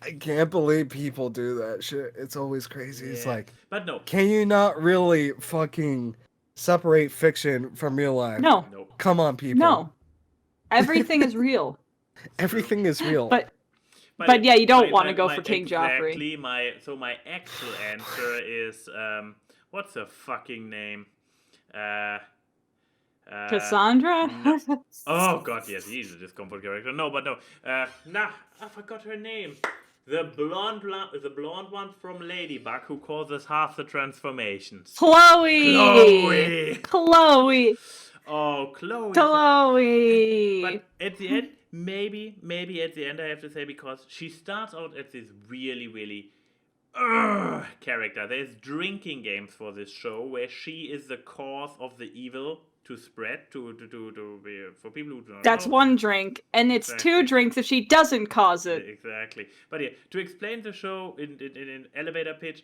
[SPEAKER 1] I can't believe people do that shit. It's always crazy. It's
[SPEAKER 3] Yeah.
[SPEAKER 1] like,
[SPEAKER 3] But no,
[SPEAKER 1] can you not really fucking separate fiction from real life?
[SPEAKER 2] No,
[SPEAKER 1] Come on, people.
[SPEAKER 2] no, everything is real.
[SPEAKER 1] Everything is real.
[SPEAKER 2] But yeah, you don't want to go for King Joffrey.
[SPEAKER 3] Exactly. My actual answer is what's the fucking name?
[SPEAKER 2] Cassandra?
[SPEAKER 3] Oh god, yes, he's a discomfort character. No, but no. I forgot her name. The blonde one from Ladybug who causes half the transformations.
[SPEAKER 2] Chloe!
[SPEAKER 3] Chloe! Oh, Chloe.
[SPEAKER 2] Chloe!
[SPEAKER 3] But at the end, maybe at the end I have to say, because she starts out as this really, really character. There's drinking games for this show where she is the cause of the evil to spread for people who don't
[SPEAKER 2] That's
[SPEAKER 3] know.
[SPEAKER 2] one drink, and it's
[SPEAKER 3] Exactly.
[SPEAKER 2] 2 drinks if she doesn't cause it.
[SPEAKER 3] Exactly. But yeah, to explain the show in an elevator pitch,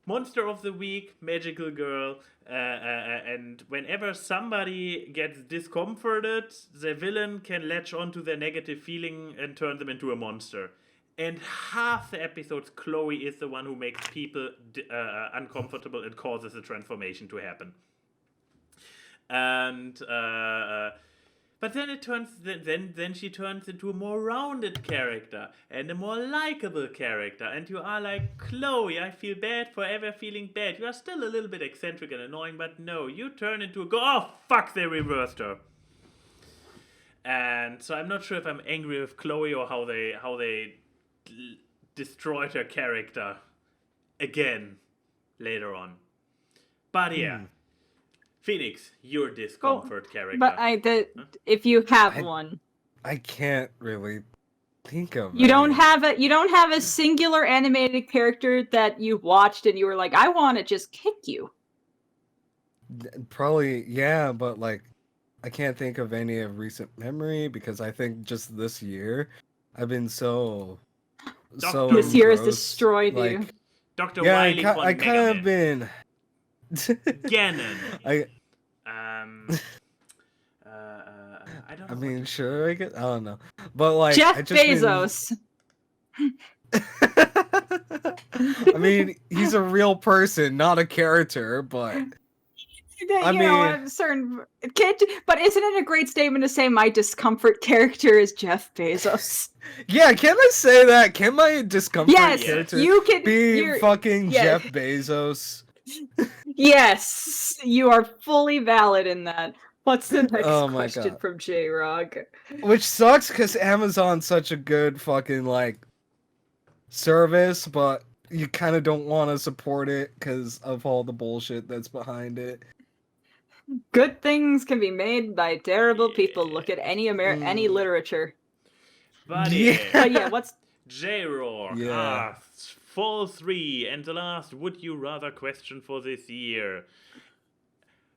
[SPEAKER 3] Monster of the Week, Magical Girl, and whenever somebody gets discomforted, the villain can latch onto their negative feeling and turn them into a monster. And half the episodes, Chloe is the one who makes people uncomfortable and causes the transformation to happen. And but then it turns then she turns into a more rounded character and a more likable character, and you are like, Chloe, I feel bad for ever feeling bad. You are still a little bit eccentric and annoying, but no, you turn into oh fuck, they reversed her. And so I'm not sure if I'm angry with Chloe or how they destroyed her character again later on. But yeah. Phoenix, your discomfort character.
[SPEAKER 2] But if you have one,
[SPEAKER 1] I can't really think of.
[SPEAKER 2] you don't have a singular animated character that you watched and you were like, I want to just kick you.
[SPEAKER 1] Probably, yeah, but like, I can't think of any of recent memory because I think just this year I've been so
[SPEAKER 2] This year has
[SPEAKER 1] engrossed,
[SPEAKER 2] destroyed you.
[SPEAKER 1] like,
[SPEAKER 3] Dr.
[SPEAKER 1] Yeah,
[SPEAKER 3] Wily
[SPEAKER 1] I kind of been.
[SPEAKER 3] Ganon.
[SPEAKER 1] I
[SPEAKER 3] don't know.
[SPEAKER 1] I mean, sure, I don't know, but like
[SPEAKER 2] Jeff
[SPEAKER 1] I just
[SPEAKER 2] Bezos.
[SPEAKER 1] I mean, he's a real person, not a character, but I mean-
[SPEAKER 2] a certain kid, but isn't it a great statement to say my discomfort character is Jeff Bezos?
[SPEAKER 1] Yeah, can I say that? Can my discomfort
[SPEAKER 2] Yes,
[SPEAKER 1] character
[SPEAKER 2] you can.
[SPEAKER 1] be fucking
[SPEAKER 2] yeah.
[SPEAKER 1] Jeff Bezos?
[SPEAKER 2] Yes, you are fully valid in that. What's the next
[SPEAKER 1] Oh my
[SPEAKER 2] question
[SPEAKER 1] God.
[SPEAKER 2] from J-Rog?
[SPEAKER 1] Which sucks because Amazon's such a good fucking like service, but you kind of don't want to support it because of all the bullshit that's behind it.
[SPEAKER 2] Good things can be made by terrible people. Look at any any literature.
[SPEAKER 3] But
[SPEAKER 2] But yeah, what's
[SPEAKER 3] J-Rock
[SPEAKER 1] Yeah.
[SPEAKER 3] asks, Fall 3, and the last would you rather question for this year.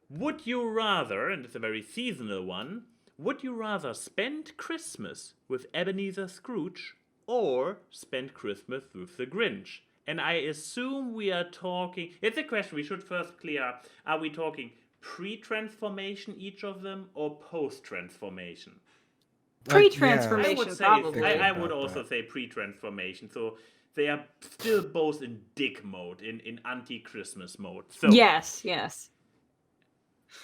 [SPEAKER 3] Would you rather, and it's a very seasonal one, would you rather spend Christmas with Ebenezer Scrooge or spend Christmas with the Grinch? And I assume we are talking, it's a question we should first clear up. Are we talking pre-transformation, each of them, or post-transformation?
[SPEAKER 2] pre-transformation?
[SPEAKER 3] I would say,
[SPEAKER 2] Probably.
[SPEAKER 3] I would also say pre-transformation. So they are still both in dick mode, in anti-Christmas mode. So
[SPEAKER 2] Yes.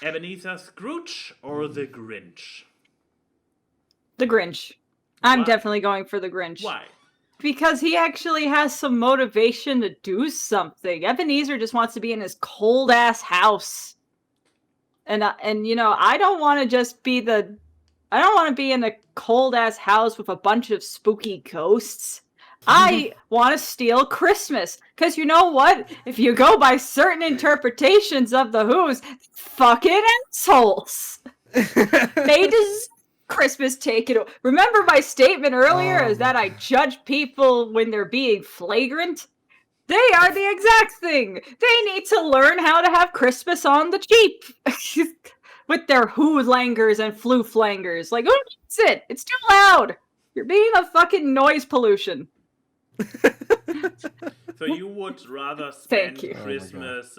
[SPEAKER 3] Ebenezer Scrooge or the Grinch?
[SPEAKER 2] The Grinch. I'm
[SPEAKER 3] Why?
[SPEAKER 2] definitely going for the Grinch.
[SPEAKER 3] Why?
[SPEAKER 2] Because he actually has some motivation to do something. Ebenezer just wants to be in his cold ass house. And you know, I don't want to just be I don't want to be in a cold ass house with a bunch of spooky ghosts. I want to steal Christmas. Because you know what? If you go by certain interpretations of the Who's, fucking assholes. They deserve Christmas taken. Remember my statement earlier is that I judge people when they're being flagrant? They are the exact thing. They need to learn how to have Christmas on the cheap. With their who-langers and flu-flangers. Like, who needs it? It's too loud. You're being a fucking noise pollution.
[SPEAKER 3] So you would rather
[SPEAKER 2] Thank
[SPEAKER 3] spend
[SPEAKER 2] you.
[SPEAKER 3] Christmas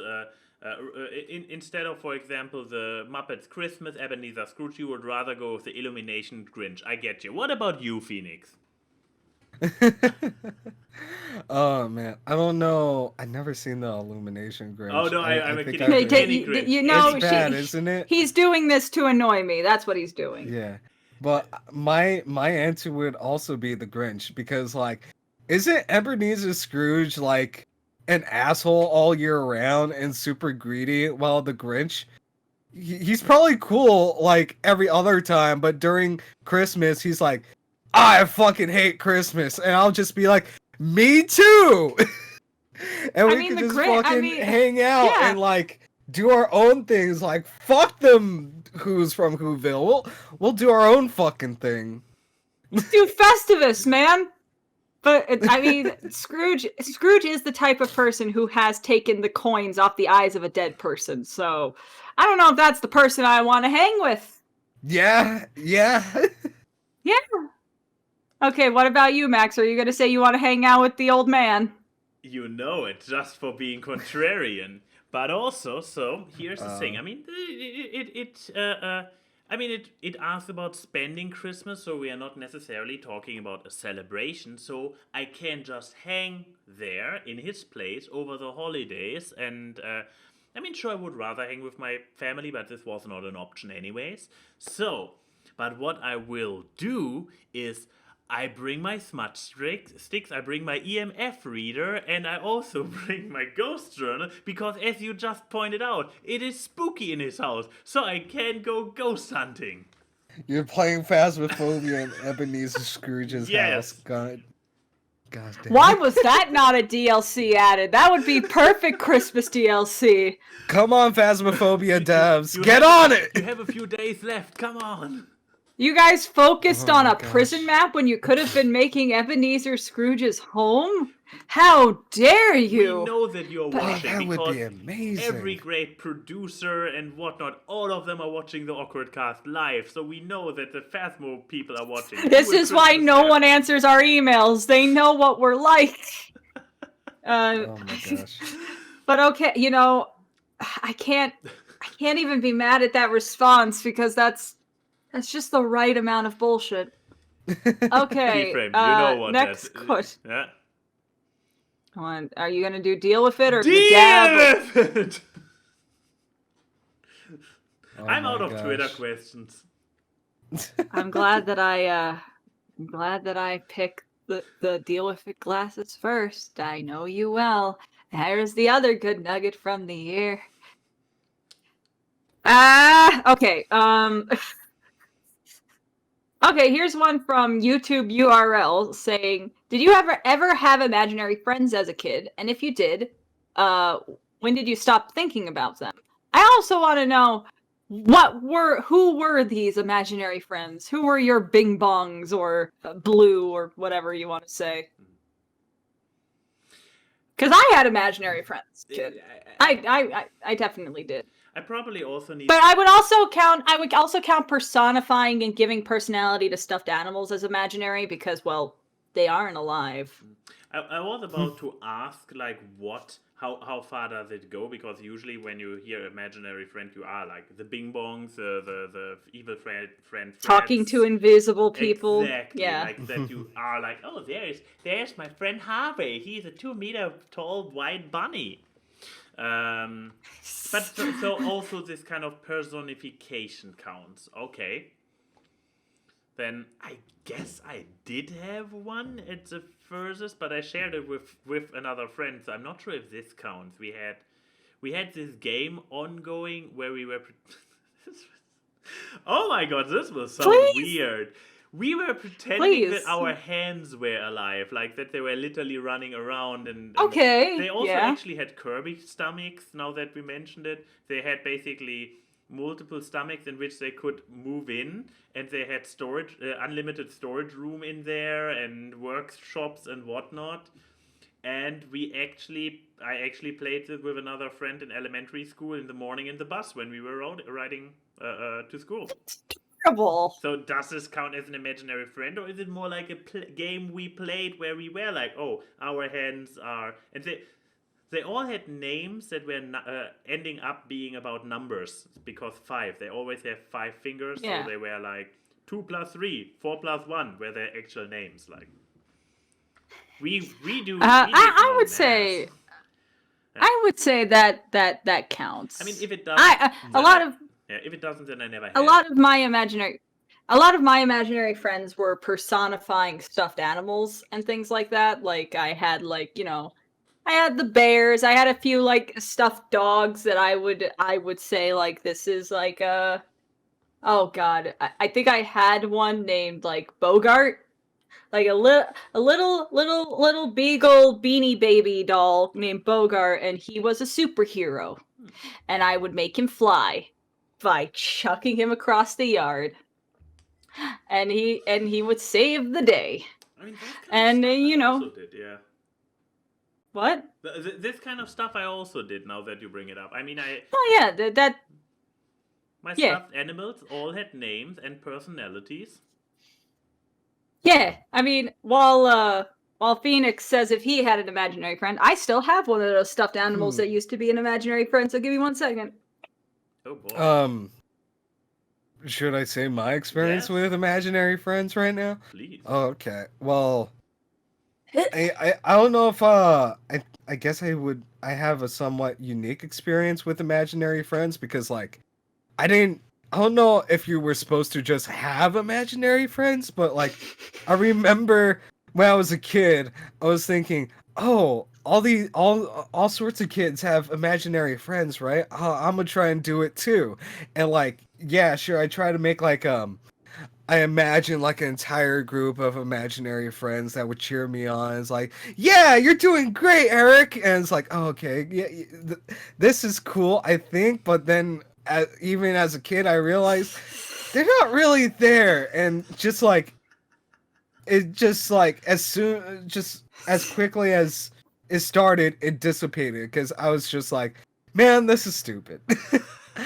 [SPEAKER 3] instead of, for example, the Muppets Christmas Ebenezer Scrooge, you would rather go with the Illumination Grinch. I get you. What about you, Phoenix?
[SPEAKER 1] Oh man, I don't know. I never seen the Illumination Grinch.
[SPEAKER 3] Oh no, I'm
[SPEAKER 1] think
[SPEAKER 3] kidding.
[SPEAKER 1] I've
[SPEAKER 3] Any
[SPEAKER 1] heard-
[SPEAKER 3] Grinch.
[SPEAKER 2] You know,
[SPEAKER 1] It's bad, isn't it?
[SPEAKER 2] He's doing this to annoy me. That's what he's doing.
[SPEAKER 1] Yeah, but my answer would also be the Grinch because like, isn't Ebenezer Scrooge like an asshole all year round and super greedy, while the Grinch, he's probably cool like every other time, but during Christmas he's like, I fucking hate Christmas, and I'll just be like, me too. And we can just fucking hang out and like do our own things. Like fuck them who's from Whoville. We'll do our own fucking thing.
[SPEAKER 2] Let's do Festivus, man. But I mean, Scrooge is the type of person who has taken the coins off the eyes of a dead person. So I don't know if that's the person I want to hang with.
[SPEAKER 1] Yeah.
[SPEAKER 2] Yeah. Okay, what about you, Max? Are you going to say you want to hang out with the old man?
[SPEAKER 3] You know it, just for being contrarian. But also, so here's the thing. I mean, it asks about spending Christmas, so we are not necessarily talking about a celebration. So I can just hang there in his place over the holidays, and sure, I would rather hang with my family, but this was not an option anyways. So, but what I will do is I bring my smudge sticks, I bring my EMF reader, and I also bring my ghost journal, because as you just pointed out, it is spooky in his house, so I can go ghost hunting.
[SPEAKER 1] You're playing Phasmophobia in Ebenezer Scrooge's
[SPEAKER 3] Yes.
[SPEAKER 1] house. God damn.
[SPEAKER 2] Why was that not a DLC added? That would be perfect Christmas DLC.
[SPEAKER 1] Come on, Phasmophobia devs.
[SPEAKER 3] You
[SPEAKER 1] Get
[SPEAKER 3] have-
[SPEAKER 1] on it!
[SPEAKER 3] You have a few days left, come on.
[SPEAKER 2] You guys focused on
[SPEAKER 1] my
[SPEAKER 2] a prison
[SPEAKER 1] gosh.
[SPEAKER 2] map when you could have been making Ebenezer Scrooge's home? How dare you?
[SPEAKER 3] We know that you're watching,
[SPEAKER 1] that would
[SPEAKER 3] because
[SPEAKER 1] be amazing.
[SPEAKER 3] every great producer and whatnot, all of them are watching the Awkward Cast live, so we know that the Phasmo people are watching.
[SPEAKER 2] This
[SPEAKER 3] You and
[SPEAKER 2] is why
[SPEAKER 3] Christmas
[SPEAKER 2] no
[SPEAKER 3] there.
[SPEAKER 2] one answers our emails. They know what we're like.
[SPEAKER 1] Oh my gosh.
[SPEAKER 2] But okay, you know, I can't even be mad at that response because that's just the right amount of bullshit. Okay,
[SPEAKER 3] Keyframe, you know what
[SPEAKER 2] next
[SPEAKER 3] that-
[SPEAKER 2] question.
[SPEAKER 3] Yeah.
[SPEAKER 2] Come on, are you gonna do deal with it or
[SPEAKER 3] Deal
[SPEAKER 2] dab?
[SPEAKER 3] with it!
[SPEAKER 1] Oh
[SPEAKER 3] I'm
[SPEAKER 1] my
[SPEAKER 3] out of Twitter
[SPEAKER 1] gosh.
[SPEAKER 3] questions.
[SPEAKER 2] I'm glad that I picked the deal with it glasses first. I know you well. There's the other good nugget from the year. Okay. Okay, here's one from YouTube URL saying, "Did you ever have imaginary friends as a kid? And if you did, when did you stop thinking about them?" I also want to know who were these imaginary friends? Who were your Bing Bongs or Blue or whatever you want to say? Because I had imaginary friends, kid. I definitely did.
[SPEAKER 3] I probably also need.
[SPEAKER 2] But I would also count personifying and giving personality to stuffed animals as imaginary because, well, they aren't alive.
[SPEAKER 3] I was about to ask, like, how far does it go? Because usually when you hear imaginary friend, you are like the Bing Bongs, the evil friend
[SPEAKER 2] Talking
[SPEAKER 3] Freds.
[SPEAKER 2] to invisible people.
[SPEAKER 3] Exactly,
[SPEAKER 2] Yeah.
[SPEAKER 3] like that you are like, oh, there's my friend Harvey. He's a 2-meter tall white bunny. But so also this kind of personification counts. Okay. Then I guess I did have one at the furthest, but I shared it with another friend, so I'm not sure if this counts. We had this game ongoing where we were. Oh my god, this was so weird. We were pretending that our hands were alive, like that they were literally running around, and
[SPEAKER 2] okay.
[SPEAKER 3] They also actually had Kirby stomachs. Now that we mentioned it, they had basically multiple stomachs in which they could move in, and they had storage, unlimited storage room in there, and workshops and whatnot. And I actually played it with another friend in elementary school in the morning in the bus when we were riding to school.
[SPEAKER 2] Terrible.
[SPEAKER 3] So does this count as an imaginary friend, or is it more like a game we played where we were like, oh, our hands are, and they all had names that were ending up being about numbers, because 5. They always have 5 fingers, so they were like 2 plus 3, 4 plus 1, were their actual names. Like we do. I would
[SPEAKER 2] say. I would say that counts.
[SPEAKER 3] I mean, if it doesn't, if it doesn't, then I never had.
[SPEAKER 2] A lot of my imaginary friends were personifying stuffed animals and things like that. Like I had I had the bears. I had a few like stuffed dogs that I would say like this is like oh god. I think I had one named like Bogart. Like a little beagle beanie baby doll named Bogart, and he was a superhero. And I would make him fly by chucking him across the yard. And he would save the day.
[SPEAKER 3] I mean,
[SPEAKER 2] and
[SPEAKER 3] I also did, yeah.
[SPEAKER 2] What?
[SPEAKER 3] This kind of stuff I also did. Now that you bring it up, I mean, my stuffed animals all had names and personalities.
[SPEAKER 2] Yeah, I mean, while Phoenix says if he had an imaginary friend, I still have one of those stuffed animals that used to be an imaginary friend. So give me 1 second.
[SPEAKER 3] Oh boy.
[SPEAKER 1] Should I say my experience with imaginary friends right now?
[SPEAKER 3] Please.
[SPEAKER 1] Oh, okay. Well, I don't know if I guess I have a somewhat unique experience with imaginary friends because like I don't know if you were supposed to just have imaginary friends, but like I remember when I was a kid, I was thinking, oh, all sorts of kids have imaginary friends, right? I'm gonna try and do it too. And like, yeah, sure, I try to make like I imagine like an entire group of imaginary friends that would cheer me on. It's like, yeah, you're doing great, Eric. And it's like, oh, okay, yeah, this is cool, I think. But then, even as a kid, I realized they're not really there. And just like, as quickly as it started, it dissipated because I was just like, man, this is stupid.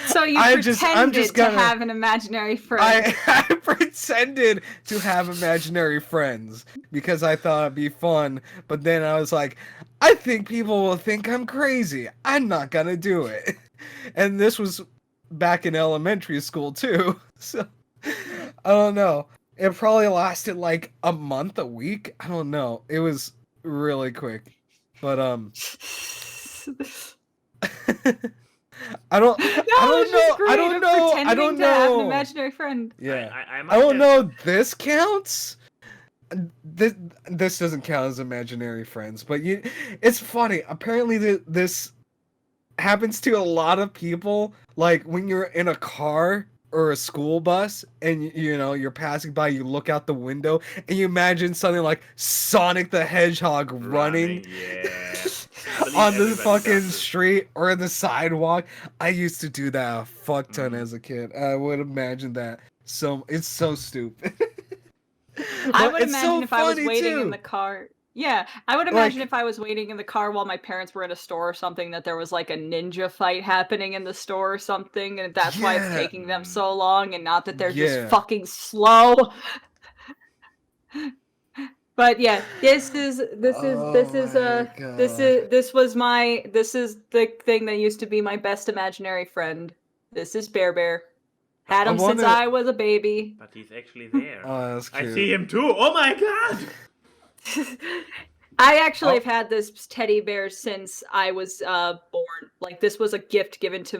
[SPEAKER 2] So you pretended to have an imaginary friend.
[SPEAKER 1] I pretended to have imaginary friends because I thought it'd be fun, but then I was like, I think people will think I'm crazy. I'm not gonna do it. And this was back in elementary school too, so I don't know. It probably lasted like a month, a week. I don't know. It was really quick, but I don't
[SPEAKER 2] No,
[SPEAKER 1] I don't
[SPEAKER 2] it's just
[SPEAKER 1] know.
[SPEAKER 2] great.
[SPEAKER 1] I don't
[SPEAKER 2] of
[SPEAKER 1] know. I
[SPEAKER 2] pretending
[SPEAKER 1] don't
[SPEAKER 2] to have an
[SPEAKER 1] know.
[SPEAKER 2] imaginary friend.
[SPEAKER 1] Yeah.
[SPEAKER 3] I
[SPEAKER 1] I
[SPEAKER 3] might
[SPEAKER 1] don't
[SPEAKER 3] have-
[SPEAKER 1] know. This counts. This doesn't count as imaginary friends, but it's funny. Apparently, this happens to a lot of people. Like when you're in a car or a school bus, and you're passing by, you look out the window, and you imagine something like Sonic the Hedgehog running
[SPEAKER 3] Yeah. I believe
[SPEAKER 1] on the
[SPEAKER 3] everybody
[SPEAKER 1] fucking
[SPEAKER 3] does this.
[SPEAKER 1] street or the sidewalk. I used to do that a fuck ton
[SPEAKER 3] Mhm.
[SPEAKER 1] as a kid. I would imagine that. So it's so stupid.
[SPEAKER 2] I
[SPEAKER 1] But
[SPEAKER 2] would
[SPEAKER 1] it's
[SPEAKER 2] imagine
[SPEAKER 1] so
[SPEAKER 2] if I was
[SPEAKER 1] funny,
[SPEAKER 2] waiting in
[SPEAKER 1] too.
[SPEAKER 2] the car. Yeah, I would imagine
[SPEAKER 1] Like-
[SPEAKER 2] if I was waiting in the car while my parents were in a store or something, that there was like a ninja fight happening in the store or something, and that's why it's
[SPEAKER 1] Yeah.
[SPEAKER 2] taking them so long, and not that they're
[SPEAKER 1] Yeah.
[SPEAKER 2] just fucking slow. But yeah, this is
[SPEAKER 1] Oh my God.
[SPEAKER 2] this is the thing that used to be my best imaginary friend. This is Bear Bear. Had
[SPEAKER 1] I
[SPEAKER 2] him since
[SPEAKER 1] wanna-
[SPEAKER 2] I was a baby.
[SPEAKER 3] But he's actually there.
[SPEAKER 1] Oh, that's
[SPEAKER 3] I
[SPEAKER 1] cute.
[SPEAKER 3] see him too. Oh my god!
[SPEAKER 2] I actually
[SPEAKER 1] Oh.
[SPEAKER 2] have had this teddy bear since I was born. Like this was a gift given to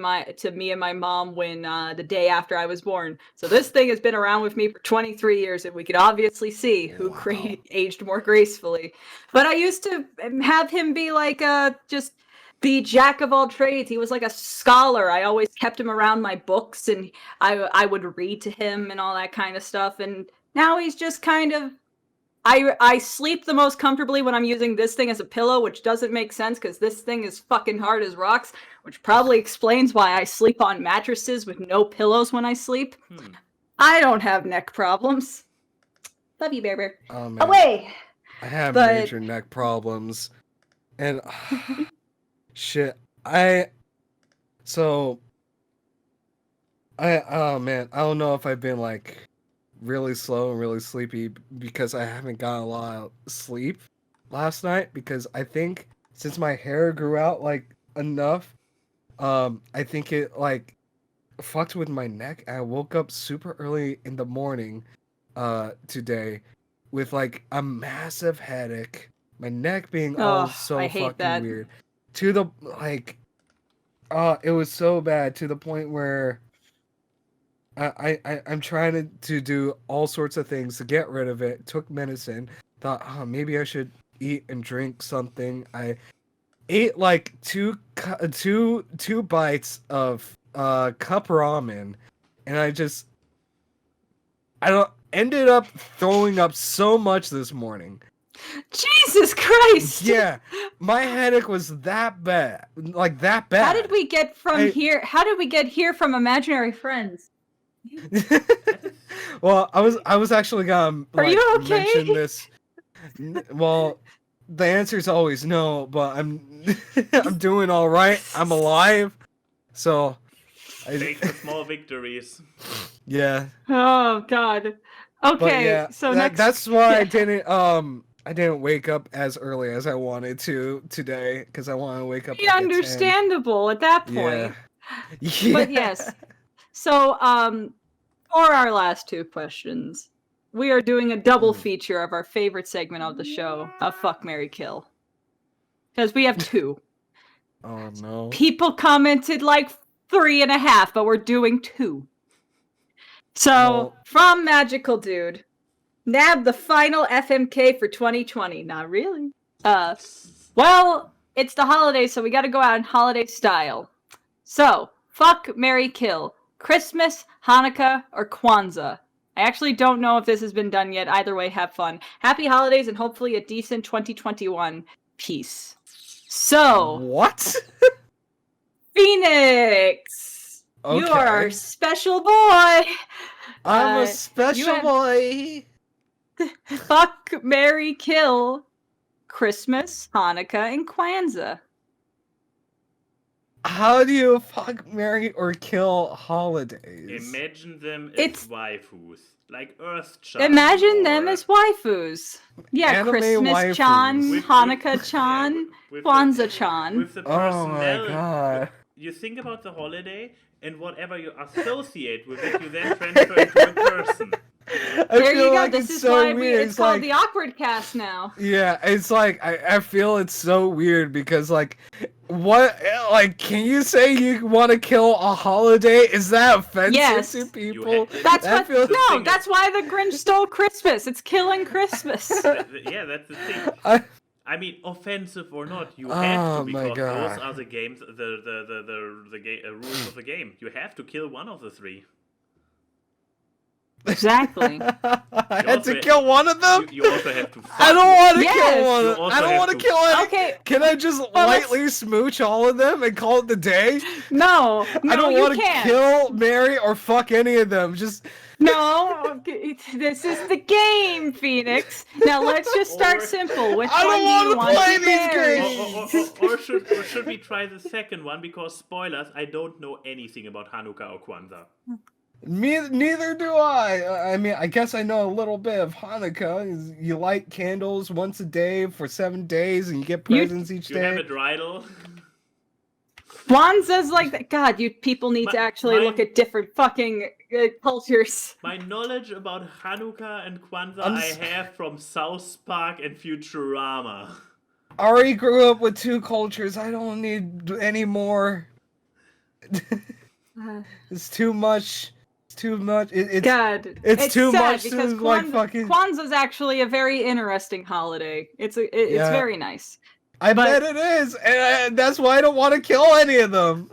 [SPEAKER 2] me and my mom when the day after I was born. So this thing has been around with me for 23 years, and we could obviously see who
[SPEAKER 1] Wow.
[SPEAKER 2] aged more gracefully. But I used to have him be like just be jack of all trades. He was like a scholar. I always kept him around my books, and I would read to him and all that kind of stuff. And now he's just kind of. I sleep the most comfortably when I'm using this thing as a pillow, which doesn't make sense because this thing is fucking hard as rocks, which probably explains why I sleep on mattresses with no pillows when I sleep. I don't have neck problems. Love you, Bear Bear.
[SPEAKER 1] Oh man.
[SPEAKER 2] Away!
[SPEAKER 1] I have
[SPEAKER 2] But-
[SPEAKER 1] major neck problems. And shit. Oh man, I don't know if I've been like really slow and really sleepy because I haven't gotten a lot of sleep last night, because I think since my hair grew out like enough, I think it like fucked with my neck. I woke up super early in the morning today with like a massive headache, my neck being all
[SPEAKER 2] Oh,
[SPEAKER 1] so
[SPEAKER 2] I hate
[SPEAKER 1] fucking
[SPEAKER 2] that.
[SPEAKER 1] weird, to the like it was so bad to the point where I'm trying to do all sorts of things to get rid of it. Took medicine. Thought, oh, maybe I should eat and drink something. I ate like two bites of cup ramen, and I ended up throwing up so much this morning.
[SPEAKER 2] Jesus Christ!
[SPEAKER 1] Yeah, my headache was that bad, like that bad.
[SPEAKER 2] How did we get from here? How did we get here from imaginary friends?
[SPEAKER 1] Well, I was actually gonna
[SPEAKER 2] Are
[SPEAKER 1] like,
[SPEAKER 2] you okay?
[SPEAKER 1] mention this. Well, the answer is always no, but I'm I'm doing all right. I'm alive, so
[SPEAKER 3] Take the small victories.
[SPEAKER 1] yeah.
[SPEAKER 2] Oh God.
[SPEAKER 1] But
[SPEAKER 2] Okay,
[SPEAKER 1] yeah,
[SPEAKER 2] so next.
[SPEAKER 1] that's why
[SPEAKER 2] yeah.
[SPEAKER 1] I didn't wake up as early as I wanted to today, because I want to wake up.
[SPEAKER 2] Be
[SPEAKER 1] like, at 10.
[SPEAKER 2] understandable at that point.
[SPEAKER 1] Yeah. Yeah.
[SPEAKER 2] But yes. So for our last two questions, we are doing a double feature of our favorite segment of the show, a Fuck, Marry, Kill. Because we have two.
[SPEAKER 1] Oh no.
[SPEAKER 2] People commented like 3.5, but we're doing 2. So,
[SPEAKER 1] Well-
[SPEAKER 2] from Magical Dude, nab the final FMK for 2020. Not really. Well, it's the holidays, so we gotta go out in holiday style. So, fuck, marry, kill. Christmas, Hanukkah, or Kwanzaa. I actually don't know if this has been done yet. Either way, have fun. Happy holidays and hopefully a decent 2021. Peace. So,
[SPEAKER 1] What?
[SPEAKER 2] Phoenix! You are our
[SPEAKER 1] Okay.
[SPEAKER 2] special boy!
[SPEAKER 1] I'm
[SPEAKER 2] Uh,
[SPEAKER 1] a special
[SPEAKER 2] have-
[SPEAKER 1] boy.
[SPEAKER 2] Fuck, marry, kill. Christmas, Hanukkah, and Kwanzaa.
[SPEAKER 1] How do you fuck, marry, or kill holidays?
[SPEAKER 3] Imagine them as
[SPEAKER 2] It's-
[SPEAKER 3] waifus. Like Earth-chan.
[SPEAKER 2] Imagine them
[SPEAKER 3] or-
[SPEAKER 2] as waifus. Yeah,
[SPEAKER 1] Anime
[SPEAKER 2] Christmas-chan,
[SPEAKER 1] waifus.
[SPEAKER 2] Hanukkah-chan,
[SPEAKER 3] with
[SPEAKER 2] Kwanzaa-chan.
[SPEAKER 3] With the
[SPEAKER 1] Oh my
[SPEAKER 3] personality.
[SPEAKER 1] god.
[SPEAKER 3] You think about the holiday, and whatever you associate with it, you then transfer into a person.
[SPEAKER 2] There you go. This is
[SPEAKER 1] so
[SPEAKER 2] why
[SPEAKER 1] weird.
[SPEAKER 2] it's called
[SPEAKER 1] like,
[SPEAKER 2] the Awkward Cast now.
[SPEAKER 1] Yeah, it's like I feel it's so weird because like what like can you say you want to kill a holiday? Is that offensive
[SPEAKER 2] Yes.
[SPEAKER 1] to people?
[SPEAKER 2] That's
[SPEAKER 1] That
[SPEAKER 2] what.
[SPEAKER 1] feels-
[SPEAKER 2] No, that's why the Grinch stole Christmas. It's killing Christmas.
[SPEAKER 3] Yeah, that's the thing. I mean, offensive or not, you have to,
[SPEAKER 1] Oh my
[SPEAKER 3] because
[SPEAKER 1] God.
[SPEAKER 3] those are the games, the rules of the game. You have to kill one of the three.
[SPEAKER 2] Exactly.
[SPEAKER 1] I had
[SPEAKER 3] also-
[SPEAKER 1] to kill one of them.
[SPEAKER 3] You also have to.
[SPEAKER 1] I don't want to
[SPEAKER 2] Yes.
[SPEAKER 1] kill
[SPEAKER 3] You
[SPEAKER 1] one.
[SPEAKER 3] also
[SPEAKER 1] I don't
[SPEAKER 3] have
[SPEAKER 1] want to
[SPEAKER 3] to-
[SPEAKER 1] kill any.
[SPEAKER 2] Okay.
[SPEAKER 1] Can I just
[SPEAKER 2] Well, let's-
[SPEAKER 1] lightly smooch all of them and call it the day?
[SPEAKER 2] No,
[SPEAKER 1] I don't
[SPEAKER 2] you
[SPEAKER 1] want to
[SPEAKER 2] can't.
[SPEAKER 1] kill, marry, or fuck any of them. Just
[SPEAKER 2] No, this is the game, Phoenix. Now let's just start
[SPEAKER 3] Or-
[SPEAKER 2] simple. Which
[SPEAKER 1] I
[SPEAKER 2] one
[SPEAKER 1] don't
[SPEAKER 2] do you
[SPEAKER 1] wanna
[SPEAKER 2] want
[SPEAKER 1] play
[SPEAKER 2] to
[SPEAKER 1] these
[SPEAKER 2] marry?
[SPEAKER 1] games.
[SPEAKER 3] Or should we try the second one? Because spoilers, I don't know anything about Hanukkah or Kwanzaa.
[SPEAKER 1] neither do I. I mean, I guess I know a little bit of Hanukkah. You light candles once a day for 7 days, and you get presents each
[SPEAKER 3] Do you have
[SPEAKER 1] day.
[SPEAKER 3] a dreidel?
[SPEAKER 2] Kwanzaa's like that. God, you people need to actually
[SPEAKER 3] Mine-
[SPEAKER 2] look at different fucking cultures.
[SPEAKER 3] My knowledge about Hanukkah and Kwanzaa
[SPEAKER 1] I'm
[SPEAKER 3] I
[SPEAKER 1] s-
[SPEAKER 3] have from South Park and Futurama.
[SPEAKER 1] I already grew up with 2 cultures. I don't need any more. It's too much. It's too much. It's
[SPEAKER 2] God,
[SPEAKER 1] it's too
[SPEAKER 2] sad
[SPEAKER 1] much to,
[SPEAKER 2] because
[SPEAKER 1] like, fucking-
[SPEAKER 2] Kwanzaa's actually a very interesting holiday. It's
[SPEAKER 1] Yeah.
[SPEAKER 2] very nice.
[SPEAKER 1] I
[SPEAKER 2] but-
[SPEAKER 1] bet it is, and that's why I don't want to kill any of them.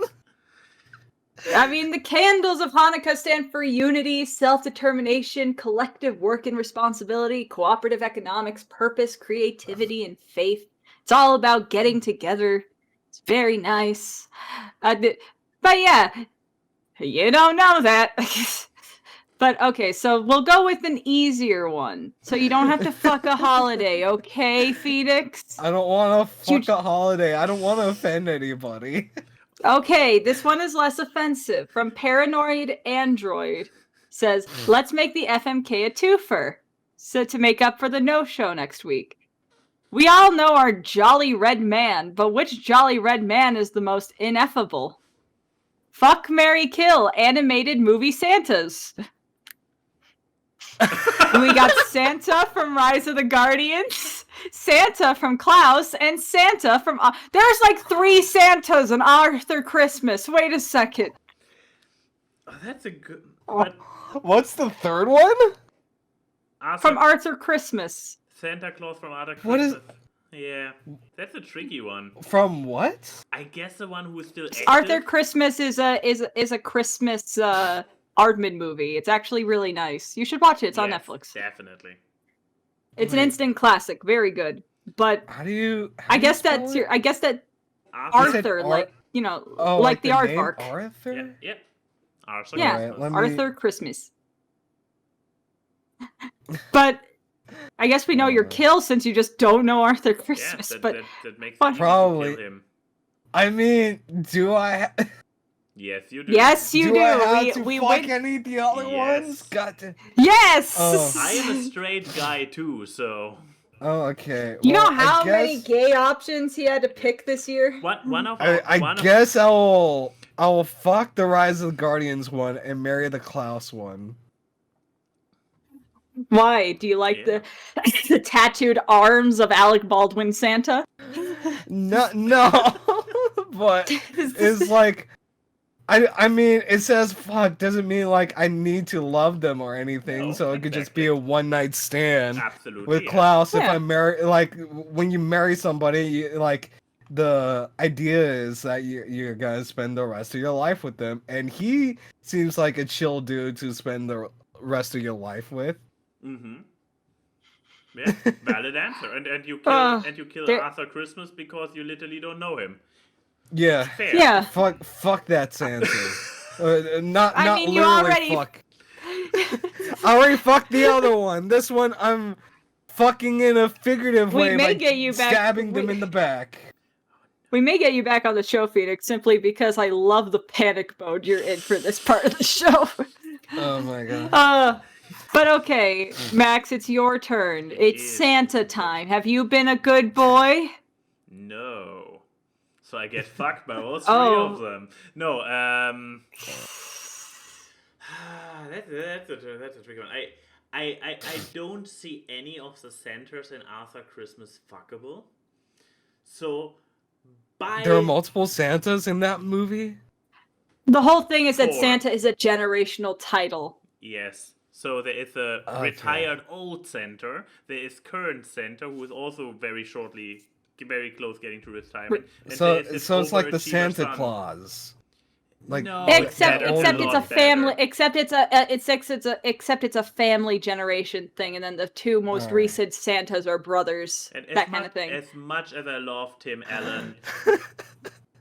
[SPEAKER 2] I mean, the candles of Hanukkah stand for unity, self-determination, collective work and responsibility, cooperative economics, purpose, creativity, and faith. It's all about getting together. It's very nice. But yeah, you don't know that. But okay, so we'll go with an easier one. So you don't have to fuck a holiday, okay, Phoenix?
[SPEAKER 1] I don't want to
[SPEAKER 2] You-
[SPEAKER 1] fuck a holiday. I don't want to offend anybody.
[SPEAKER 2] Okay, this one is less offensive. From Paranoid Android says, let's make the FMK a twofer. So to make up for the no-show next week. We all know our Jolly Red Man, but which Jolly Red Man is the most ineffable? Fuck, marry, kill, animated movie Santas. We got Santa from Rise of the Guardians, Santa from Klaus, and Santa from... There's like 3 Santas in Arthur Christmas. Wait a second.
[SPEAKER 3] Oh, that's a good.
[SPEAKER 1] Oh.
[SPEAKER 3] But
[SPEAKER 1] What's the third one?
[SPEAKER 2] From Arthur Christmas.
[SPEAKER 3] Santa Claus from Arthur
[SPEAKER 1] What is-
[SPEAKER 3] Christmas. Yeah, that's a tricky one.
[SPEAKER 1] From what?
[SPEAKER 3] I guess the one who is still active.
[SPEAKER 2] Arthur Christmas is a Christmas Aardman movie. It's actually really nice. You should watch it. It's on
[SPEAKER 3] Yes,
[SPEAKER 2] Netflix.
[SPEAKER 3] Definitely.
[SPEAKER 2] It's an
[SPEAKER 1] Wait.
[SPEAKER 2] instant classic. Very good. But
[SPEAKER 1] How do you?
[SPEAKER 2] I guess that's your. I guess that
[SPEAKER 3] Arthur.
[SPEAKER 1] said
[SPEAKER 2] Arthur,
[SPEAKER 1] Ar-
[SPEAKER 2] like you know,
[SPEAKER 1] Oh,
[SPEAKER 2] like the
[SPEAKER 1] name
[SPEAKER 2] aardvark.
[SPEAKER 1] Arthur.
[SPEAKER 3] Yeah, yep. Arthur
[SPEAKER 2] Yeah,
[SPEAKER 3] Christmas.
[SPEAKER 1] let me-
[SPEAKER 2] Arthur Christmas. But I guess we know your kill since you just don't know Arthur
[SPEAKER 3] Yeah,
[SPEAKER 2] Christmas.
[SPEAKER 3] that,
[SPEAKER 2] but
[SPEAKER 3] that makes
[SPEAKER 2] but-
[SPEAKER 3] it easy to
[SPEAKER 1] Probably.
[SPEAKER 3] kill him.
[SPEAKER 1] I mean, do I?
[SPEAKER 3] Yes, you do.
[SPEAKER 2] yes, you do.
[SPEAKER 1] I have
[SPEAKER 2] We
[SPEAKER 1] to
[SPEAKER 2] we
[SPEAKER 1] fuck
[SPEAKER 2] went.
[SPEAKER 1] any of the other
[SPEAKER 3] Yes.
[SPEAKER 1] ones? Got to.
[SPEAKER 2] Yes.
[SPEAKER 1] Oh.
[SPEAKER 3] I am a straight guy too, so
[SPEAKER 1] Oh, okay.
[SPEAKER 2] You
[SPEAKER 1] Well,
[SPEAKER 2] know how
[SPEAKER 1] I
[SPEAKER 2] many
[SPEAKER 1] guess,
[SPEAKER 2] gay options he had to pick this year?
[SPEAKER 3] one of
[SPEAKER 1] I
[SPEAKER 3] one of-
[SPEAKER 1] guess I will fuck the Rise of the Guardians one and marry the Klaus one.
[SPEAKER 2] Why? Do you like
[SPEAKER 3] Yeah.
[SPEAKER 2] the tattooed arms of Alec Baldwin Santa?
[SPEAKER 1] No, but it's like, I mean, it says fuck doesn't mean like I need to love them or anything,
[SPEAKER 3] No,
[SPEAKER 1] so it could just
[SPEAKER 3] exactly.
[SPEAKER 1] be a one night stand
[SPEAKER 3] absolutely
[SPEAKER 1] with
[SPEAKER 3] yeah.
[SPEAKER 1] Klaus. If
[SPEAKER 2] Yeah.
[SPEAKER 1] I marry, like when you marry somebody, you, like the idea is that you're gonna spend the rest of your life with them, and he seems like a chill dude to spend the rest of your life with.
[SPEAKER 3] Mm-hmm. Yeah, valid answer. And you kill
[SPEAKER 2] there-
[SPEAKER 3] Arthur Christmas because you literally don't know him.
[SPEAKER 1] Yeah.
[SPEAKER 3] Fair.
[SPEAKER 2] Yeah.
[SPEAKER 1] Fuck that Santa. Not
[SPEAKER 2] I
[SPEAKER 1] not
[SPEAKER 2] mean, you
[SPEAKER 1] literally
[SPEAKER 2] already-
[SPEAKER 1] fuck. I already fucked the other one. This one I'm fucking in a figurative
[SPEAKER 2] We
[SPEAKER 1] way
[SPEAKER 2] may
[SPEAKER 1] by
[SPEAKER 2] get you back-
[SPEAKER 1] stabbing them
[SPEAKER 2] we-
[SPEAKER 1] in the back.
[SPEAKER 2] We may get you back on the show, Phoenix, simply because I love the panic mode you're in for this part of the show.
[SPEAKER 1] Oh my god.
[SPEAKER 2] But okay, Max, it's your turn. It's
[SPEAKER 3] is.
[SPEAKER 2] Santa time. Have you been a good boy?
[SPEAKER 3] No. So I get fucked by all 3
[SPEAKER 2] Oh.
[SPEAKER 3] of them. No, That's a tricky one. I don't see any of the Santas in Arthur Christmas fuckable. So,
[SPEAKER 1] There are multiple Santas in that movie?
[SPEAKER 2] The whole thing is that
[SPEAKER 3] 4.
[SPEAKER 2] Santa is a generational title.
[SPEAKER 3] Yes. So there is a retired old Santa. There is current Santa who is also very close getting to retirement. And
[SPEAKER 1] So
[SPEAKER 3] there is this
[SPEAKER 1] it's like the
[SPEAKER 3] overachiever
[SPEAKER 1] Santa
[SPEAKER 3] son.
[SPEAKER 1] Claus. Like,
[SPEAKER 3] No,
[SPEAKER 2] Except
[SPEAKER 3] better,
[SPEAKER 2] it's a
[SPEAKER 3] lot
[SPEAKER 2] family.
[SPEAKER 3] better.
[SPEAKER 2] Except it's a family generation thing, and then the two most
[SPEAKER 1] Alright.
[SPEAKER 2] recent Santas are brothers.
[SPEAKER 3] And
[SPEAKER 2] That kind of thing.
[SPEAKER 3] As much as I love Tim Allen,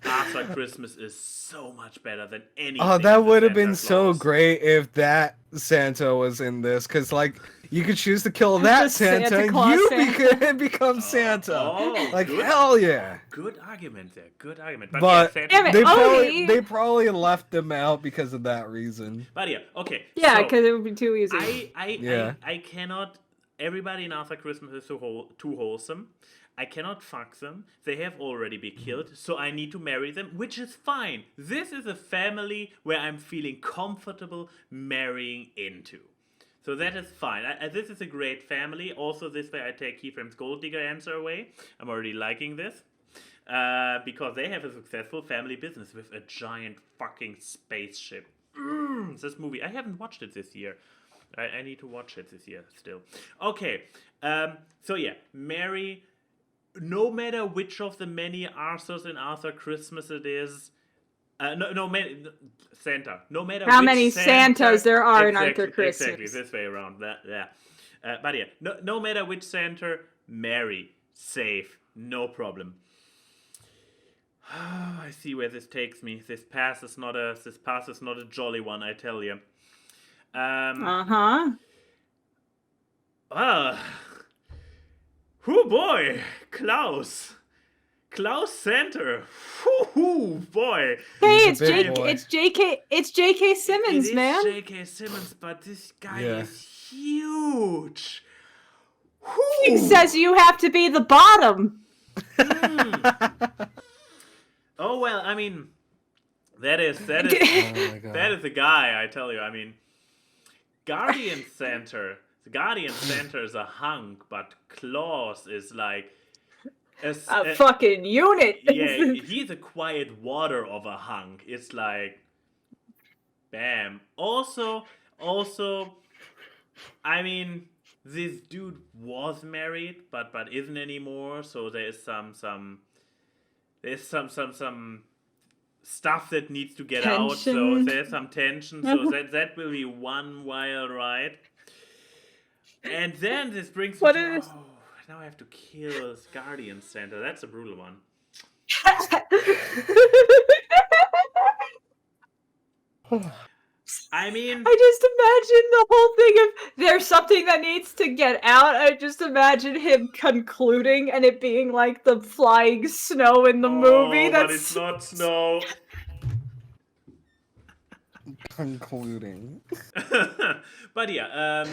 [SPEAKER 3] Arthur Christmas is so much better than anything.
[SPEAKER 1] Oh, that
[SPEAKER 3] in the
[SPEAKER 1] would have
[SPEAKER 3] Santa
[SPEAKER 1] been so
[SPEAKER 3] Claus.
[SPEAKER 1] great if that Santa was in this, because like you could choose to kill that
[SPEAKER 2] The
[SPEAKER 1] Santa,
[SPEAKER 2] Santa
[SPEAKER 1] and
[SPEAKER 2] Claus
[SPEAKER 1] you
[SPEAKER 2] Santa.
[SPEAKER 1] become Santa.
[SPEAKER 3] Oh,
[SPEAKER 1] Like
[SPEAKER 3] good.
[SPEAKER 1] hell yeah!
[SPEAKER 3] Good argument there. Good argument.
[SPEAKER 1] But
[SPEAKER 3] yeah,
[SPEAKER 2] Damn it,
[SPEAKER 1] they probably left them out because of that reason.
[SPEAKER 3] But yeah, okay.
[SPEAKER 2] Yeah,
[SPEAKER 3] so
[SPEAKER 2] because it would be too easy.
[SPEAKER 3] I cannot. Everybody in Arthur Christmas is too wholesome. I cannot fuck them. They have already been killed, so I need to marry them, which is fine. This is a family where I'm feeling comfortable marrying into. So that is fine. This is a great family. Also, this way I take Keyframe's gold digger answer away. I'm already liking this. Because they have a successful family business with a giant fucking spaceship. This movie, I haven't watched it this year. I need to watch it this year still. Okay, so yeah, marry, no matter which of the many Arthurs in Arthur Christmas it is, Santa. No matter
[SPEAKER 2] How
[SPEAKER 3] which
[SPEAKER 2] many Santas there are in Arthur Christmas.
[SPEAKER 3] Exactly, this way around. But yeah, no matter which Santa, marry, safe, no problem. Oh, I see where this takes me. This pass is not a jolly one, I tell you.
[SPEAKER 2] Uh-huh.
[SPEAKER 3] Oh boy, Klaus Center. Whoo boy.
[SPEAKER 2] Hey,
[SPEAKER 1] He's
[SPEAKER 2] it's
[SPEAKER 1] a big boy.
[SPEAKER 2] J.K. Simmons,
[SPEAKER 3] It is
[SPEAKER 2] man.
[SPEAKER 3] J.K. Simmons, but this guy
[SPEAKER 1] Yeah.
[SPEAKER 3] is huge.
[SPEAKER 2] He says you have to be the bottom.
[SPEAKER 3] Oh well, I mean, that is
[SPEAKER 1] Oh my God.
[SPEAKER 3] that is the guy. I tell you, I mean, Guardian Center. The Guardian Center is a hunk, but Klaus is like
[SPEAKER 2] A fucking unit.
[SPEAKER 3] yeah, he's a quiet water of a hunk. It's like, bam. Also, I mean, this dude was married, but isn't anymore. So there is some stuff that needs to get out. So
[SPEAKER 2] Tension.
[SPEAKER 3] there's some tension. So that will be one wild ride. And then this brings
[SPEAKER 2] What
[SPEAKER 3] me to,
[SPEAKER 2] is-
[SPEAKER 3] now I have to kill Guardian Center. That's a brutal one. I mean,
[SPEAKER 2] I just imagine the whole thing of there's something that needs to get out. I just imagine him concluding and it being like the flying snow in the movie.
[SPEAKER 3] but it's not snow.
[SPEAKER 1] Concluding.
[SPEAKER 3] But yeah,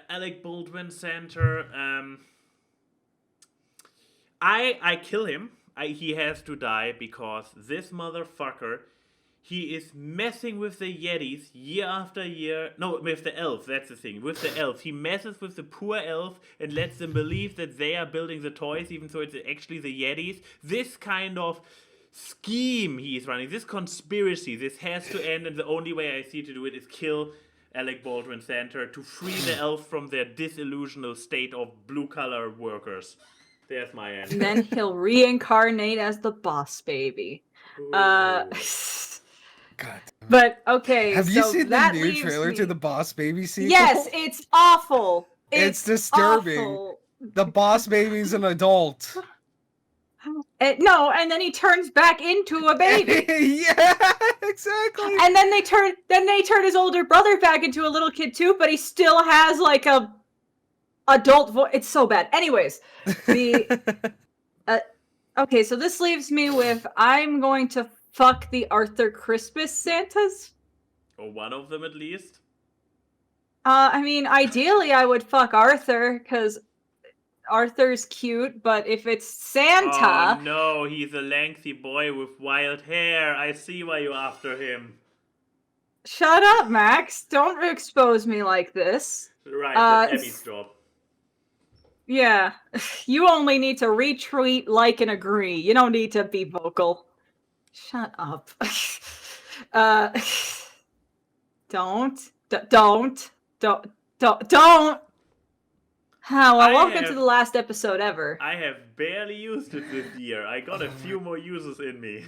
[SPEAKER 3] Alec Baldwin Center. I kill him. He has to die because this motherfucker, he is messing with the Yetis year after year. No, with the elves, that's the thing. With the elves. He messes with the poor elves and lets them believe that they are building the toys, even though it's actually the Yetis. This kind of scheme he's running, this conspiracy, this has to end, and the only way I see to do it is kill Alec Baldwin Center to free the elves from their disillusional state of blue-collar workers. There's my end.
[SPEAKER 2] And then he'll reincarnate as the boss baby.
[SPEAKER 3] Ooh.
[SPEAKER 1] God.
[SPEAKER 2] But okay,
[SPEAKER 1] Have you
[SPEAKER 2] so
[SPEAKER 1] seen the
[SPEAKER 2] that
[SPEAKER 1] new
[SPEAKER 2] leaves
[SPEAKER 1] trailer
[SPEAKER 2] me-
[SPEAKER 1] to the Boss Baby sequel?
[SPEAKER 2] Yes, it's awful.
[SPEAKER 1] It's disturbing.
[SPEAKER 2] Awful.
[SPEAKER 1] The Boss Baby's an adult.
[SPEAKER 2] No, and then he turns back into a baby.
[SPEAKER 1] Yeah, exactly.
[SPEAKER 2] And then they turn his older brother back into a little kid too, but he still has like a adult voice. It's so bad. Anyways, okay, so this leaves me with I'm going to fuck the Arthur Christmas Santas.
[SPEAKER 3] Or one of them at least.
[SPEAKER 2] I mean, ideally I would fuck Arthur because Arthur's cute, but if it's Santa,
[SPEAKER 3] Oh no, he's a lengthy boy with wild hair. I see why you're after him.
[SPEAKER 2] Shut up, Max. Don't expose me like this.
[SPEAKER 3] Right, that's Abby's job.
[SPEAKER 2] Yeah. You only need to retweet, like, and agree. You don't need to be vocal. Shut up. Don't. Well, welcome to the last episode ever.
[SPEAKER 3] I have barely used it this year. I got a few more uses in me.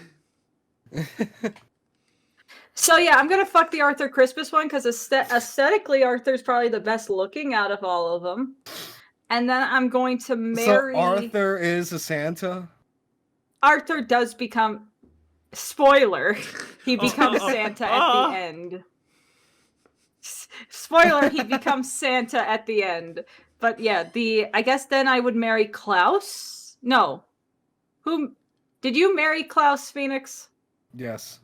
[SPEAKER 2] So yeah, I'm gonna fuck the Arthur Christmas one because aesthetically, Arthur's probably the best looking out of all of them. And then I'm going to marry.
[SPEAKER 1] So Arthur is a Santa?
[SPEAKER 2] Arthur does become. Spoiler. He becomes Santa at the end. Spoiler, he becomes Santa at the end. But yeah, I guess then I would marry Klaus? No. Who did you marry Klaus, Phoenix?
[SPEAKER 1] Yes.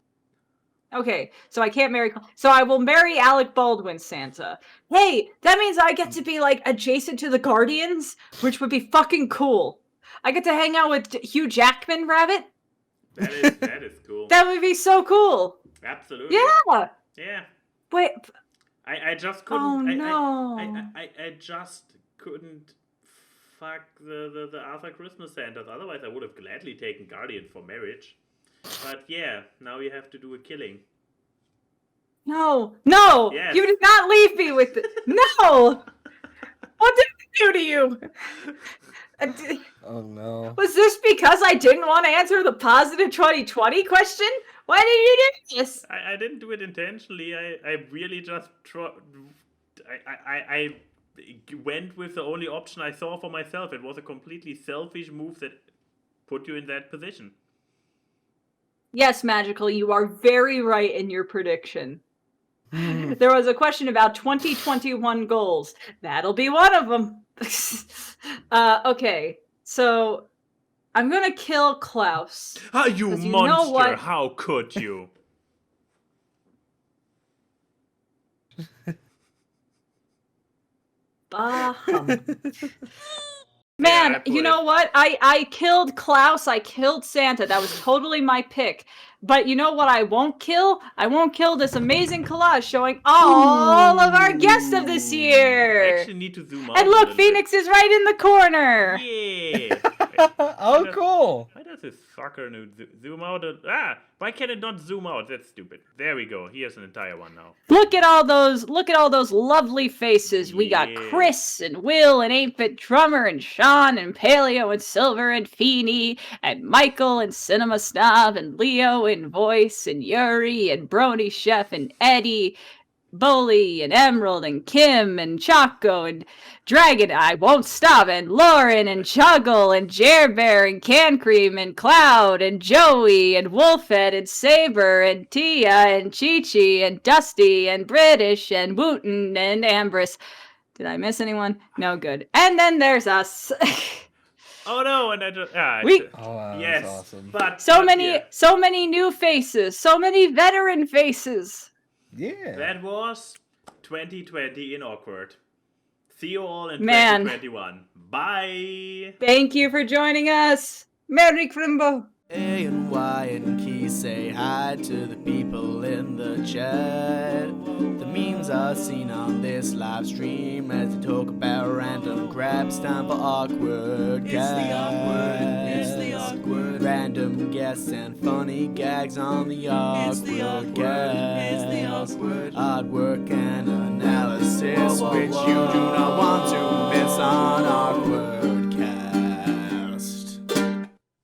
[SPEAKER 2] Okay, so I can't marry. So I will marry Alec Baldwin Santa. Hey, that means I get to be like adjacent to the Guardians, which would be fucking cool. I get to hang out with Hugh Jackman, Rabbit.
[SPEAKER 3] That is cool.
[SPEAKER 2] That would be so cool.
[SPEAKER 3] Absolutely.
[SPEAKER 2] Yeah.
[SPEAKER 3] Yeah.
[SPEAKER 2] Wait.
[SPEAKER 3] I just couldn't.
[SPEAKER 2] Oh no.
[SPEAKER 3] I just couldn't fuck the Arthur Christmas Santas. Otherwise, I would have gladly taken Guardian for marriage. But yeah, now you have to do a killing.
[SPEAKER 2] No,
[SPEAKER 3] Yes.
[SPEAKER 2] You did not leave me with it. No. What did I do to you?
[SPEAKER 1] Oh no.
[SPEAKER 2] Was this because I didn't want to answer the positive 2020 question? Why did you do this?
[SPEAKER 3] I didn't do it intentionally. I really just I went with the only option I saw for myself. It was a completely selfish move that put you in that position.
[SPEAKER 2] Yes, Magical, you are very right in your prediction. There was a question about 2021 goals. That'll be one of them. Okay, so I'm gonna kill Klaus.
[SPEAKER 3] You monster!
[SPEAKER 2] Know what?
[SPEAKER 3] How could you?
[SPEAKER 2] Man,
[SPEAKER 3] Yeah,
[SPEAKER 2] you know what? I killed Klaus, I killed Santa. That was totally my pick. But you know what I won't kill? I won't kill this amazing collage showing all of our guests of this
[SPEAKER 3] I
[SPEAKER 2] year.
[SPEAKER 3] actually need to zoom out.
[SPEAKER 2] And look, Phoenix is right in the corner.
[SPEAKER 3] Yeah.
[SPEAKER 1] Oh, cool.
[SPEAKER 3] Why does this fucker zoom out? Why can it not zoom out? That's stupid. There we go. Here's an entire one now.
[SPEAKER 2] Look at all those lovely faces. We got
[SPEAKER 3] Yeah.
[SPEAKER 2] Chris and Will and 8-Bit Drummer and Sean and Paleo and Silver and Feeny and Michael and Cinema Snob and Leo and Voice and Yuri and Brony Chef and Eddie, Bully and Emerald and Kim and Choco and Dragon I Won't Stop and Lauren and Chuggle and Jerbear and Can Cream and Cloud and Joey and Wolfhead and Saber and Tia and Chi-Chi and Dusty and British and Wooten and Ambrose. Did I miss anyone? No, good. And then there's us.
[SPEAKER 3] Oh no! And I just
[SPEAKER 1] Oh, wow,
[SPEAKER 3] yes,
[SPEAKER 1] that's awesome.
[SPEAKER 3] but
[SPEAKER 2] so
[SPEAKER 3] yeah.
[SPEAKER 2] many new faces, so many veteran faces.
[SPEAKER 1] Yeah.
[SPEAKER 3] That was 2020 in Awkward. See you all in
[SPEAKER 2] Man.
[SPEAKER 3] 2021. Bye.
[SPEAKER 2] Thank you for joining us. Merry Crimbo.
[SPEAKER 4] A and Y and Key say hi to the people in the chat. The memes are seen on this live stream as they talk about random grabs. Time for awkward
[SPEAKER 5] It's the awkward.
[SPEAKER 4] Random guests and funny gags on the
[SPEAKER 5] It's the awkward. It's the awkward.
[SPEAKER 4] Artwork and analysis,
[SPEAKER 5] Whoa, whoa,
[SPEAKER 4] which you do not want to miss on awkward.